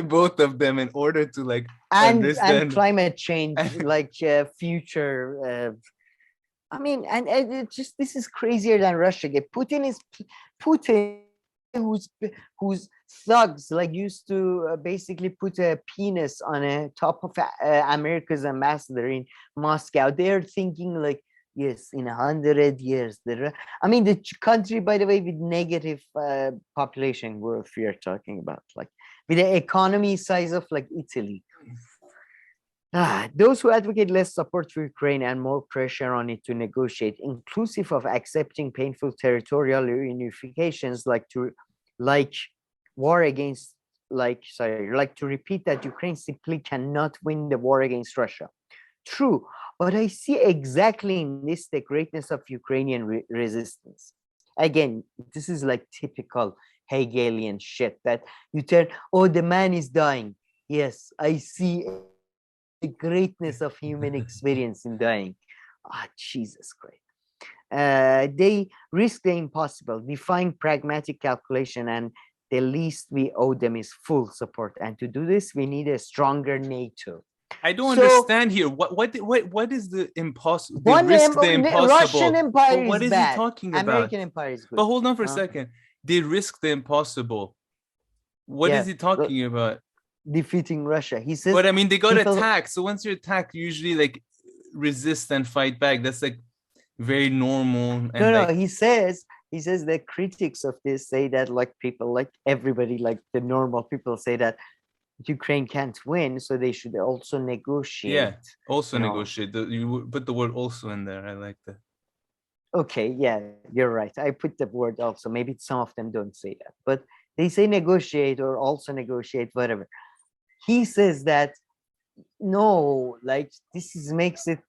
both of them, in order to like understand and climate change, like future. I mean, and it just, this is crazier than Russia. Putin, who's thugs like used to basically put a penis on a top of America's ambassador in Moscow. They're thinking like, yes, in 100 years. I mean, the country, by the way, with negative population growth we are talking about, like with the economy size of like Italy. Those who advocate less support for Ukraine and more pressure on it to negotiate, inclusive of accepting painful territorial reunifications, like war against, to repeat that Ukraine simply cannot win the war against Russia. True, but I see exactly in this the greatness of Ukrainian resistance. Again, this is like typical Hegelian shit that you turn, oh, the man is dying. Yes, I see the greatness of human experience in dying. Jesus Christ. They risk the impossible. We find pragmatic calculation, and the least we owe them is full support. And to do this, we need a stronger NATO. I don't understand here. What is the impossible? They risk the impossible. Russian Empire what is bad. he talking about? American Empire is good. But hold on for a second. They risk the impossible. What is he talking about? Defeating Russia. He says. But I mean, they got attacked. So once you're attacked, you usually like resist and fight back. That's like very normal. And no, he says the critics of this say that, like, people, like everybody, like the normal people, say that Ukraine can't win, so they should also negotiate. Yeah, also negotiate. You put the word "also" in there. I like that. Okay, yeah, you're right. I put the word "also." Maybe some of them don't say that, but they say negotiate or also negotiate, whatever. He says that no, like makes it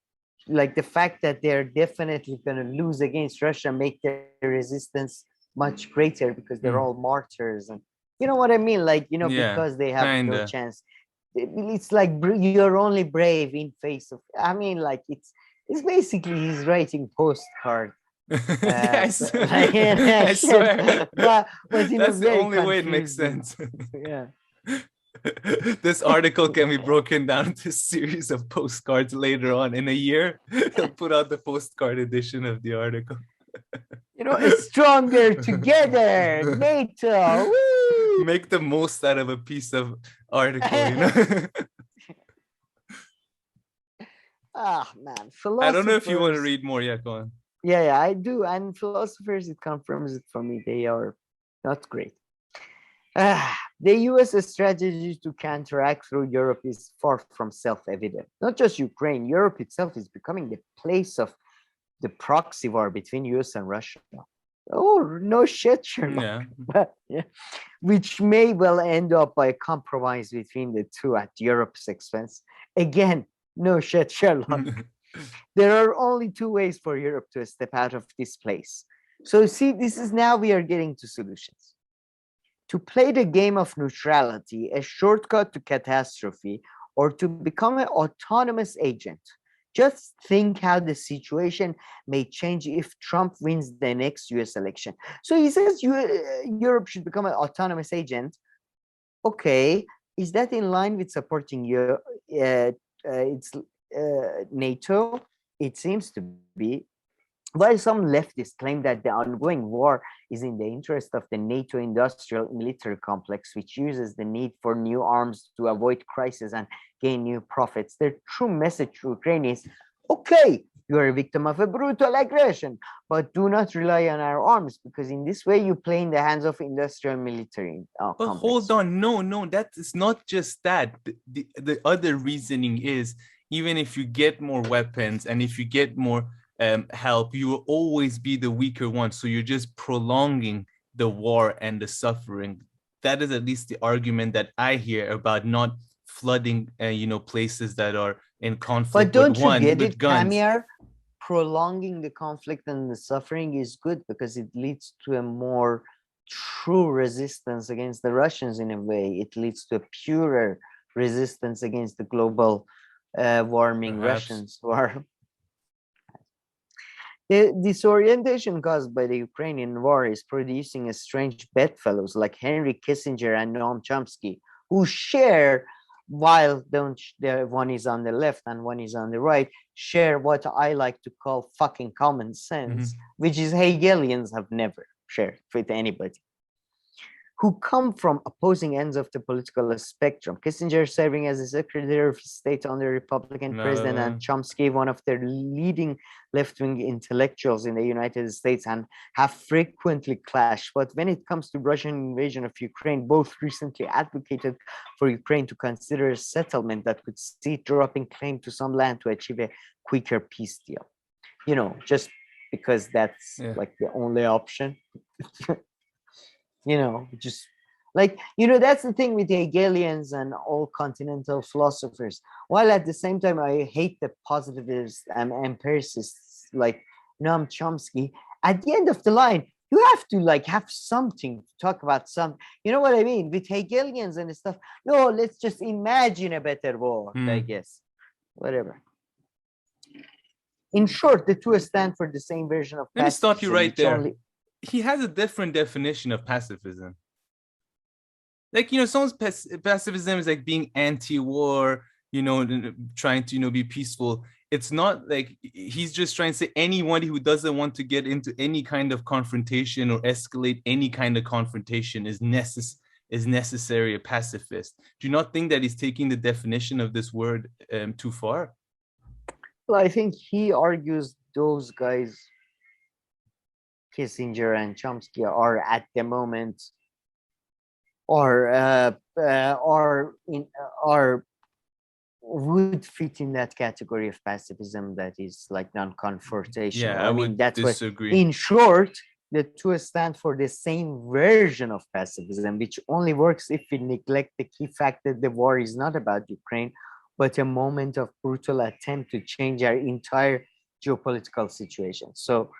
like the fact that they're definitely going to lose against Russia make their resistance much greater because they're all martyrs, and you know what I mean, like, you know, because they have no chance. It's like you're only brave in face of. I mean, like it's basically he's writing postcard. I swear. But that's the only way it makes sense. Yeah. This article can be broken down into a series of postcards later on in a year. He'll put out the postcard edition of the article. You know, it's stronger together, NATO. Woo! make the most out of a piece of article, you know. Man, I don't know if you want to philosophers. read more. Yeah, go on. Yeah, I do. And philosophers, it confirms it for me. They are not great. The US strategy to counteract through Europe is far from self-evident. Not just Ukraine, Europe itself is becoming the place of the proxy war between US and Russia. Oh, no shit, Sherlock. Yeah. But, yeah. Which may well end up by a compromise between the two at Europe's expense. Again, no shit, Sherlock. There are only two ways for Europe to step out of this place. So see, this is now we are getting to solutions. To play the game of neutrality, a shortcut to catastrophe, or to become an autonomous agent. Just think how the situation may change if Trump wins the next US election. So he says Europe should become an autonomous agent. Okay, is that in line with supporting NATO? It seems to be. While some leftists claim that the ongoing war is in the interest of the NATO industrial military complex, which uses the need for new arms to avoid crisis and gain new profits, their true message to Ukraine is, okay, you are a victim of a brutal aggression, but do not rely on our arms, because in this way you play in the hands of industrial military But hold on, no, that is not just that. The other reasoning is, even if you get more weapons and if you get more help, you will always be the weaker one. So you're just prolonging the war and the suffering. That is at least the argument that I hear about not flooding, places that are in conflict. But don't with you get with it, guns. Kamir? Prolonging the conflict and the suffering is good because it leads to a more true resistance against the Russians in a way. It leads to a purer resistance against the global warming Russians who are. The disorientation caused by the Ukrainian war is producing a strange bedfellows like Henry Kissinger and Noam Chomsky, who share, while one is on the left and one is on the right, share what I like to call fucking common sense, which is Hegelians have never shared with anybody, who come from opposing ends of the political spectrum. Kissinger serving as a Secretary of State under Republican president, and Chomsky, one of the leading left-wing intellectuals in the United States, and have frequently clashed. But when it comes to Russian invasion of Ukraine, both recently advocated for Ukraine to consider a settlement that could see it dropping claim to some land to achieve a quicker peace deal. Just because that's like the only option. Just like, that's the thing with Hegelians and all continental philosophers. While at the same time, I hate the positivists and empiricists like Noam Chomsky. At the end of the line, you have to have something to talk about. You know what I mean? With Hegelians and stuff. No, let's just imagine a better world, I guess. Whatever. In short, the two stand for the same version of. Let me stop you right there. He has a different definition of pacifism. Someone's pacifism is like being anti-war, trying to, be peaceful. It's not like he's just trying to say anyone who doesn't want to get into any kind of confrontation or escalate any kind of confrontation is necessary a pacifist. Do you not think that he's taking the definition of this word too far? Well, I think he argues those guys, Kissinger and Chomsky, are at the moment, would fit in that category of pacifism that is like non-confrontational. Yeah, I would that's disagree. In short, the two stand for the same version of pacifism, which only works if we neglect the key fact that the war is not about Ukraine, but a moment of brutal attempt to change our entire geopolitical situation. So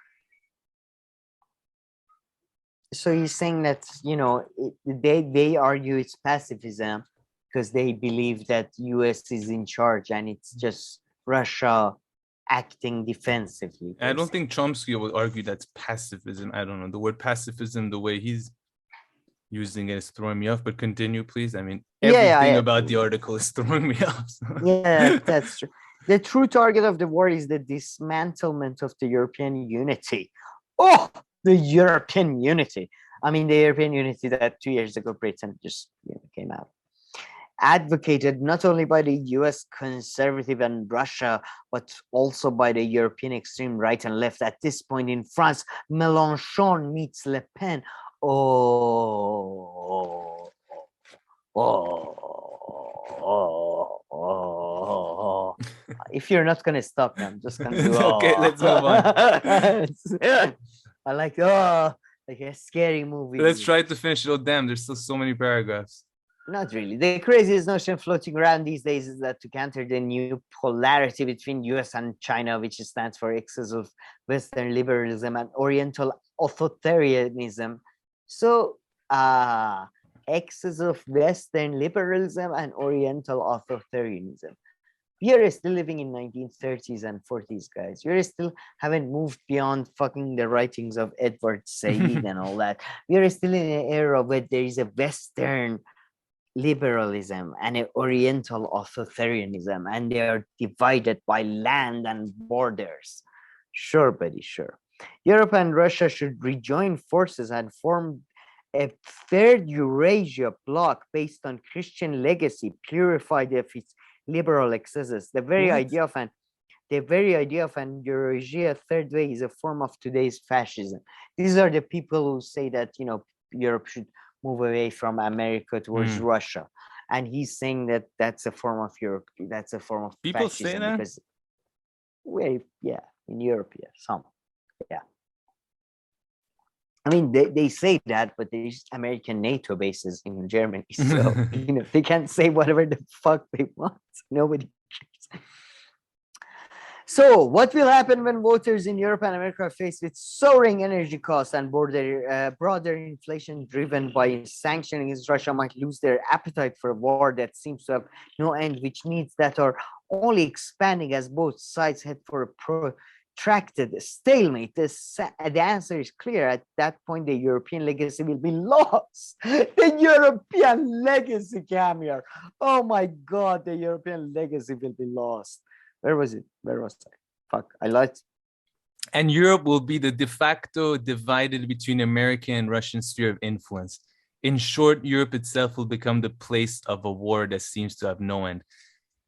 he's saying that, they argue it's pacifism because they believe that US is in charge and it's just Russia acting defensively. I don't think Chomsky would argue that's pacifism. I don't know. The word pacifism, the way he's using it is throwing me off, but continue, please. I mean, everything about the article is throwing me off. So. Yeah, that's true. The true target of the war is the dismantlement of the European unity. Oh, the European unity. I mean, the European unity that 2 years ago Britain just came out. Advocated not only by the US conservative and Russia, but also by the European extreme right and left. At this point in France, Mélenchon meets Le Pen. If you're not going to stop me, I'm just going to do Okay, let's move on. I like like a scary movie. Let's try to finish it. Oh, damn, there's still so many paragraphs. Not really. The craziest notion floating around these days is that to counter the new polarity between US and China, which stands for excess of Western liberalism and Oriental authoritarianism. So, excess of Western liberalism and Oriental authoritarianism. We are still living in 1930s and 40s, guys. We still haven't moved beyond fucking the writings of Edward Said and all that. We are still in an era where there is a Western liberalism and an Oriental authoritarianism, and they are divided by land and borders. Sure, buddy, sure. Europe and Russia should rejoin forces and form a third Eurasia bloc based on Christian legacy, purified of its liberal excesses. The very idea of an Eurasia third way is a form of today's fascism. These are the people who say that Europe should move away from America towards Russia, and he's saying that that's a form of Europe. That's a form of people fascism say that. Because, in Europe, some. I mean, they say that, but there's American NATO bases in Germany, so they can't say whatever the fuck they want. Nobody cares. So, what will happen when voters in Europe and America are faced with soaring energy costs and broader inflation driven by sanctions against Russia might lose their appetite for a war that seems to have no end, which needs that are only expanding as both sides head for a protracted stalemate? The answer is clear. At that point, the European legacy will be lost. The European legacy, come here. Oh my God, the European legacy will be lost. Where was it? Where was I? Fuck, I lied. And Europe will be the de facto divided between American and Russian sphere of influence. In short, Europe itself will become the place of a war that seems to have no end.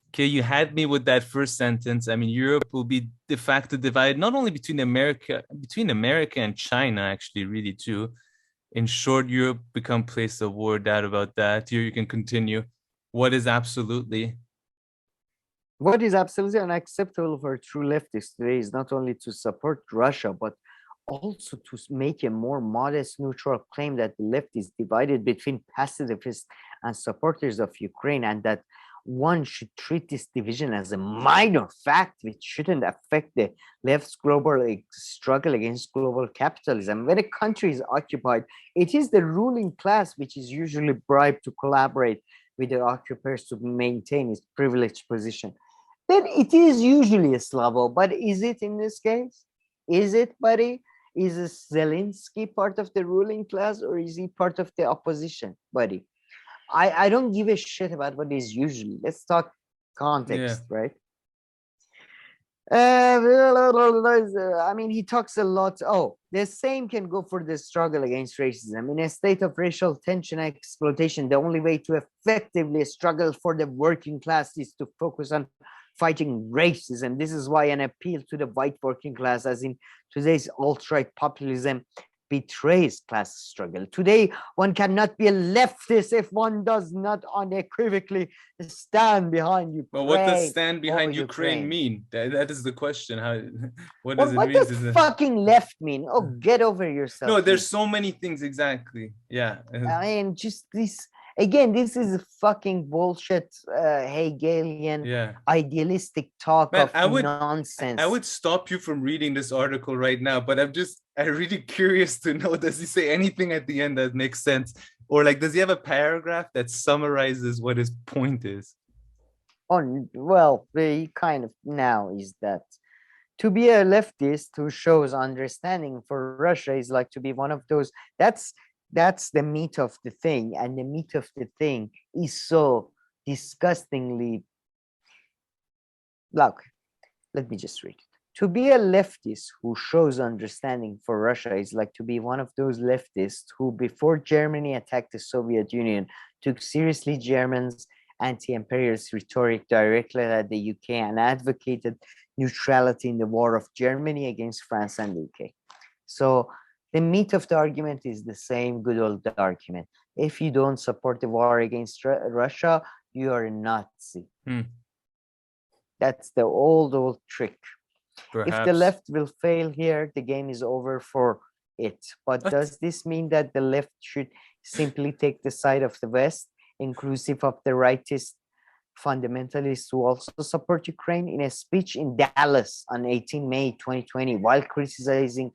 Okay, you had me with that first sentence. I mean, Europe will be de facto divided not only between America and China, actually, really too. In short, Europe become place of war. Doubt about that. Here you can continue. What is absolutely unacceptable for true leftists today is not only to support Russia, but also to make a more modest neutral claim that the left is divided between pacifists and supporters of Ukraine, and that one should treat this division as a minor fact which shouldn't affect the left's global struggle against global capitalism. When a country is occupied, it is the ruling class which is usually bribed to collaborate with the occupiers to maintain its privileged position. Then it is usually a Slavoj, but is it in this case? Is it, buddy? Is Zelensky part of the ruling class, or is he part of the opposition, buddy? I don't give a shit about what is usually. Let's talk context, right? I mean, he talks a lot. Oh, the same can go for the struggle against racism. In a state of racial tension and exploitation, the only way to effectively struggle for the working class is to focus on fighting racism. This is why an appeal to the white working class, as in today's alt-right populism, betrays class struggle. Today, one cannot be a leftist if one does not unequivocally stand behind Ukraine. But what does stand behind Ukraine mean? That is the question. What does it mean? What does fucking left mean? Oh, get over yourself. No, there's so many things, exactly. Yeah. I mean, just this. Again, this is fucking bullshit, Hegelian, idealistic talk of nonsense. I would stop you from reading this article right now, but I'm really curious to know, does he say anything at the end that makes sense? Or does he have a paragraph that summarizes what his point is? Oh, well, he kind of now is that. To be a leftist who shows understanding for Russia is like to be one of those, that's the meat of the thing, and the meat of the thing is so disgustingly. Look, let me just read it. To be a leftist who shows understanding for Russia is like to be one of those leftists who, before Germany attacked the Soviet Union, took seriously Germans' anti-imperialist rhetoric directly at the UK and advocated neutrality in the war of Germany against France and the UK. So the meat of the argument is the same good old argument. If you don't support the war against Russia, you are a Nazi. That's the old trick. Perhaps. If the left will fail here, the game is over for it. But does this mean that the left should simply take the side of the West, inclusive of the rightist fundamentalists who also support Ukraine? In a speech in Dallas on 18 May 2020, while criticizing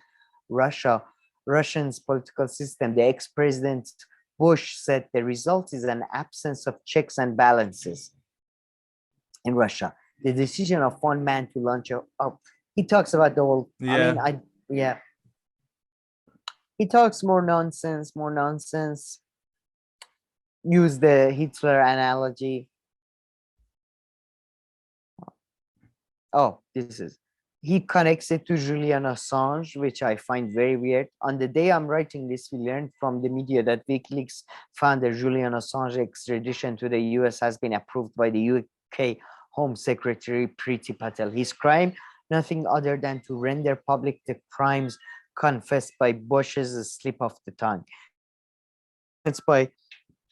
Russia's political system, the ex-president Bush said the result is an absence of checks and balances in Russia. The decision of one man to launch he talks about the whole, he talks more nonsense. Use the Hitler analogy. He connects it to Julian Assange, which I find very weird. On the day I'm writing this, we learned from the media that WikiLeaks founder Julian Assange extradition to the US has been approved by the UK Home Secretary Priti Patel. His crime, nothing other than to render public the crimes confessed by Bush's slip of the tongue. It's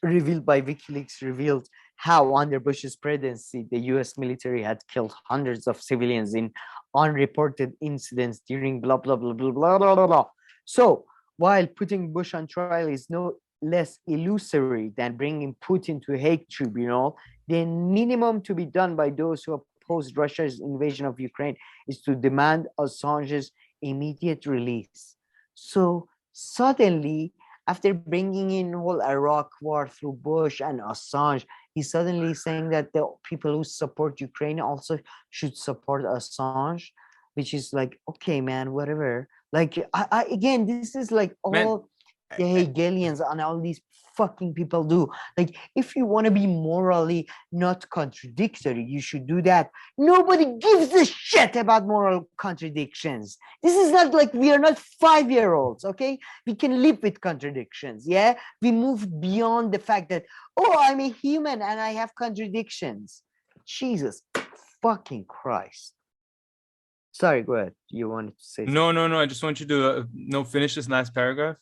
revealed by WikiLeaks revealed how under Bush's presidency, the US military had killed hundreds of civilians in unreported incidents during blah, blah, blah, blah, blah, blah, blah, blah. So while putting Bush on trial is no less illusory than bringing Putin to a Hague tribunal, the minimum to be done by those who opposed Russia's invasion of Ukraine is to demand Assange's immediate release. So suddenly, after bringing in whole Iraq war through Bush and Assange, he's suddenly saying that the people who support Ukraine also should support Assange, which is like, okay, man, whatever. Like, again, this is like all the Hegelians and all these fucking people do. Like, if you want to be morally not contradictory, you should do that. Nobody gives a shit about moral contradictions. This is not like we are not 5-year-olds, okay? We can live with contradictions, yeah? We move beyond the fact that, oh, I'm a human and I have contradictions. Jesus fucking Christ. Sorry, go ahead. You wanted to say something? No. I just want you to finish this last paragraph.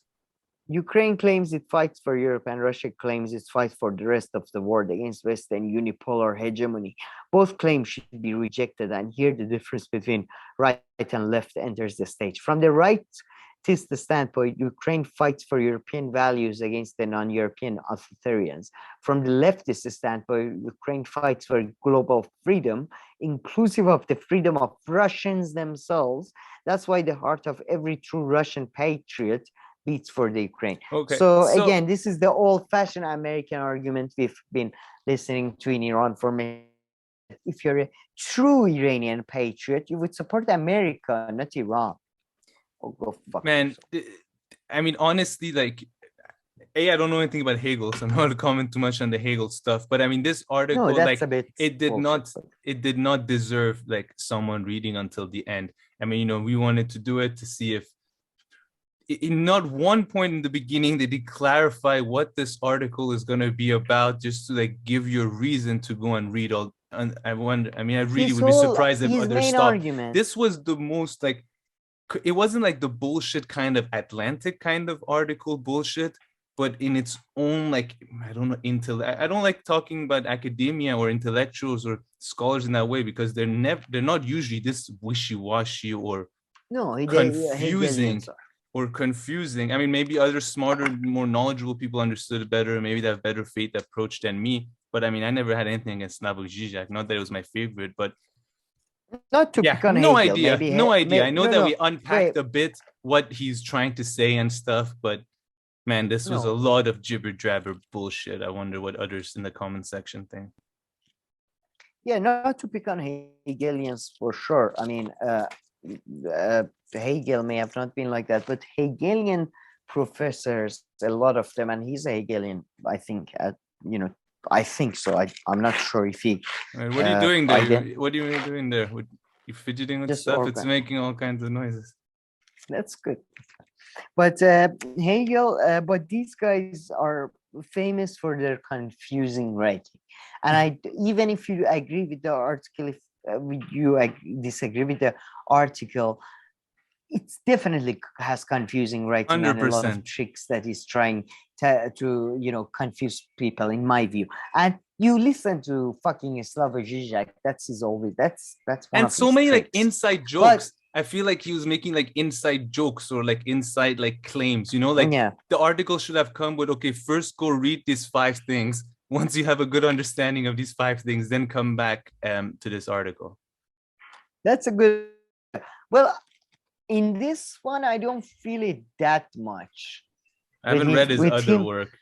Ukraine claims it fights for Europe and Russia claims it fights for the rest of the world against Western unipolar hegemony. Both claims should be rejected, and here the difference between right and left enters the stage. From the rightist standpoint, Ukraine fights for European values against the non-European authoritarians. From the leftist standpoint, Ukraine fights for global freedom, inclusive of the freedom of Russians themselves. That's why the heart of every true Russian patriot beats for the Ukraine. Okay. So again, this is the old-fashioned American argument we've been listening to in Iran for many. If you're a true Iranian patriot, you would support America, not Iran. Oh, go fuck yourself. I mean, honestly, like, I don't know anything about Hegel, so I'm not going to comment too much on the Hegel stuff. But I mean, this article, it did not deserve like someone reading until the end. I mean, we wanted to do it to see if. In not one point in the beginning did he clarify what this article is going to be about, just to like give you a reason to go and read all. And I really would be surprised if others stopped. This was the most like, it wasn't like the bullshit kind of Atlantic kind of article bullshit, but in its own like, I don't know, I don't like talking about academia or intellectuals or scholars in that way, because they're not usually this wishy-washy or confusing. I mean, maybe other smarter, more knowledgeable people understood it better. Maybe they have better faith approach than me. But I mean, I never had anything against Slavoj Žižek. Not that it was my favorite, but not to pick on no Hegel. idea. I know that we unpacked a bit what he's trying to say and stuff, but man, this was a lot of jibber-jabber bullshit. I wonder what others in the comment section think. Yeah, not to pick on Hegelians for sure. I mean, Hegel may have not been like that, but Hegelian professors, a lot of them, and he's a Hegelian, I think, I think so. I'm not sure if he. What are you doing there? What are you doing there? You're fidgeting with Just stuff. Orban. It's making all kinds of noises. That's good. But Hegel, but these guys are famous for their confusing writing. And even if you agree with the article, if disagree with the article, it definitely has confusing writing and a lot of 100%. tricks that is trying to confuse people, in my view. And you listen to fucking Slavoj Žižek, that's one And of so his many like tricks. inside jokes. I feel like he was making like inside jokes or like inside like claims, like the article should have come with, okay, first go read these 5 things. Once you have a good understanding of these 5 things, then come back to this article. That's a good, well, in this one, I don't feel it that much. I haven't read his other work.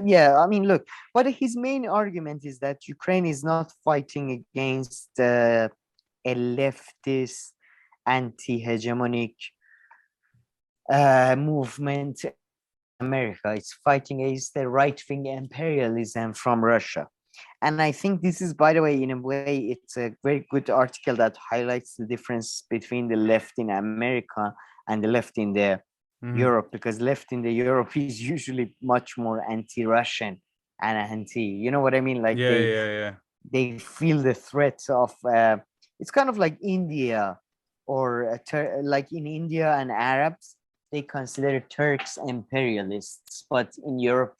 Yeah, I mean, look, but his main argument is that Ukraine is not fighting against a leftist, anti-hegemonic movement in America. It's fighting against the right-wing imperialism from Russia. And I think this is, by the way, in a way, it's a very good article that highlights the difference between the left in America and the left in the Europe, because left in the Europe is usually much more anti-Russian and anti, you know what I mean? Like they feel the threat of, it's kind of like India or like in India and Arabs, they consider Turks imperialists, but in Europe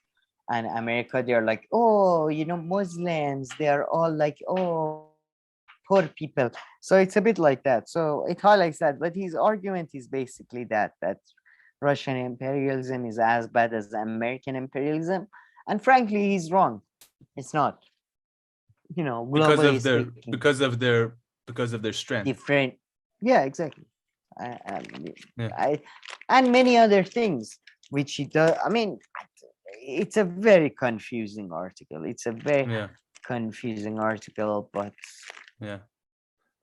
and America, they're like, oh, Muslims, they're all like, oh, poor people. So it's a bit like that. So it highlights that. But his argument is basically that Russian imperialism is as bad as American imperialism. And frankly, he's wrong. It's not. Because of their strength. Different. Yeah, exactly. And many other things, which he does. I mean, it's a very confusing article. It's a very confusing article, but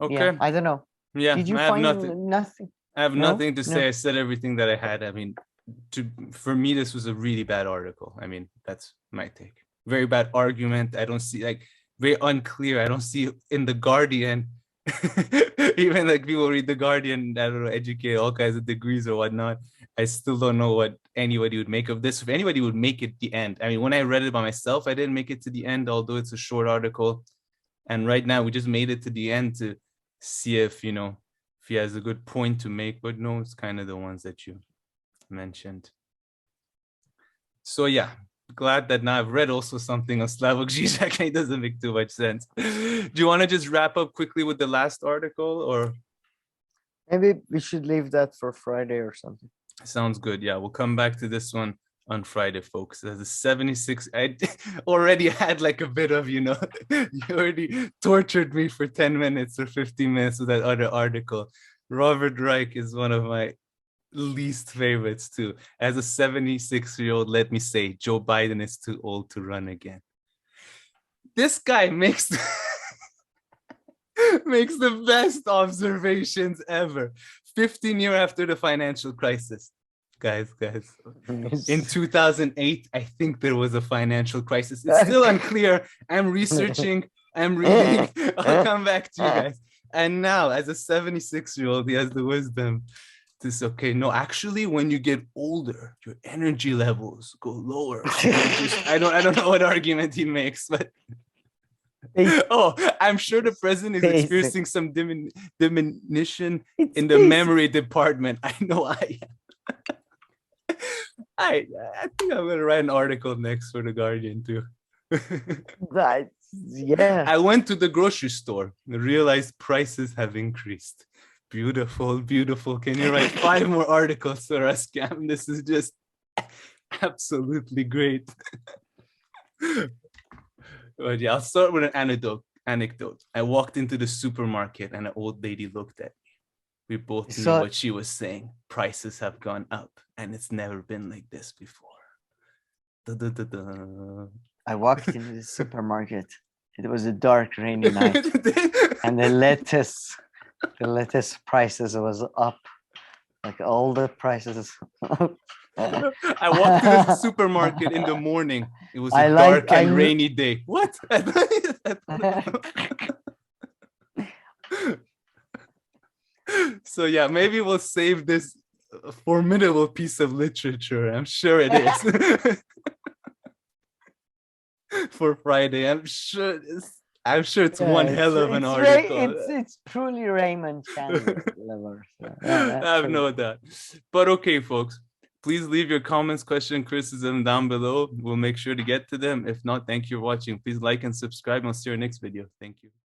okay. I don't know. Yeah, did you I find nothing? I have nothing to say. I said everything that I had. I mean, for me, this was a really bad article. I mean, that's my take. Very bad argument. I don't see, very unclear. I don't see in the Guardian. Even like people read the Guardian, I don't know, educate all kinds of degrees or whatnot. I still don't know what anybody would make of this. If anybody would make it the end. I mean, when I read it by myself, I didn't make it to the end, although it's a short article. And right now we just made it to the end to see if he has a good point to make, but no, it's kind of the ones that you mentioned. So yeah, glad that now I've read also something on Slavoj Žižek. It doesn't make too much sense. Do you want to just wrap up quickly with the last article, or maybe we should leave that for Friday or something? Sounds good. Yeah, we'll come back to this one on Friday, folks. There's a 76. I already had like a bit of, you already tortured me for 10 minutes or 15 minutes with that other article. Robert Reich is one of my least favorites too. As a 76-year-old, let me say, Joe Biden is too old to run again. This guy makes the best observations ever. 15 years after the financial crisis. Guys, in 2008, I think there was a financial crisis. It's still unclear. I'm researching, I'm reading. I'll come back to you guys. And now, as a 76-year-old, he has the wisdom to say, okay, no, actually, when you get older, your energy levels go lower. I don't know what argument he makes, but I'm sure the president is experiencing some diminution in the memory department. I know I am. I think I'm gonna write an article next for the Guardian too. I went to the grocery store and realized prices have increased. Beautiful, beautiful. Can you write 5 more articles for us, Cam? This is just absolutely great. But yeah, I'll start with an anecdote. I walked into the supermarket and an old lady looked at me. We both knew what she was saying. Prices have gone up and it's never been like this before. I walked into the supermarket. It was a dark, rainy night. And the lettuce prices was up. Like all the prices. I walked to the supermarket in the morning. It was a dark and rainy day. What? So yeah, maybe we'll save this formidable piece of literature. I'm sure it is. For Friday. I'm sure it's one hell of an article. It's truly Raymond Chandler level. So, I have no doubt. But okay, folks, please leave your comments, question, criticism down below. We'll make sure to get to them. If not, thank you for watching. Please like and subscribe. I'll see you in our next video. Thank you.